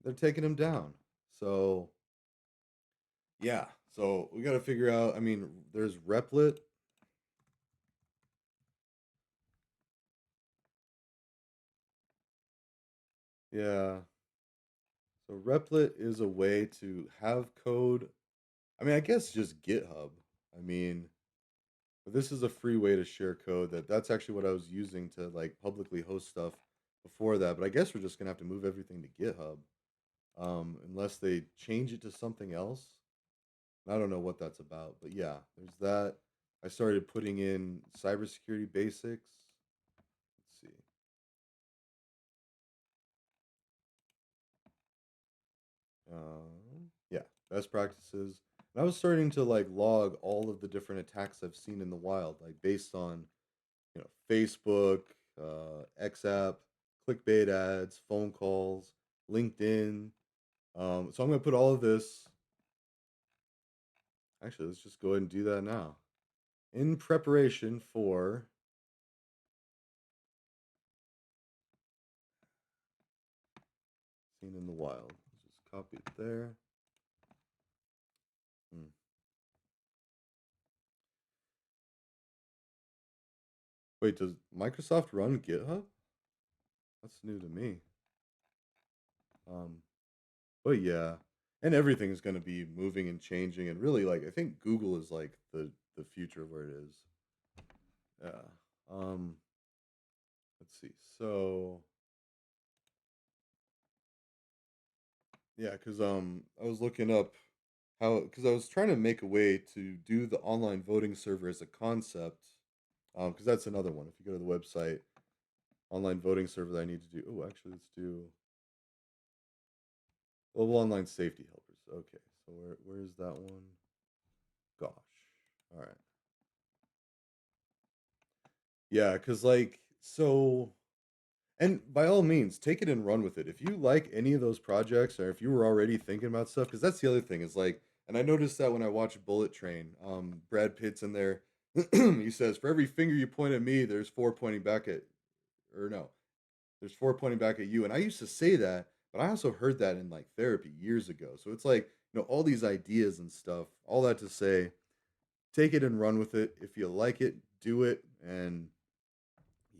they're taking them down. So yeah, so we got to figure out. I mean, there's Replit. Yeah. So Replit is a way to have code. I mean, I guess just GitHub. I mean, but this is a free way to share code. That's actually what I was using to like publicly host stuff before that. But I guess we're just gonna have to move everything to GitHub, unless they change it to something else. I don't know what that's about, but yeah, there's that. I started putting in cybersecurity basics. Let's see. Yeah, best practices. And I was starting to like log all of the different attacks I've seen in the wild, like based on Facebook, XApp, clickbait ads, phone calls, LinkedIn. So I'm gonna put all of this. Actually, let's just go ahead and do that now. In preparation for seen in the wild. Let's just copy it there. Hmm. Wait, does Microsoft run GitHub? That's new to me. Um, but yeah, and everything is going to be moving and changing, and really, like I think Google is like the future of where it is. Yeah. Um, let's see. So yeah, because I was looking up how because I was trying to make a way to do the online voting server as a concept. Because that's another one. If you go to the website, online voting server that I need to do. Oh, actually, let's do global online safety helpers. Okay, so where's that one? Gosh. All right. Yeah, because like so and by all means, take it and run with it. If you like any of those projects, or if you were already thinking about stuff, because that's the other thing is like, and I noticed that when I watched Bullet Train, Brad Pitt's in there. He says, "For every finger you point at me, there's four pointing back at," or no, there's four pointing back at you. And I used to say that, but I also heard that in like therapy years ago. So it's like, all these ideas and stuff, all that to say, take it and run with it. If you like it, do it. And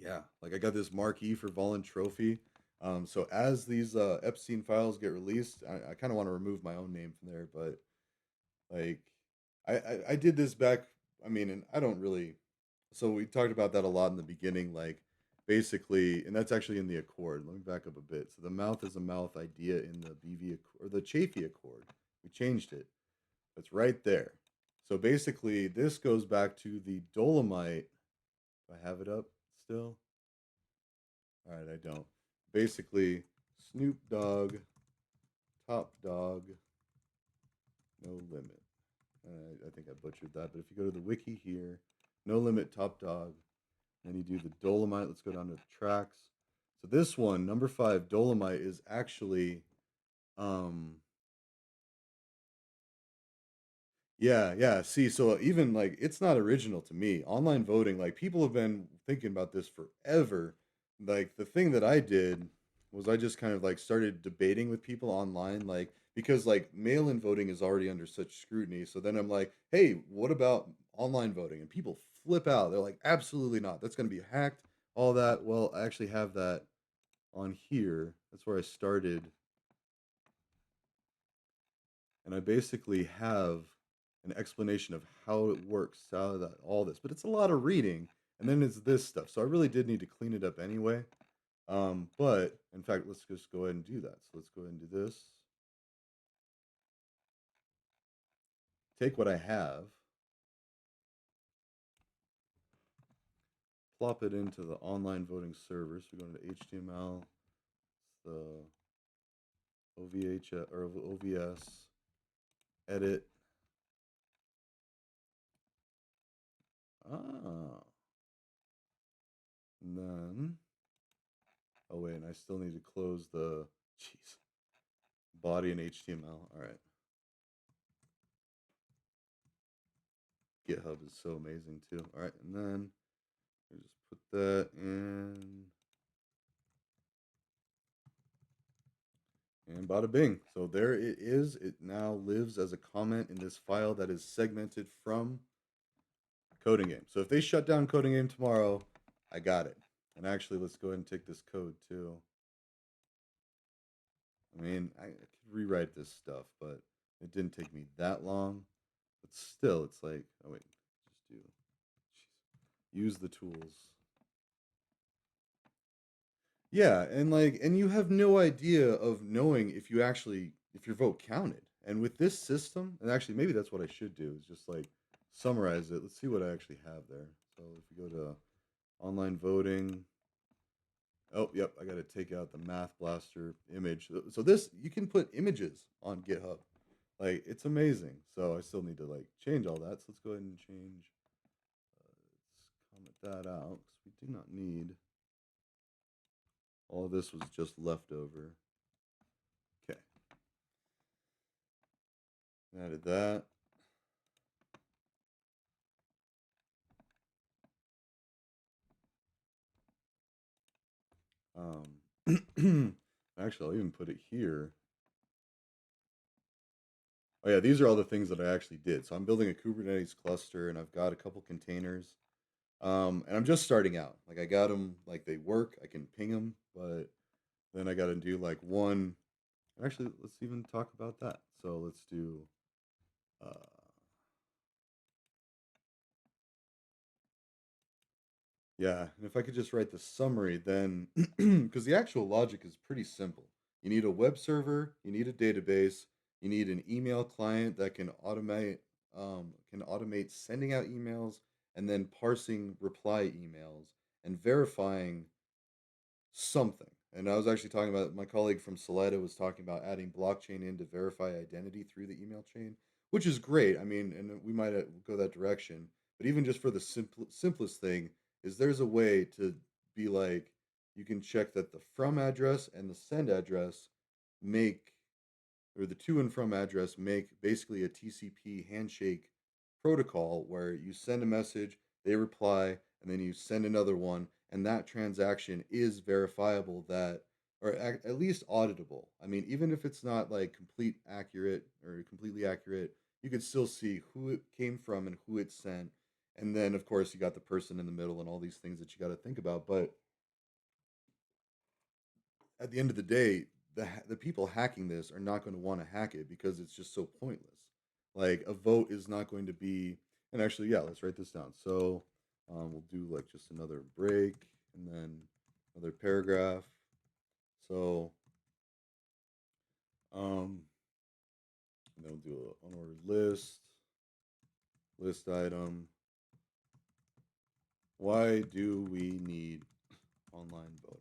yeah, like I got this marquee for Volin Trophy. So as these Epstein files get released, I kind of want to remove my own name from there, but like I did this back. I mean, and I don't really. So we talked about that a lot in the beginning, like basically, and that's actually in the Accord. Let me back up a bit. So the mouth is a mouth idea in the or the Chafee Accord. We changed it. It's right there. So basically, this goes back to the Dolomite. Do I have it up still? All right, I don't. Basically, Snoop Dogg, Top Dog, No Limit. I think I butchered that, but if you go to the wiki here, No Limit, Top Dog, then you do the Dolomite. Let's go down to the tracks. So this one, number 5, Dolomite, is actually, um, yeah. See, so even like it's not original to me. Online voting, like people have been thinking about this forever. Like the thing that I did was I just kind of like started debating with people online, like because like mail-in voting is already under such scrutiny. So then I'm like, hey, what about online voting? And people flip out. They're like, absolutely not. That's going to be hacked. All that. Well, I actually have that on here. That's where I started, and I basically have an explanation of how it works, how that all this. But it's a lot of reading, and then it's this stuff. So I really did need to clean it up anyway. But in fact, let's just go ahead and do that. So let's go ahead and do this. Take what I have, plop it into the online voting server. So we're going to HTML, the OVH or OVS, edit. Ah, and then oh wait, and I still need to close the jeez body in HTML. All right. GitHub is so amazing too. All right, and then I just put that in, and bada bing. So there it is. It now lives as a comment in this file that is segmented from Coding Game. So if they shut down Coding Game tomorrow, I got it. And actually, let's go ahead and take this code too. I mean, I could rewrite this stuff, but it didn't take me that long. But still, it's like, oh wait, just do, use the tools. Yeah, and like, and you have no idea of knowing if you actually, if your vote counted. And with this system, and actually, maybe that's what I should do is just like summarize it. Let's see what I actually have there. So if you go to online voting, oh, yep, I got to take out the Math Blaster image. So this, you can put images on GitHub. Like, it's amazing. So I still need to like change all that. So let's go ahead and change, let's comment that out because we do not need, all of this was just leftover. Okay. Added that. Actually, I'll even put it here. Oh yeah, these are all the things that I actually did. So I'm building a Kubernetes cluster, and I've got a couple containers. And I'm just starting out. Like I got them, like they work. I can ping them, but then I got to do like one. Actually, let's even talk about that. So let's do. Uh, Yeah, and if I could just write the summary, then because the actual logic is pretty simple. You need a web server, you need a database, you need an email client that can automate sending out emails and then parsing reply emails and verifying something. And I was actually talking about, my colleague from Salida was talking about adding blockchain in to verify identity through the email chain, which is great. I mean, and we might go that direction. But even just for the simplest thing, is there's a way to be like, you can check that the from address and the send address make, or the to and from address make basically a TCP handshake protocol where you send a message, they reply, and then you send another one, and that transaction is verifiable, that, or at least auditable. I mean, even if it's not like complete accurate or completely accurate, you could still see who it came from and who it sent. And then, of course, you got the person in the middle and all these things that you got to think about. But at the end of the day, the people hacking this are not going to want to hack it because it's just so pointless. Like a vote is not going to be, and actually, yeah, let's write this down. So we'll do like just another break and then another paragraph. So and then we'll do an unordered list item. Why do we need online voting?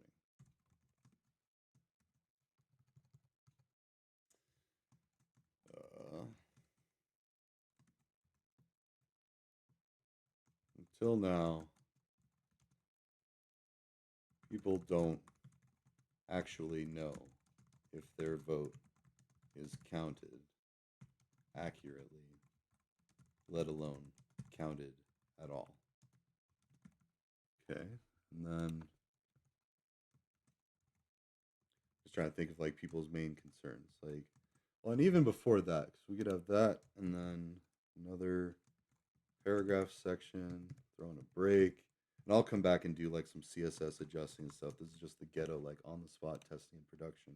Until now, people don't actually know if their vote is counted accurately, let alone counted at all. Okay, and then just trying to think of like people's main concerns. Like, well, and even before that, because we could have that and then another paragraph section, throw in a break, and I'll come back and do like some CSS adjusting and stuff. This is just the ghetto, like on the spot testing and production,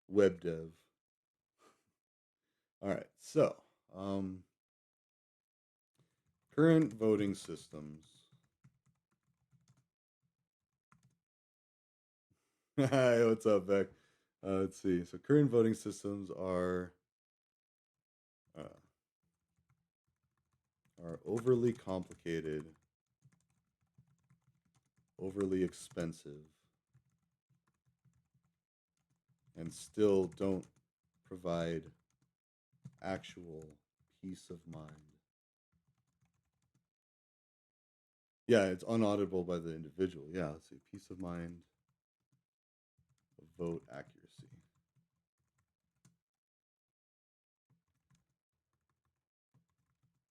web dev. All right, so current voting systems. Hi, what's up, Beck? Let's see. So current voting systems uh, are overly complicated, overly expensive, and still don't provide actual peace of mind. Yeah, it's unauditable by the individual. Yeah, let's see. Peace of mind, vote accuracy.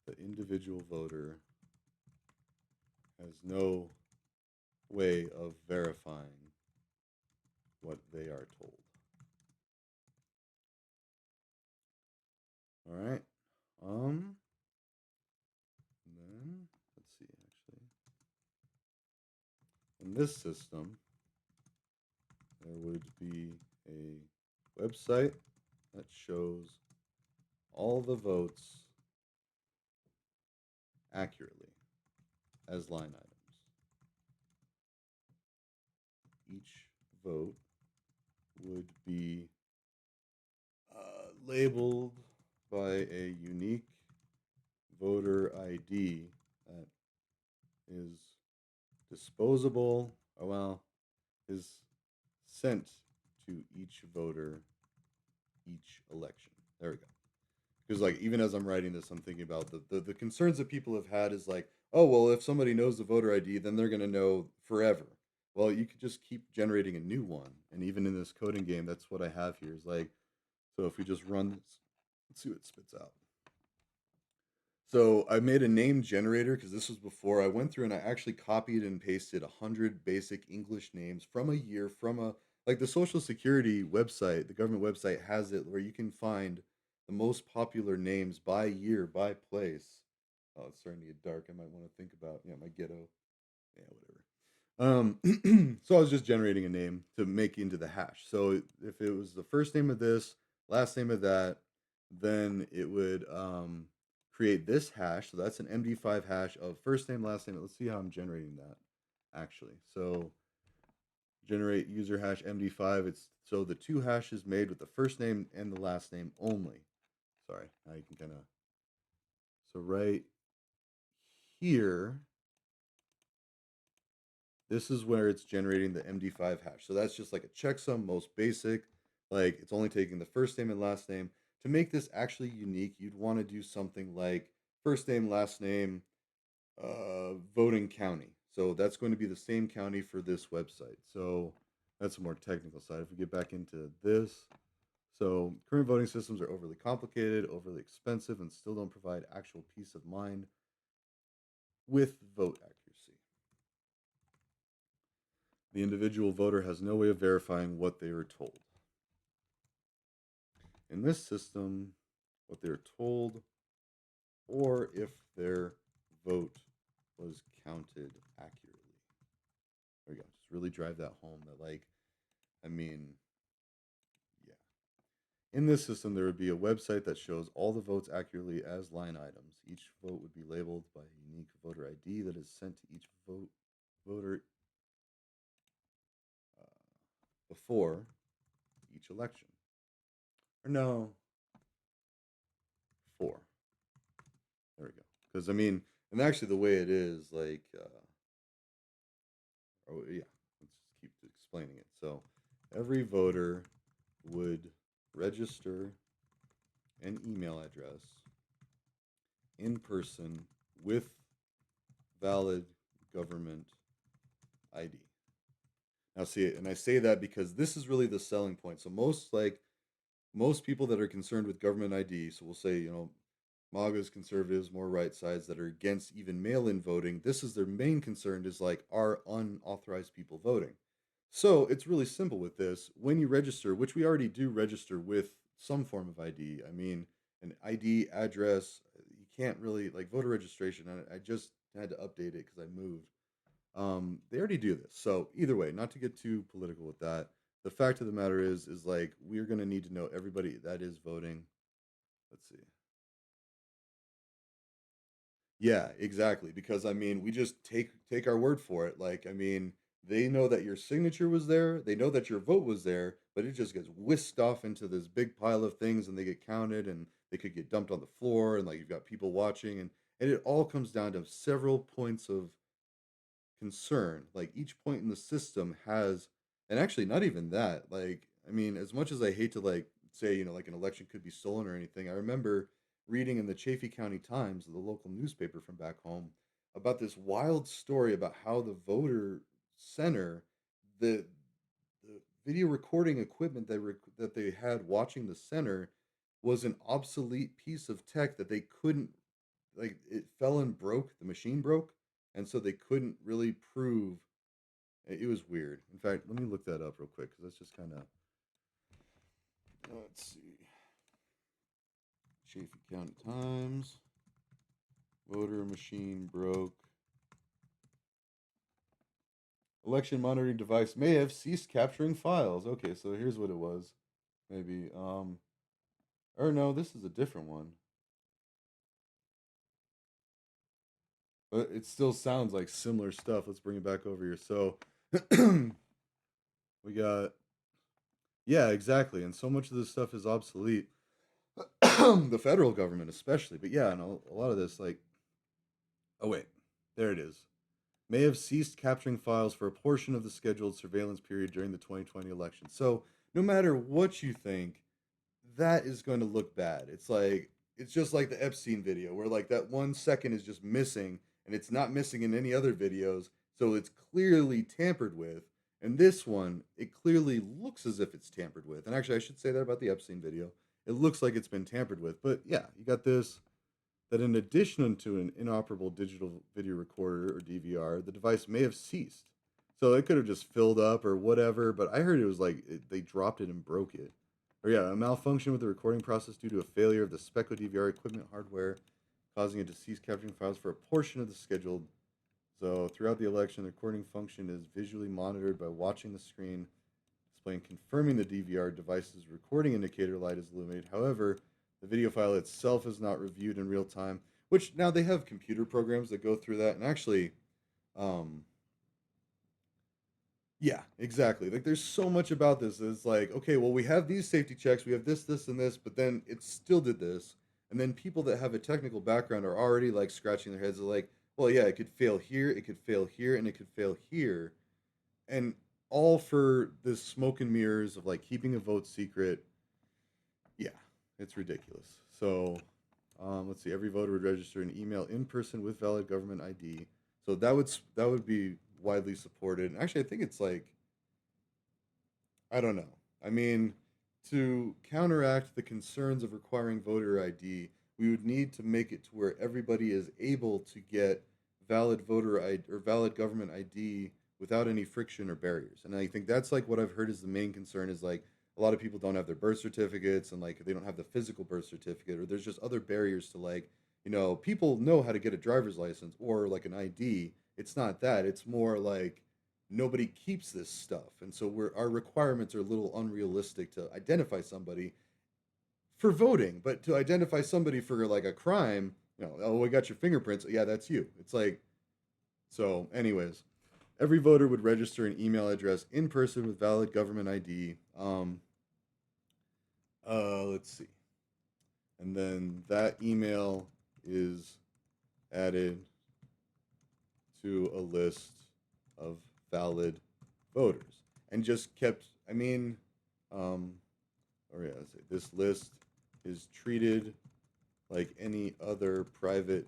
The individual voter has no way of verifying what they are told. All right. And then let's see. Actually, in this system, there would be a website that shows all the votes accurately as line items. Each vote would be labeled by a unique voter ID that is disposable, is sent to each voter each election. There we go. Because like even as I'm writing this, I'm thinking about the concerns that people have had is like, oh well, if somebody knows the voter ID, then they're gonna know forever. Well, you could just keep generating a new one, and even in this coding game, that's what I have here. Is like, so if we just run this, let's see what it spits out. So I made a name generator because this was before I went through and I actually copied and pasted 100 basic English names from a year from a like the Social Security website, the government website has it where you can find the most popular names by year, by place. Oh, it's starting to get dark. I might want to think about my ghetto. Yeah, whatever. So I was just generating a name to make into the hash. So if it was the first name of this, last name of that, then it would create this hash. So that's an MD5 hash of first name, last name. Let's see how I'm generating that actually. So generate user hash MD5. It's so the two hashes made with the first name and the last name only. Sorry, now you can kind of, so right here, this is where it's generating the MD5 hash. So that's just like a checksum, most basic. Like it's only taking the first name and last name. To make this actually unique, you'd want to do something like first name, last name, voting county. So that's going to be the same county for this website. So that's a more technical side. If we get back into this, so current voting systems are overly complicated, overly expensive, and still don't provide actual peace of mind with vote accuracy. The individual voter has no way of verifying what they were told. In this system, what they were told or if their vote was counted accurately. There we go. Just really drive that home that, like, I mean, yeah. In this system, there would be a website that shows all the votes accurately as line items. Each vote would be labeled by a unique voter ID that is sent to each voter before each election. Or no, 4. There we go. Because I mean, and actually the way it is, like, oh yeah, let's just keep explaining it. So every voter would register an email address in person with valid government ID. Now see, and I say that because this is really the selling point. So most people that are concerned with government ID, so we'll say, MAGA's conservatives, more right sides that are against even mail-in voting, this is their main concern is like, are unauthorized people voting? So it's really simple with this. When you register, which we already do register with some form of ID, I mean, an ID address, you can't really, like voter registration, I just had to update it because I moved. They already do this. So either way, not to get too political with that, the fact of the matter is like, we're going to need to know everybody that is voting. Let's see. Yeah, exactly. Because I mean, we just take our word for it. Like, I mean, they know that your signature was there, they know that your vote was there, but it just gets whisked off into this big pile of things and they get counted and they could get dumped on the floor and like you've got people watching and it all comes down to several points of concern. Like each point in the system has, and actually not even that. Like, I mean, as much as I hate to like say, like an election could be stolen or anything, I remember reading in the Chaffee County Times, the local newspaper from back home, about this wild story about how the voter center, the the video recording equipment that they had watching the center was an obsolete piece of tech that they couldn't, like it fell and broke, the machine broke, and so they couldn't really prove it was weird. In fact, let me look that up real quick because that's just kind of, let's see, Chaffee County Times, voter machine broke, election monitoring device may have ceased capturing files. Okay, so here's what it was. maybe. Or no, this is a different one. But it still sounds like similar stuff. Let's bring it back over here. So we got, yeah, exactly. And so much of this stuff is obsolete. The federal government, especially. But yeah, and a lot of this, like, oh, wait, there it is. May have ceased capturing files for a portion of the scheduled surveillance period during the 2020 election. So no matter what you think, that is going to look bad. It's just like the Epstein video where like that 1 second is just missing and it's not missing in any other videos, so it's clearly tampered with. And this one, it clearly looks as if it's tampered with. And actually, I should say that about the Epstein video. It looks like it's been tampered with. But yeah, you got this, that in addition to an inoperable digital video recorder or DVR, the device may have ceased. So it could have just filled up or whatever, but I heard it was like they dropped it and broke it. Or yeah, a malfunction with the recording process due to a failure of the Speco DVR equipment hardware, causing it to cease capturing files for a portion of the scheduled. So throughout the election, the recording function is visually monitored by watching the screen, displaying confirming the DVR device's recording indicator light is illuminated. However, the video file itself is not reviewed in real time, which now they have computer programs that go through that. And actually, yeah, exactly. Like there's so much about this. It's like, okay, well, we have these safety checks, we have this, this, and this, but then it still did this. And then people that have a technical background are already like scratching their heads. They're like, well, yeah, it could fail here, it could fail here, and it could fail here. And all for this smoke and mirrors of like keeping a vote secret. Yeah, it's ridiculous. So let's see. Every voter would register an email in person with valid government ID. So that would be widely supported. And actually, I think it's like, I don't know. I mean, to counteract the concerns of requiring voter ID, we would need to make it to where everybody is able to get valid voter ID or valid government ID without any friction or barriers. And I think that's like what I've heard is the main concern is like a lot of people don't have their birth certificates and like they don't have the physical birth certificate or there's just other barriers to like, people know how to get a driver's license or like an ID. It's not that. It's more like nobody keeps this stuff. And so our requirements are a little unrealistic to identify somebody for voting, but to identify somebody for like a crime, oh, we got your fingerprints. Yeah, that's you. It's like, so anyways, every voter would register an email address in person with valid government ID. Let's see. And then that email is added to a list of valid voters and just kept, or yeah, let's say this list is treated like any other private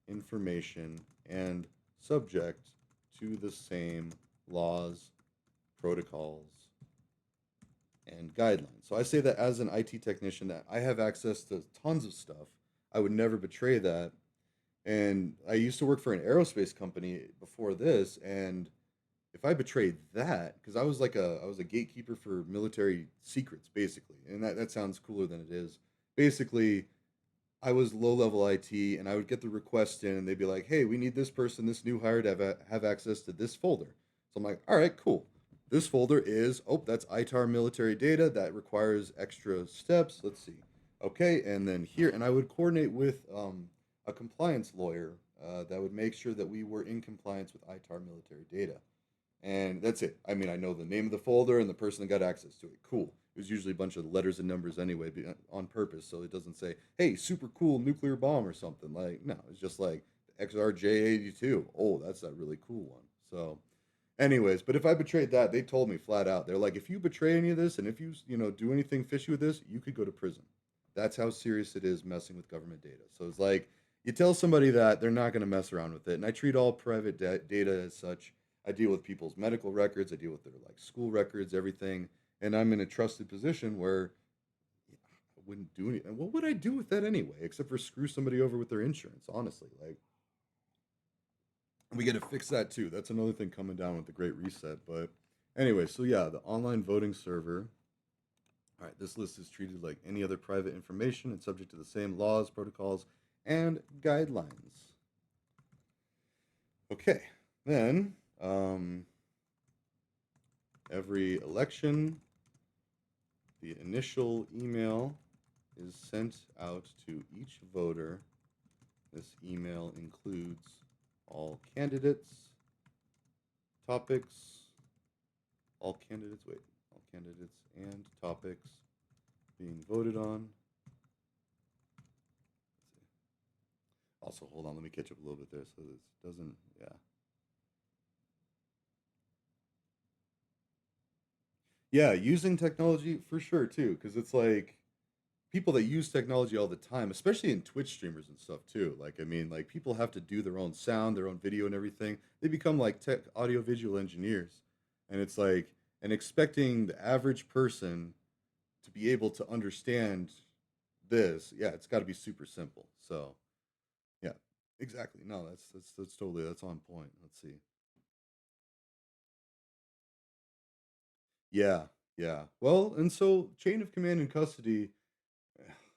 information and subject to the same laws, protocols, and guidelines. So I say that as an IT technician that I have access to tons of stuff. I would never betray that. And I used to work for an aerospace company before this, and if I betrayed that, because I was a gatekeeper for military secrets, basically, and that sounds cooler than it is. Basically, I was low level IT, and I would get the request in, and they'd be like, "Hey, we need this person, this new hire, to have access to this folder." So I'm like, "All right, cool. This folder is that's ITAR military data that requires extra steps. Let's see. Okay, and then here, and I would coordinate with a compliance lawyer that would make sure that we were in compliance with ITAR military data." And that's it. I mean, I know the name of the folder and the person that got access to it. Cool. It was usually a bunch of letters and numbers anyway, on purpose, so it doesn't say, "Hey, super cool nuclear bomb" or something. Like, no, it's just like XRJ82. Oh, that's a really cool one. So, anyways, but if I betrayed that, they told me flat out. They're like, if you betray any of this and if you, do anything fishy with this, you could go to prison. That's how serious it is messing with government data. So it's like, you tell somebody that, they're not going to mess around with it. And I treat all private data as such. I deal with people's medical records. I deal with their like school records, everything. And I'm in a trusted position where I wouldn't do anything. What would I do with that anyway, except for screw somebody over with their insurance? Honestly, like, we got to fix that too. That's another thing coming down with the Great Reset. But anyway, so yeah, the online voting server. All right, this list is treated like any other private information and subject to the same laws, protocols, and guidelines. Okay, then every election, The initial email is sent out to each voter. This email includes all candidates, topics, all candidates and topics being voted on. Also, hold on, let me catch up a little bit there so this doesn't, yeah. Yeah, using technology for sure too, because it's like people that use technology all the time, especially in Twitch streamers and stuff too. Like, I mean, like people have to do their own sound, their own video and everything. They become like tech audio visual engineers. And it's like, and expecting the average person to be able to understand this, yeah, it's got to be super simple. So, yeah, exactly. No, that's totally, that's on point. Let's see. Yeah, yeah. Well, and so chain of command and custody,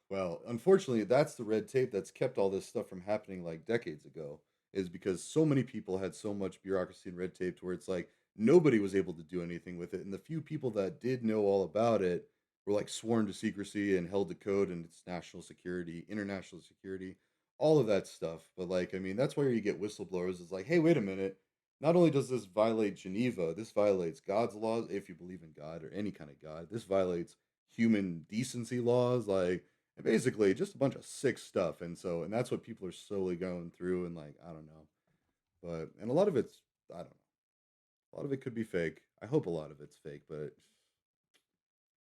well, unfortunately, that's the red tape that's kept all this stuff from happening like decades ago, is because so many people had so much bureaucracy and red tape to where it's like nobody was able to do anything with it. And the few people that did know all about it were like sworn to secrecy and held to code and its national security, international security, all of that stuff. But like, I mean, that's where you get whistleblowers. It's like, hey, wait a minute. Not only does this violate Geneva, this violates God's laws, if you believe in God or any kind of God. This violates human decency laws. Like, and basically just a bunch of sick stuff. And so, and that's what people are slowly going through. And like, I don't know. But, and a lot of it's, I don't know. A lot of it could be fake. I hope a lot of it's fake, but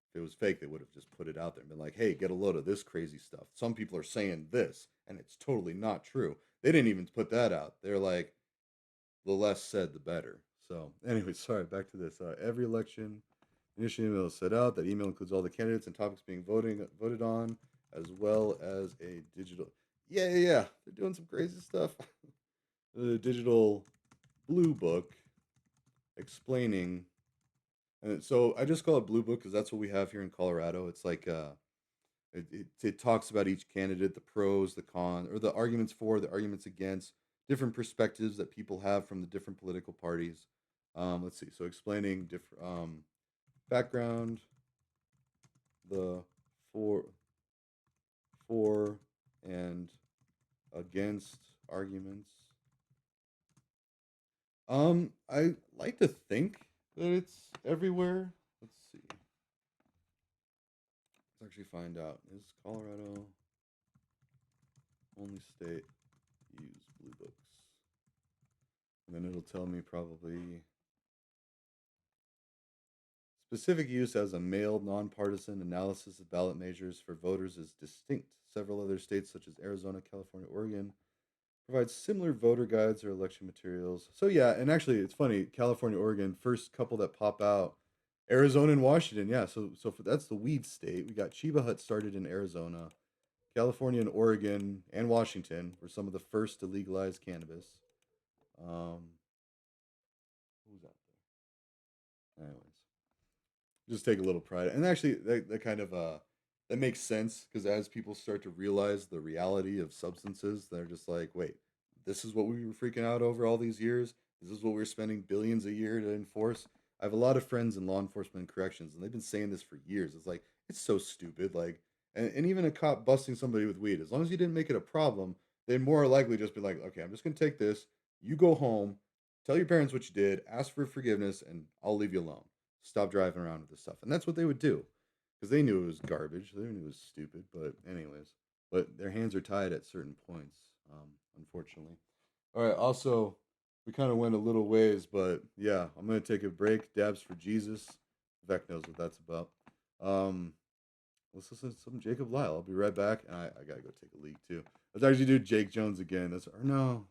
if it was fake, they would have just put it out there and been like, hey, get a load of this crazy stuff. Some people are saying this, and it's totally not true. They didn't even put that out. They're like, the less said, the better. So, anyway, sorry, back to this. Every election, initial email is set out. That email includes all the candidates and topics being voted on, as well as a digital. Yeah. They're doing some crazy stuff. The digital blue book explaining. And so I just call it blue book because that's what we have here in Colorado. It's like it talks about each candidate, the pros, the cons, or the arguments for, the arguments against, different perspectives that people have from the different political parties. Let's see. So explaining different background, the for and against arguments. I like to think that it's everywhere. Let's see. Let's actually find out. Is Colorado only state use blue books? And then it'll tell me probably specific use as a mailed, nonpartisan analysis of ballot measures for voters is distinct. Several other states, such as Arizona, California, Oregon, provide similar voter guides or election materials. So yeah, and actually, it's funny. California, Oregon, first couple that pop out. Arizona and Washington, yeah. So that's the weed state. We got Chiba Hut started in Arizona. California and Oregon and Washington were some of the first to legalize cannabis. Who's out there? Anyways, just take a little pride, and actually, that kind of that makes sense because as people start to realize the reality of substances, they're just like, wait, this is what we were freaking out over all these years. This is what we're spending billions a year to enforce. I have a lot of friends in law enforcement and corrections, and they've been saying this for years. It's like, it's so stupid. Like, and even a cop busting somebody with weed, as long as you didn't make it a problem, they'd more likely just be like, okay, I'm just going to take this. You go home, tell your parents what you did, ask for forgiveness, and I'll leave you alone. Stop driving around with this stuff. And that's what they would do because they knew it was garbage. They knew it was stupid. But, anyways, but their hands are tied at certain points, unfortunately. All right, also, we kind of went a little ways, but yeah, I'm going to take a break. Dabs for Jesus. Vec knows what that's about. Let's listen to some Jacob Lyle. I'll be right back. And I got to go take a leak too. Let's actually do Jake Jones again. That's Steve.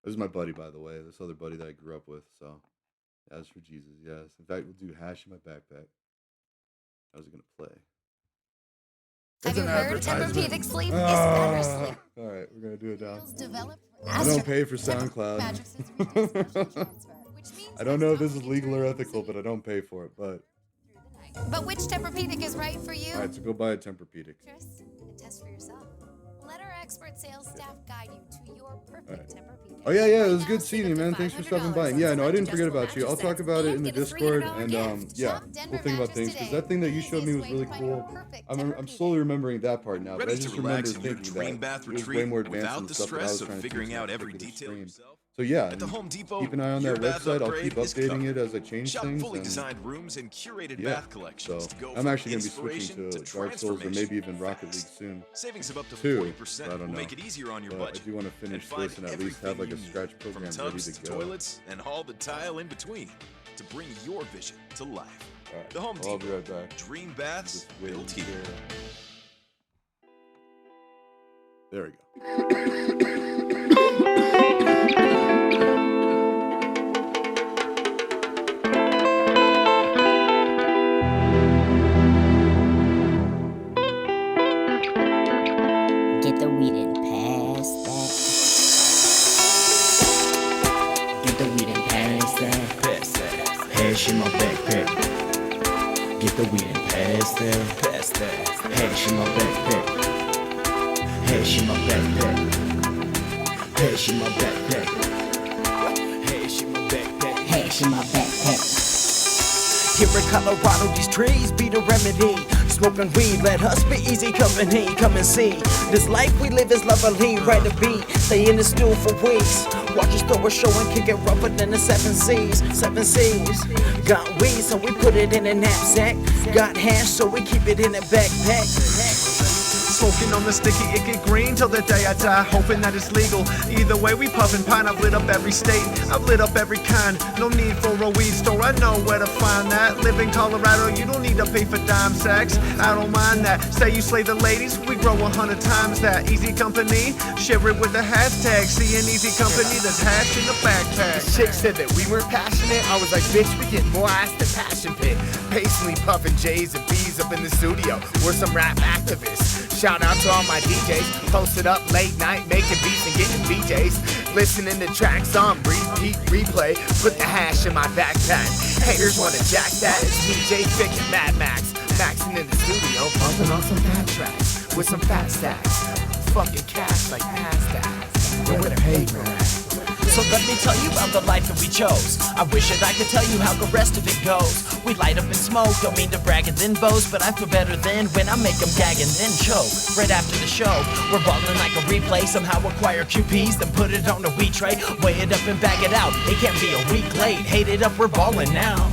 This is my buddy, by the way. This other buddy that I grew up with. So, Dabs for Jesus, yes. In fact, we'll do Hash in my backpack. How's it going to play? Have you heard Tempur-Pedic sleep is better sleep? All right, we're going to do it now. Developed I don't pay for SoundCloud. I don't know if this is legal or ethical, but I don't pay for it. But which Tempur-Pedic is right for you? all right, so go buy a Tempur-Pedic. And test for yourself. Let our expert sales staff guide you to your perfect Tempur-Pedic. Oh yeah, it was good seeing you, man. Thanks for stopping by. Yeah, no, I didn't forget about you. I'll talk about it in the Discord, and yeah, cool thing about things, because that thing that you showed me was really cool. I'm slowly remembering that part now, but I just remember thinking that it was way more advanced than the stuff that I was trying to teach out every detail. So yeah, At the Home Depot, keep an eye on that your bath website. I'll upgrade keep is updating covered. it as I change Shop things. fully And designed rooms and curated yeah, bath collections so to go I'm from actually going to be switching inspiration to to Dark Souls or transformation maybe even Rocket League fast. soon. Savings of up to Too, 40% I don't will know. make it easier on your But budget. I do want to And finish find this and at least have like a everything you scratch need, program from ready tubs to to go. toilets and all the tile in between to bring your vision to life. Alright, The Home well, I'll be Depot. right back. Dream baths Just waiting built here. There we go. Get the weed and pass that. Get the weed and pass that. Pass that. Hash in my backpack. Get the weed and pass that. Pass that. Hash in my backpack. Hash in my backpack. Hash in my backpack. Hash in my backpack. Hash in my backpack. Here in Colorado, these trees be the remedy. Smoking weed, let us be easy company. Come and see, this life we live is lovely. Write a beat, stay in the stool for weeks. Watch us throw a show and kick it rougher than the 7 C's. 7 C's. Got weed, so we put it in a knapsack. Got hash, so we keep it in a backpack. Smoking on the sticky, it get green till the day I die, hoping that it's legal. Either way, we puffin' pine. I've lit up every state, I've lit up every kind. No need for a weed store, I know where to find that. Live in Colorado, you don't need to pay for dime sacks. I don't mind that. Say you slay the ladies, we grow 100 times that. Easy company, share it with the hashtag. See an easy company that's hash in the backpack. The chick said that we weren't passionate. I was like, bitch, we get more ass than Passion Pit. Patiently puffing J's and B's up in the studio. We're some rap activists. Shout out to all my DJs. Posted up late night, making beats and getting BJs. Listening to tracks on repeat, replay. Put the hash in my backpack. Haters wanna jack that. It's me, J Fick and Mad Max. Maxing in the studio, bumping on some fat tracks. With some fat stacks. Fucking cash like NASDAQ. Where the paper at? So let me tell you about the life that we chose. I wish that I could tell you how the rest of it goes. We light up and smoke, don't mean to brag and then boast, but I feel better then when I make them gag and then choke. Right after the show, we're ballin' like a replay. Somehow acquire QPs, then put it on a wheat tray. Weigh it up and bag it out. It can't be a week late. Hate it up, we're ballin' now.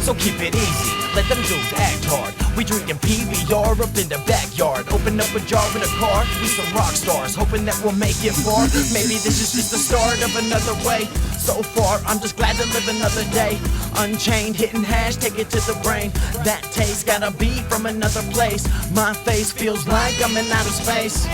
So keep it easy, let them dudes act hard. We drinking PBR up in the backyard. Open up a jar in a car, we some rock stars. Hoping that we'll make it far. Maybe this is just the start of another way. So far, I'm just glad to live another day. Unchained, hitting hash, take it to the brain. That taste gotta be from another place. My face feels like I'm in outer space.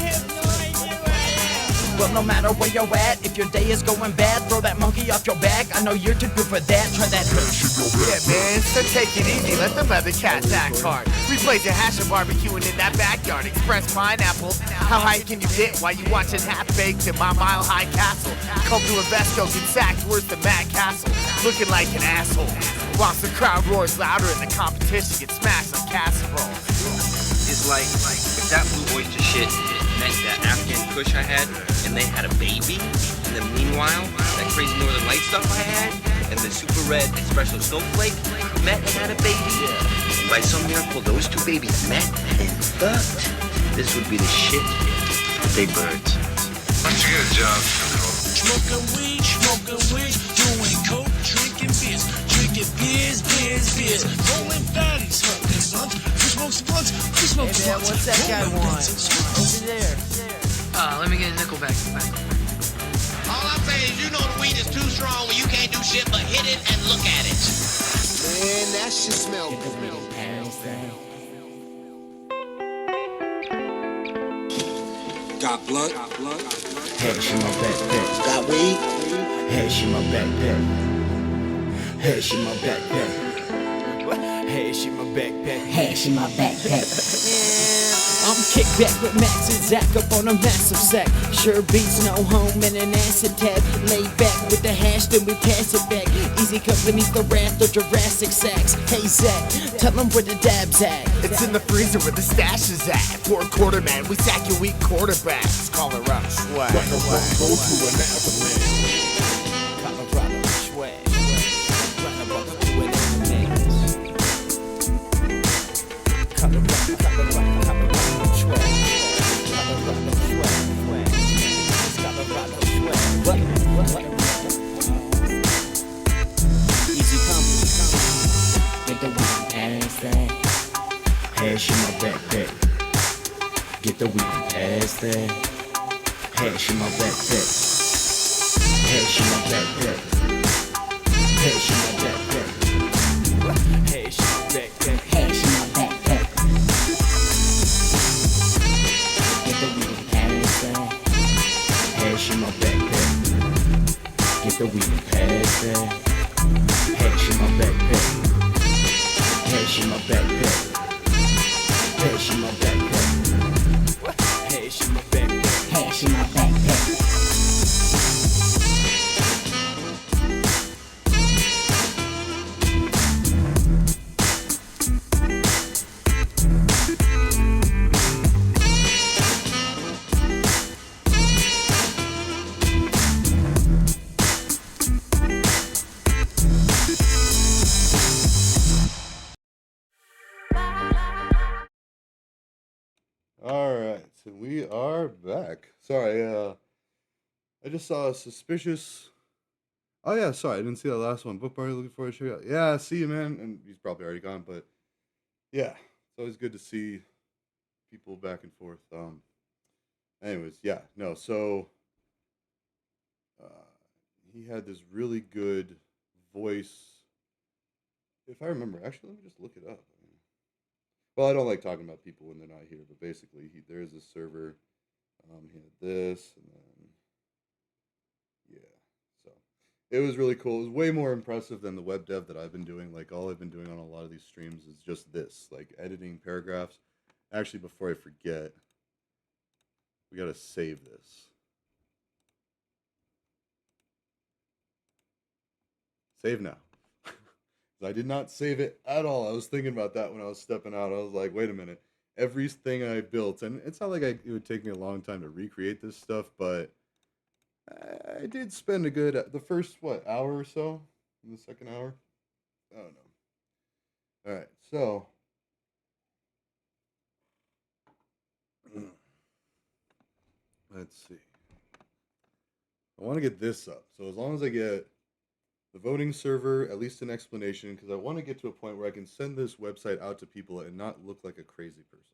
Well, no matter where you're at, if your day is going bad, throw that monkey off your back. I know you're too good for that. Try that. Yeah, man, so take it easy. Let them other cats act hard. We played the hash and barbecuing in that backyard. Express pineapple. How high can you get while you watching Half Baked in my Mile High Castle? Come to Invesco, get sacked worse than Matt Castle. Looking like an asshole. Whilst the crowd roars louder and the competition gets smashed like casserole. It's like if that blue oyster shit meant that Afghan Kush I had, and they had a baby, and then meanwhile, that crazy Northern Light stuff I had, and the super red espresso snowflake met and had a baby. And by some miracle, those two babies met and fucked. This would be the shit. Big birds. Why don't you get a job? Smoking weed, doing coke, drinking beers, rolling fatties, smoking blunts. Who smokes blunts? Who smokes Hey man, blunts? what's that guy want? Over there. Let me get a nickel back. All I'm saying is you know the weed is too strong when you can't do shit but hit it and look at it. Man, that shit smells good. Got blood? Hash in my backpack. Got weed? Hash in my backpack. Hash in my backpack. Hash in my backpack. Hash in my backpack. Yeah. I'm kicked back with Max and Zach up on a massive sack. Sure beats, no home and an acid tab. Laid back with the hash, then we pass it back. Easy company's the wrath of Jurassic Sacks. Hey Zach, tell them where the dab's at. It's in the freezer where the stash is at. For a quarter man, we sack your weak quarterbacks. Colorado swag. Go to an avalanche. Colorado swag. Colorado to an avalanche. Colorado swag. Colorado swag. Colorado swag. What? Easy company. Get the weed past that. Hash in my backpack. Get the weed past that. Hash in my backpack. Hash in my backpack. Hash in my backpack. Hash in my backpack. Hash in my backpack. Get the weed past that. Hash in my backpack. Get the weed past that. Hash in my backpack. Hash in my backpack. Hash in my backpack. Hash in my backpack. Hash in my backpack. All right, so we are back. Sorry, I just saw a suspicious. Oh yeah, sorry, I didn't see that last one. Book party, looking forward to check out. Yeah, see you, man. And he's probably already gone, but yeah, it's always good to see people back and forth. Anyways, yeah, no. So, he had this really good voice. If I remember, actually, let me just look it up. Well, I don't like talking about people when they're not here, but basically, there is a server. He had this, and then yeah, so it was really cool. It was way more impressive than the web dev that I've been doing. Like all I've been doing on a lot of these streams is just this, like editing paragraphs. Actually, before I forget, we gotta save this. Save now. I did not save it at all. I was thinking about that when I was stepping out. I was like, wait a minute. Everything I built, and it's not like it would take me a long time to recreate this stuff, but I did spend a good, the first, hour or so? In the second hour? I don't know. Alright, so. Let's see. I want to get this up. So as long as I get the voting server, at least an explanation, because I want to get to a point where I can send this website out to people and not look like a crazy person.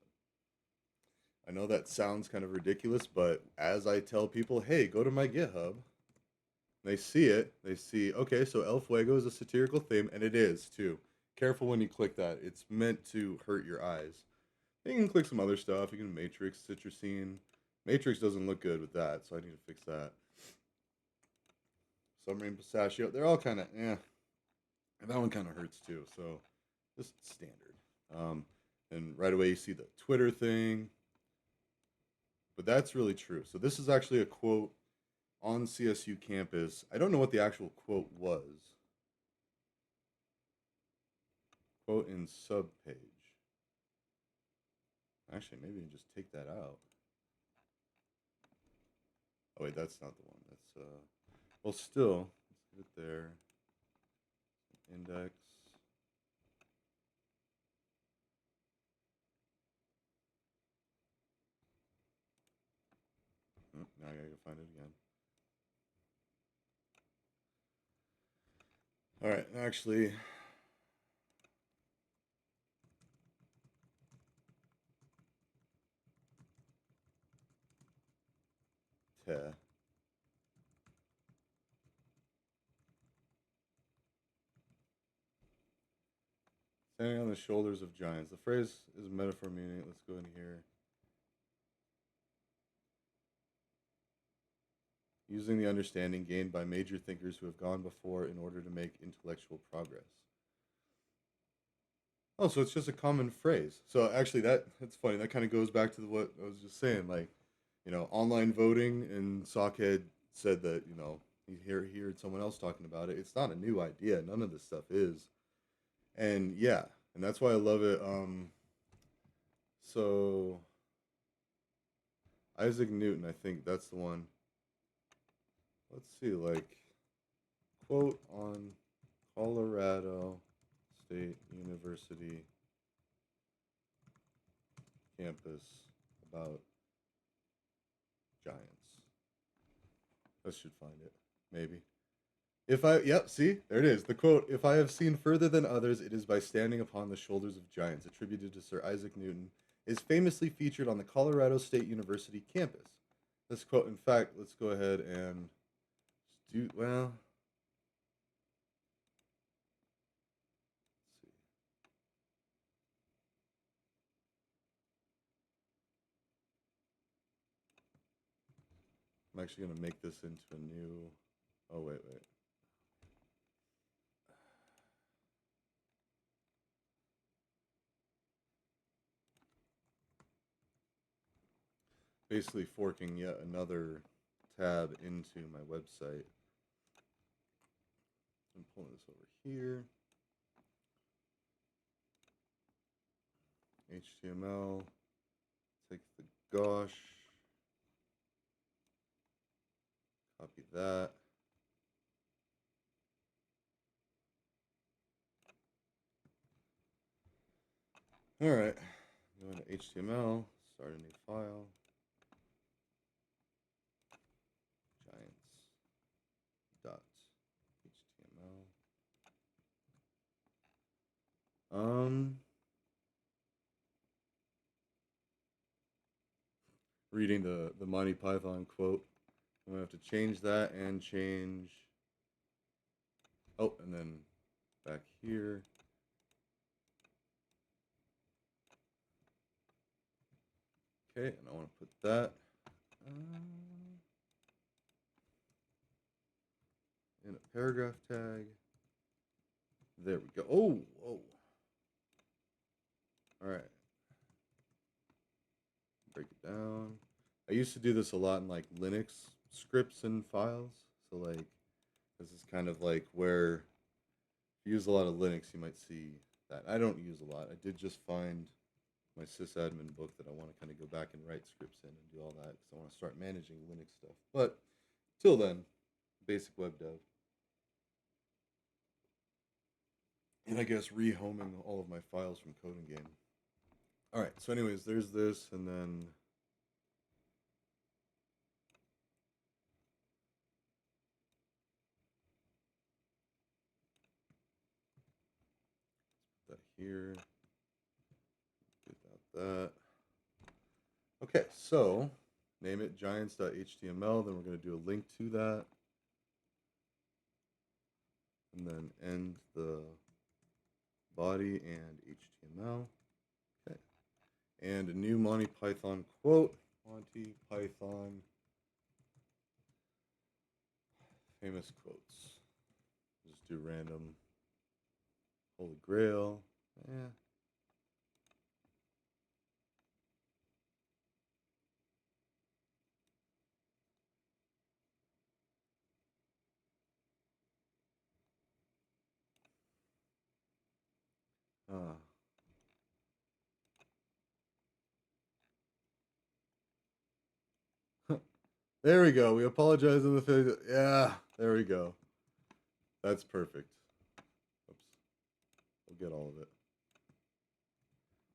I know that sounds kind of ridiculous, but as I tell people, hey, go to my GitHub, they see it, they see, okay, so El Fuego is a satirical theme, and it is, too. Careful when you click that. It's meant to hurt your eyes. You can click some other stuff. You can Matrix, Citrusine. Matrix doesn't look good with that, so I need to fix that. Submarine Pistachio, they're all kind of, And that one kind of hurts too, so just standard. And right away you see the Twitter thing. But that's really true. So this is actually a quote on CSU campus. I don't know what the actual quote was. Quote in subpage. Actually, maybe you just take that out. Oh wait, that's not the one. That's well, still, let's get it there. Index. Now I gotta go find it again. All right, actually. Standing on the shoulders of giants. The phrase is a metaphor meaning. Let's go in here. Using the understanding gained by major thinkers who have gone before in order to make intellectual progress. Oh, so it's just a common phrase. So actually, that's funny. That kind of goes back to what I was just saying. Like, online voting, and Sockhead said that he heard someone else talking about it. It's not a new idea. None of this stuff is, and yeah, and that's why I love it. So Isaac Newton, I think that's the one. Let's see, like, quote on Colorado State University campus about giants. I should find it, maybe. Yep, see, there it is. The quote, "If I have seen further than others, it is by standing upon the shoulders of giants," attributed to Sir Isaac Newton, is famously featured on the Colorado State University campus. This quote, in fact, let's go ahead and do, well, let's see. I'm actually going to make this into a new, oh, wait. Basically forking yet another tab into my website. I'm pulling this over here. HTML. Take the gosh. Copy that. All right. Go into HTML. Start a new file. Giants.html. Reading the Monty Python quote. I'm gonna have to change that and change. Oh, and then back here. Okay, and I want to put that in a paragraph tag. There we go. Oh, whoa. All right. Break it down. I used to do this a lot in like Linux scripts and files. So like, this is kind of like where if you use a lot of Linux, you might see that. I don't use a lot. I did just find my sysadmin book that I want to kind of go back and write scripts in and do all that because I want to start managing Linux stuff. But till then, basic web dev. And I guess rehoming all of my files from Coding Game. All right, so anyways, there's this, and then that here. Without that. Okay, so name it giants.html. Then we're going to do a link to that. And then end the body and HTML. Okay. And a new Monty Python quote. Monty Python famous quotes. Just do random. Holy Grail. Yeah. There we go. We apologize in the face. Yeah, there we go. That's perfect. Oops. We'll get all of it.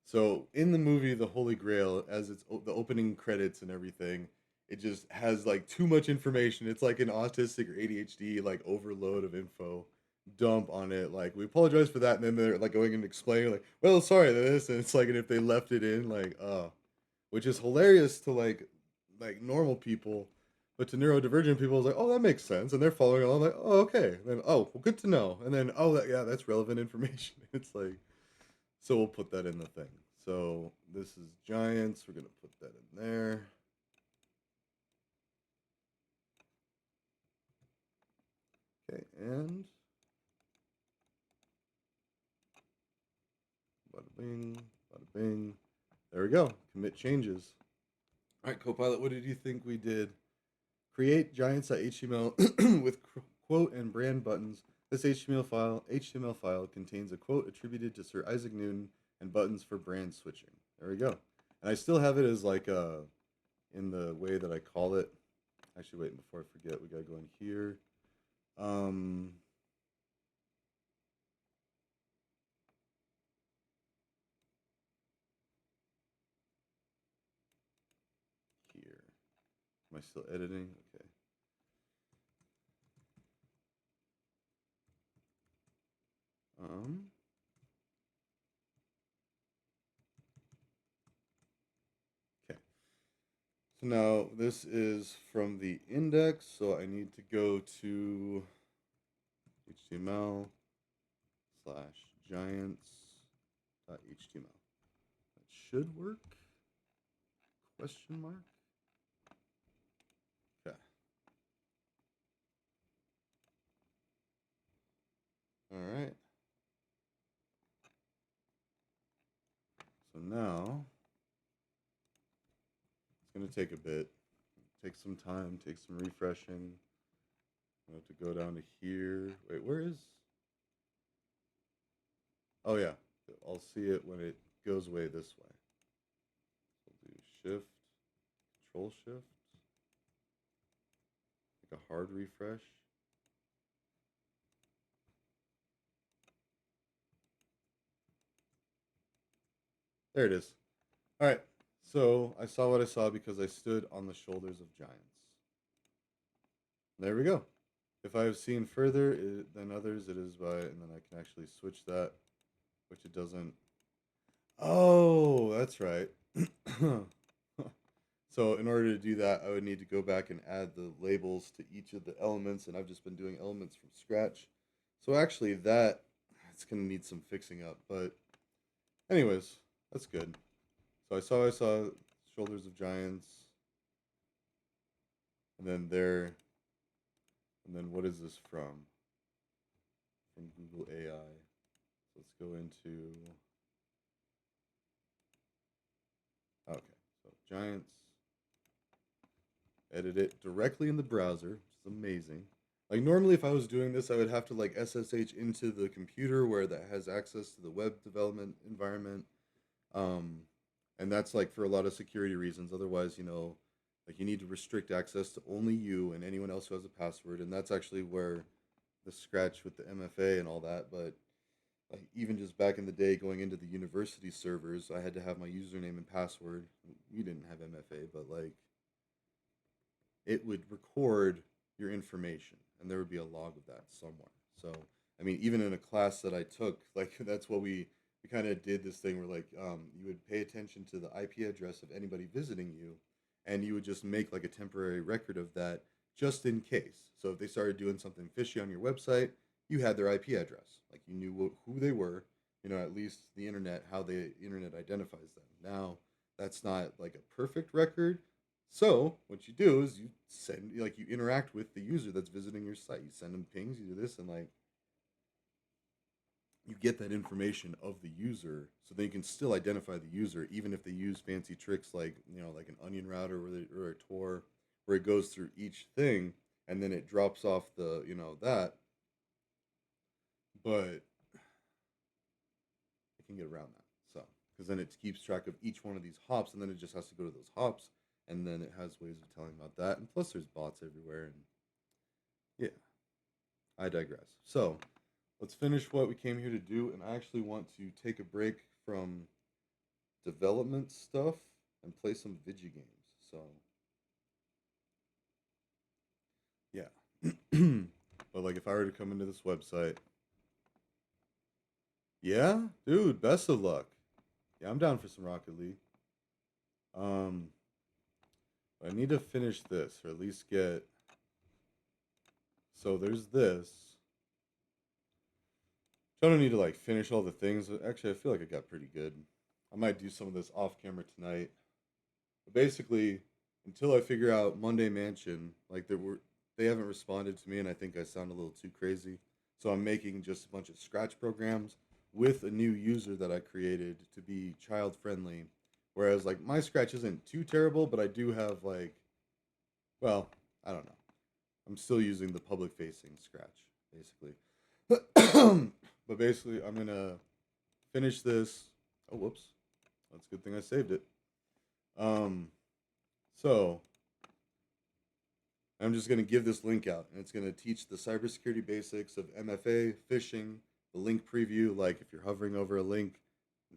So in the movie The Holy Grail, as it's the opening credits and everything, it just has like too much information. It's like an autistic or ADHD like overload of info dump on it. Like, we apologize for that, and then they're like going and explaining like, well, sorry this, and it's like, and if they left it in, like, which is hilarious to like normal people, but to neurodivergent people, it's like, oh, that makes sense, and they're following along like, oh, okay, then oh, well, good to know, and then yeah, that's relevant information. It's like, so we'll put that in the thing. So this is giants. We're gonna put that in there. Okay, and bing, bada bing. There we go. Commit changes. All right, Copilot, what did you think we did? Create giants.html with quote and brand buttons. This HTML file contains a quote attributed to Sir Isaac Newton and buttons for brand switching. There we go. And I still have it as like in the way that I call it. Actually, wait, before I forget, we gotta go in here. Here. Am I still editing? Okay. Okay. So now this is from the index, so I need to go to HTML/giants.html. That should work. Question mark. Okay. All right. So now it's going to take a bit. Take some time, take some refreshing. I have to go down to here. Wait, where is? Oh yeah, I'll see it when it goes away this way. We'll do Shift, Control Shift. Like a hard refresh. There it is. All right. So I saw what I saw because I stood on the shoulders of giants. There we go. If I have seen further than others, it is by, and then I can actually switch that, which it doesn't. Oh, that's right. So in order to do that, I would need to go back and add the labels to each of the elements, and I've just been doing elements from scratch. So actually it's going to need some fixing up, but anyways, that's good. So I saw shoulders of giants, and then there, and then what is this from? From Google AI. So let's go into, okay, so giants, edit it directly in the browser, which is amazing. Like normally if I was doing this, I would have to like SSH into the computer where that has access to the web development environment. And that's like for a lot of security reasons. Otherwise, like you need to restrict access to only you and anyone else who has a password. And that's actually where the scratch with the MFA and all that. But like even just back in the day going into the university servers, I had to have my username and password. We didn't have MFA, but like it would record your information and there would be a log of that somewhere. So, I mean, even in a class that I took, like that's what we kind of did this thing where like you would pay attention to the IP address of anybody visiting you, and you would just make like a temporary record of that just in case. So if they started doing something fishy on your website, you had their IP address, like you knew who they were. At least the internet, how the internet identifies them. Now that's not like a perfect record. So what you do is you send, like you interact with the user that's visiting your site. You send them pings, you do this, and like you get that information of the user, so then you can still identify the user, even if they use fancy tricks like like an onion router or a Tor, where it goes through each thing and then it drops off the that. But it can get around that, so because then it keeps track of each one of these hops, and then it just has to go to those hops, and then it has ways of telling about that. And plus, there's bots everywhere, and yeah, I digress. So let's finish what we came here to do, and I actually want to take a break from development stuff and play some video games. So, yeah. But like if I were to come into this website, yeah, dude, best of luck. Yeah, I'm down for some Rocket League. I need to finish this, or at least get. So there's this. I don't need to like finish all the things. Actually, I feel like I got pretty good. I might do some of this off camera tonight. But basically, until I figure out Monday Mansion, like they haven't responded to me, and I think I sound a little too crazy. So I'm making just a bunch of Scratch programs with a new user that I created to be child friendly. Whereas like my Scratch isn't too terrible, but I do have like, well, I don't know. I'm still using the public facing Scratch basically. But basically, I'm gonna finish this. Oh, whoops. That's a good thing I saved it. So I'm just gonna give this link out, and it's gonna teach the cybersecurity basics of MFA, phishing, the link preview, like if you're hovering over a link,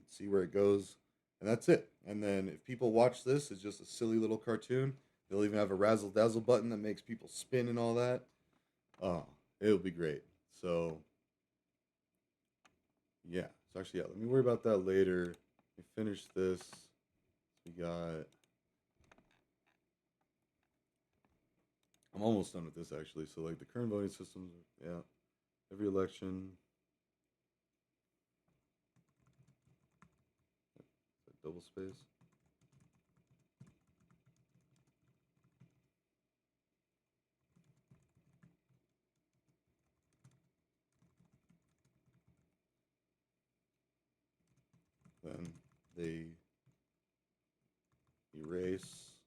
see where it goes, and that's it. And then if people watch this, it's just a silly little cartoon. They'll even have a razzle dazzle button that makes people spin and all that. Oh, it'll be great. So yeah. So actually, yeah, let me worry about that later. We finish this. We got. I'm almost done with this actually. So like the current voting systems, yeah, every election. Double space. Then they erase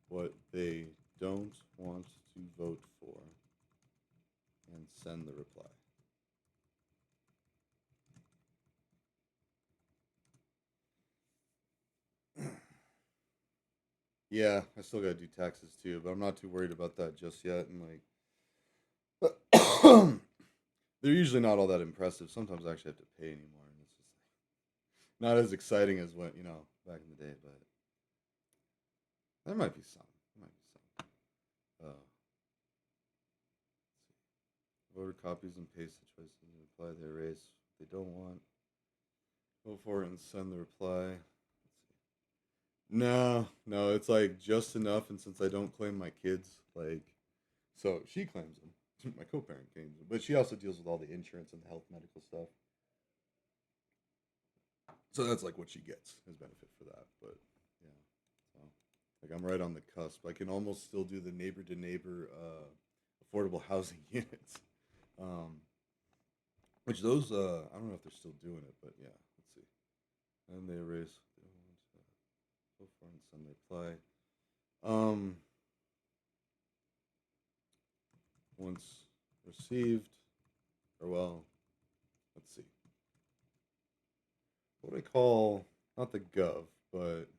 what they don't want to vote for and send the reply. Yeah, I still gotta do taxes too, but I'm not too worried about that just yet. And like, they're usually not all that impressive. Sometimes I actually have to pay anymore, and it's just like, not as exciting as what back in the day. But there might be some. There might be some. Voter copies and paste the choices and reply they erase. If they don't want, go for it and send the reply. No, it's like just enough, and since I don't claim my kids, like, so she claims them. My co-parent claims them, but she also deals with all the insurance and the health medical stuff. So that's like what she gets as benefit for that. But yeah, so like I'm right on the cusp. I can almost still do the neighbor to neighbor affordable housing units, which those I don't know if they're still doing it, but yeah, let's see. And they erase. Go for and send the reply. Once received, or well, let's see. What do I call, not the gov, but,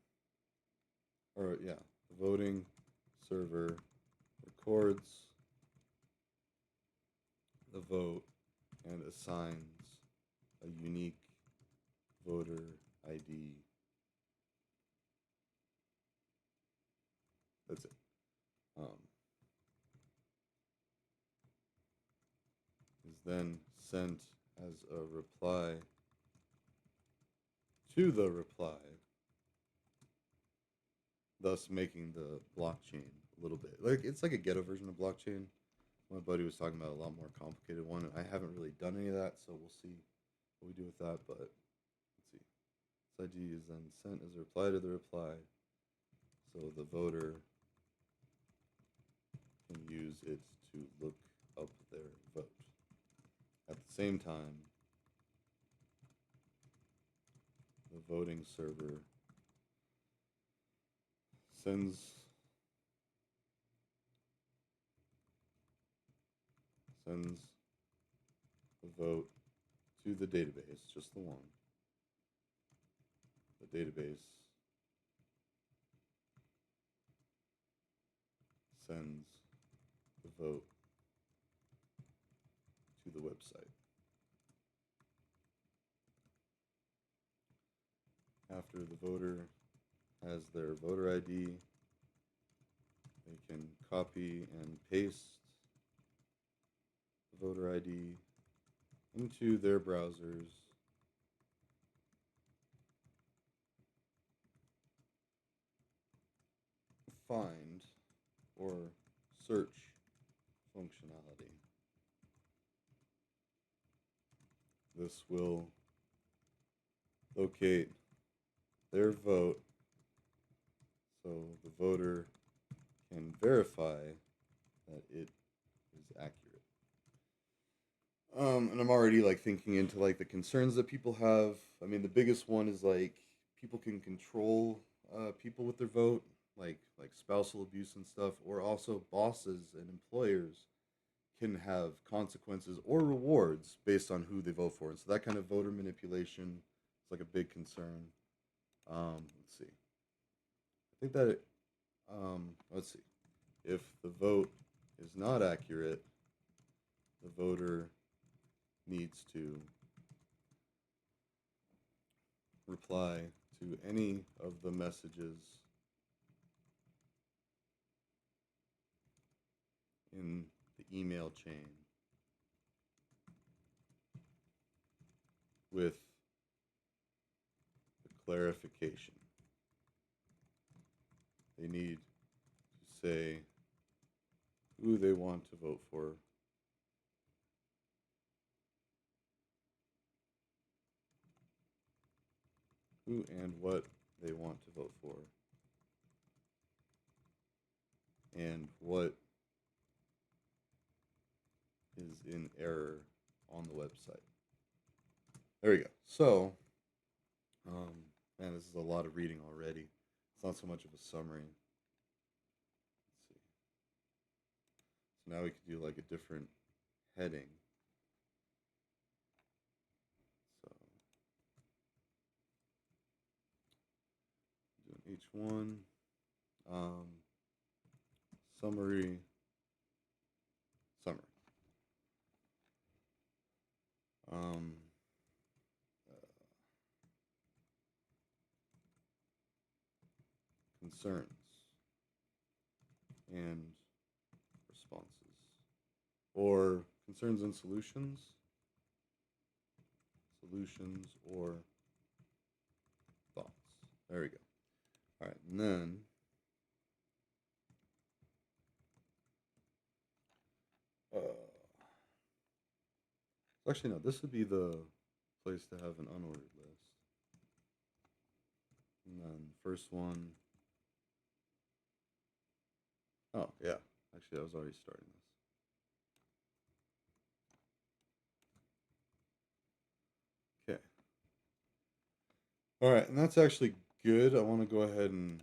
or yeah, the voting server records the vote and assigns a unique voter ID. That's it. Is then sent as a reply to the reply, thus making the blockchain a little bit like it's like a ghetto version of blockchain. My buddy was talking about a lot more complicated one, and I haven't really done any of that, so we'll see what we do with that. But let's see. This ID is then sent as a reply to the reply, so the voter can use it to look up their vote. At the same time, the voting server sends the vote to the database, just the one. The database sends the vote to the website. After the voter has their voter ID, they can copy and paste the voter ID into their browsers find or search functionality. This will locate their vote so the voter can verify that it is accurate. And I'm already like thinking into like the concerns that people have. I mean, the biggest one is like people can control people with their vote, like spousal abuse and stuff, or also bosses and employers can have consequences or rewards based on who they vote for. And so that kind of voter manipulation is like a big concern. Let's see. I think that let's see. If the vote is not accurate, the voter needs to reply to any of the messages in the email chain with the clarification. They need to say who they want to vote for, who and what they want to vote for, and what is in error on the website. There we go. So, man, this is a lot of reading already. It's not so much of a summary. Let's see. So now we could do like a different heading. So, doing each one. Summary. Concerns and responses, or concerns and solutions, or thoughts. There we go. All right, and then actually no, this would be the place to have an unordered list. And then first one. Oh, yeah. Actually, I was already starting this. Okay. All right, and that's actually good. I want to go ahead and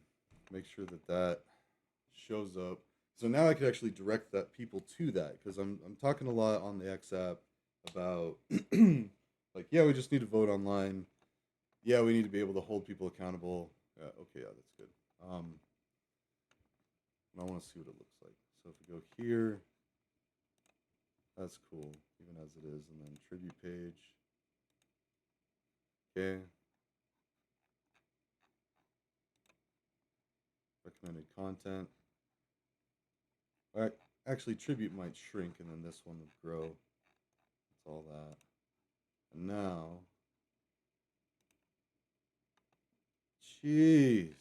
make sure that that shows up. So now I could actually direct that people to that, because I'm talking a lot on the X app about like, yeah, we just need to vote online. Yeah, we need to be able to hold people accountable. Okay, yeah, that's good. And I want to see what it looks like. So if we go here, that's cool, even as it is. And then tribute page. Okay. Recommended content. All right. Actually, tribute might shrink, and then this one would grow. That's all that. And now, jeez.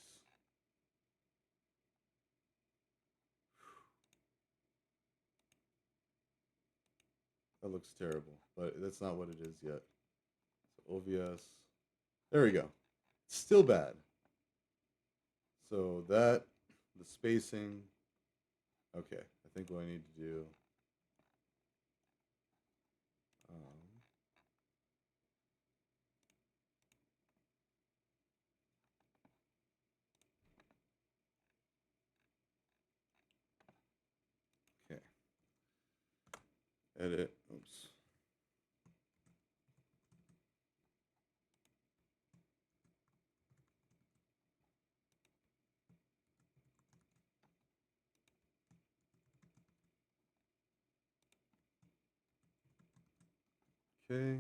That looks terrible, but that's not what it is yet. So OVS. There we go. Still bad. So that, the spacing. Okay, I think what I need to do. Okay. Edit. Oops. Okay.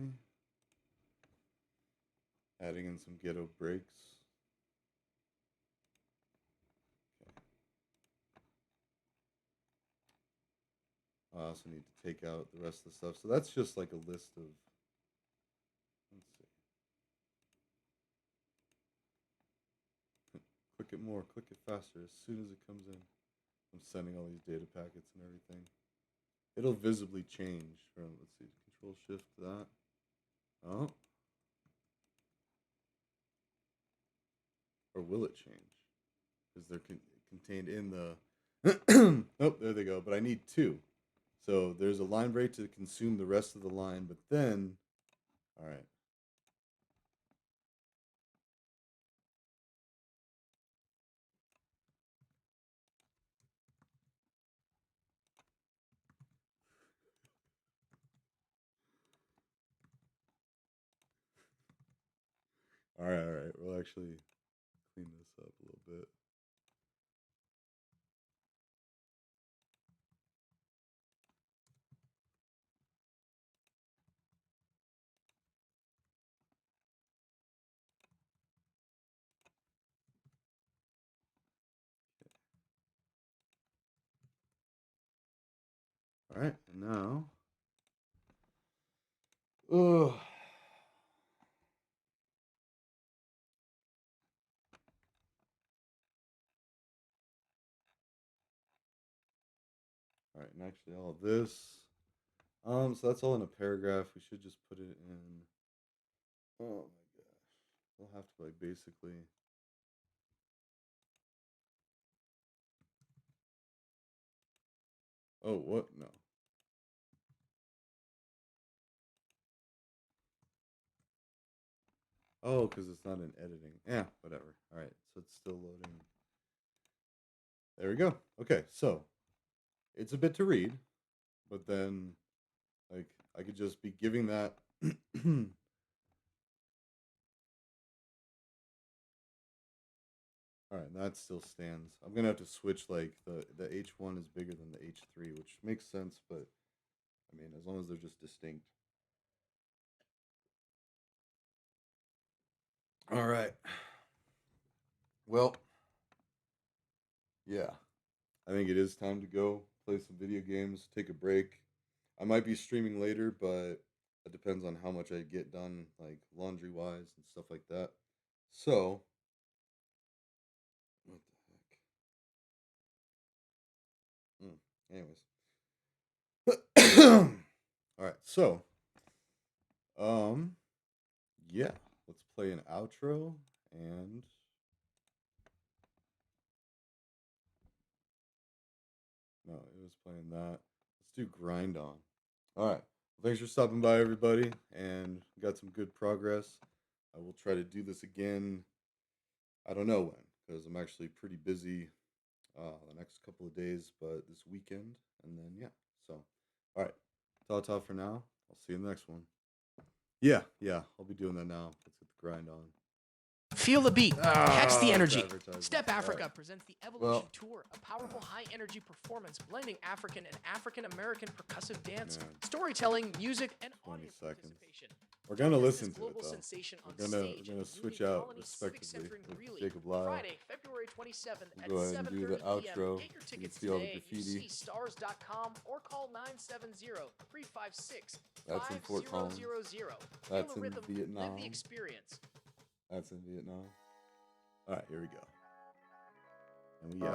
Adding in some ghetto breaks. Okay. I also need to take out the rest of the stuff. So that's just like a list of, let's see. Click it more, click it faster as soon as it comes in. I'm sending all these data packets and everything. It'll visibly change from, let's see, Control Shift that. Oh. Or will it change? Because they're contained in the, oh, there they go. But I need two. So there's a line break to consume the rest of the line, but then, all right. All right. We'll actually clean this up a little bit. All right, and now, ugh. All right, and actually all of this. So that's all in a paragraph. We should just put it in. Oh my gosh. We'll have to like basically. Oh, what? No. Oh, because it's not in editing. Yeah, whatever. All right, so it's still loading. There we go. Okay, so it's a bit to read, but then like I could just be giving that. All right, that still stands. I'm gonna have to switch like the H1 is bigger than the H3, which makes sense, but I mean as long as they're just distinct. All right. Well, yeah. I think it is time to go play some video games, take a break. I might be streaming later, but it depends on how much I get done, like laundry wise and stuff like that. So, what the heck? Anyways. All right, so, yeah, let's play an outro and. No, it was playing that. Let's do Grind On. All right. Well, thanks for stopping by, everybody, and got some good progress. I will try to do this again. I don't know when, because I'm actually pretty busy the next couple of days, but this weekend, and then, yeah. So, all right. Ta-ta for now. I'll see you in the next one. Yeah, I'll be doing that now. Let's get the grind on. Feel the beat, catch the energy. advertising. Step Africa Alright. presents the Evolution Tour, a powerful high-energy performance blending African and African-American percussive dance, storytelling, music, and 20 audience seconds. participation. We're gonna Witness listen this to it global though. sensation on We're stage gonna at switch Union out Colony Civic respectively Center in with Greeley. Jacob Live. Friday, February 27th at We'll go ahead and do the 7:30 p.m. outro. Get your You can tickets see all the today at graffiti. ucstars.com or call 970-356-5000. That's in Fort Collins. That's Feel the in rhythm, Vietnam. live the experience. That's in Vietnam. All right, here we go. And we out.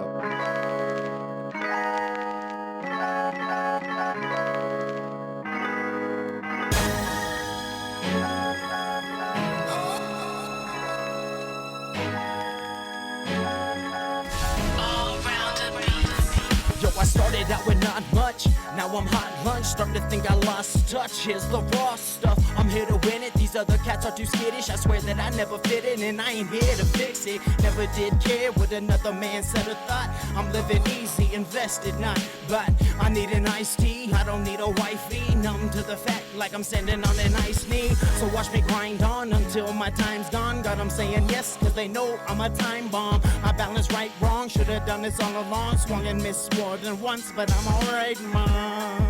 Yo, I started out with not much, now I'm hot lunch, starting to think I lost touch. Here's the raw stuff, I'm here to win it. These other cats are too skittish, I swear that I never fit in, and I ain't here to fix it. Never did care what another man said or thought. I'm living easy, invested not, but I need an iced tea. I don't need a wifey, numb to the fact like I'm standing on an ice knee. So watch me grind on until my time's gone. God, I'm saying yes, cause they know I'm a time bomb. I balance right, wrong, should've done this all along. Swung and missed more than once, but I'm alright, mom.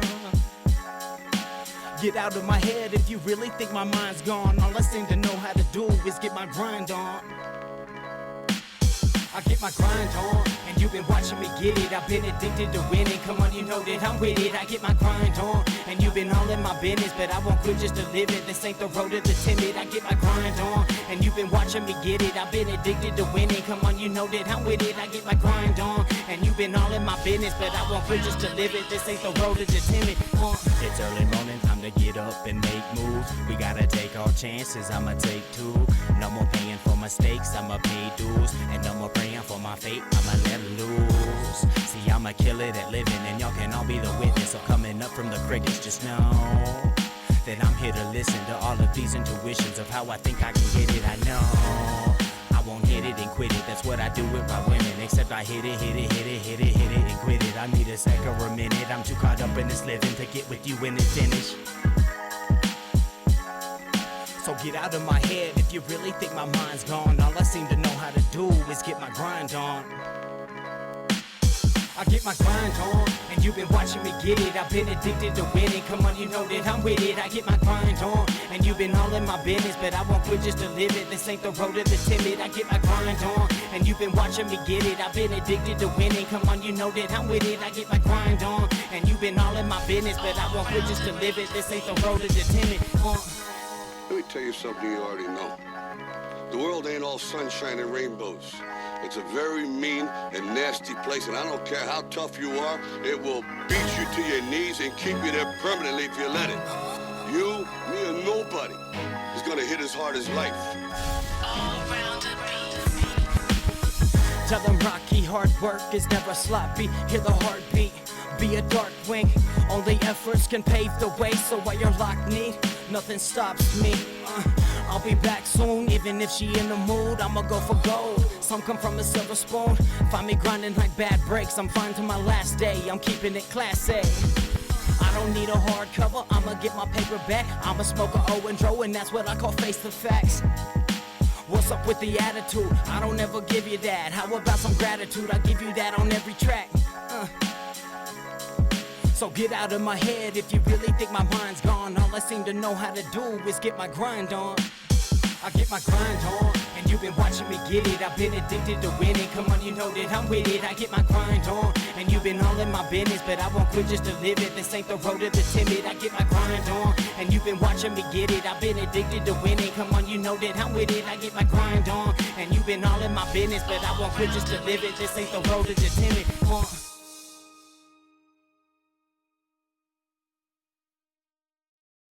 Get out of my head if you really think my mind's gone. All I seem to know how to do is get my grind on. I get my grind on, and you've been watching me get it. I've been addicted to winning, come on, you know that I'm with it. I get my grind on, and you've been all in my business, but I won't quit just to live it. This ain't the road to the timid. I get my grind on, and you've been watching me get it. I've been addicted to winning, come on, you know that I'm with it. I get my grind on, and you've been all in my business, but I won't quit just to live it. This ain't the road to the timid. It's early morning, time to get up and make moves. We gotta take our chances, I'ma take two. No more paying for mistakes, I'ma pay dues. And no more praying for my fate, I'ma let loose. See, I'ma kill it at living, and y'all can all be the witness. So coming up from the crickets, just know that I'm here to listen to all of these intuitions of how I think I can get it. I know I won't hit it and quit it. That's what I do with my women. Except I hit it and quit it. I need a sec or a minute. I'm too caught up in this living to get with you when it's finished. So get out of my head if you really think my mind's gone. All I seem to know how to do is get my grind on. I get my grind on, and you've been watching me get it. I've been addicted to winning. Come on, you know that I'm with it. I get my grind on, and you've been all in my business, but I won't quit just to live it. This ain't the road of the timid. I get my grind on, and you've been watching me get it. I've been addicted to winning. Come on, you know that I'm with it. I get my grind on, and you've been all in my business, but I won't quit just to live it. This ain't the road of the timid. Let me tell you something you already know. The world ain't all sunshine and rainbows. It's a very mean and nasty place, and I don't care how tough you are, it will beat you to your knees and keep you there permanently if you let it. You, me, or nobody is gonna hit as hard as life. Tell them Rocky, hard work is never sloppy. Hear the heartbeat, be a dark wing. Only efforts can pave the way, so while you're locked need, nothing stops me. I'll be back soon, even if she in the mood, I'ma go for gold. Some come from a silver spoon, find me grinding like bad breaks. I'm fine to my last day, I'm keeping it class A. I don't need a hardcover, I'ma get my paper back. I'm a smoker, O and Dro, and that's what I call face the facts. What's up with the attitude? I don't ever give you that. How about some gratitude? I give you that on every track. So get out of my head if you really think my mind's gone. All I seem to know how to do is get my grind on. I get my grind on, and you've been watching me get it. I've been addicted to winning. Come on, you know that I'm with it. I get my grind on, and you've been all in my business, but I won't quit just to live it. This ain't the road of the timid. I get my grind on, and you've been watching me get it. I've been addicted to winning. Come on, you know that I'm with it. I get my grind on, and you've been all in my business, but I won't quit just to live it. This ain't the road of the timid.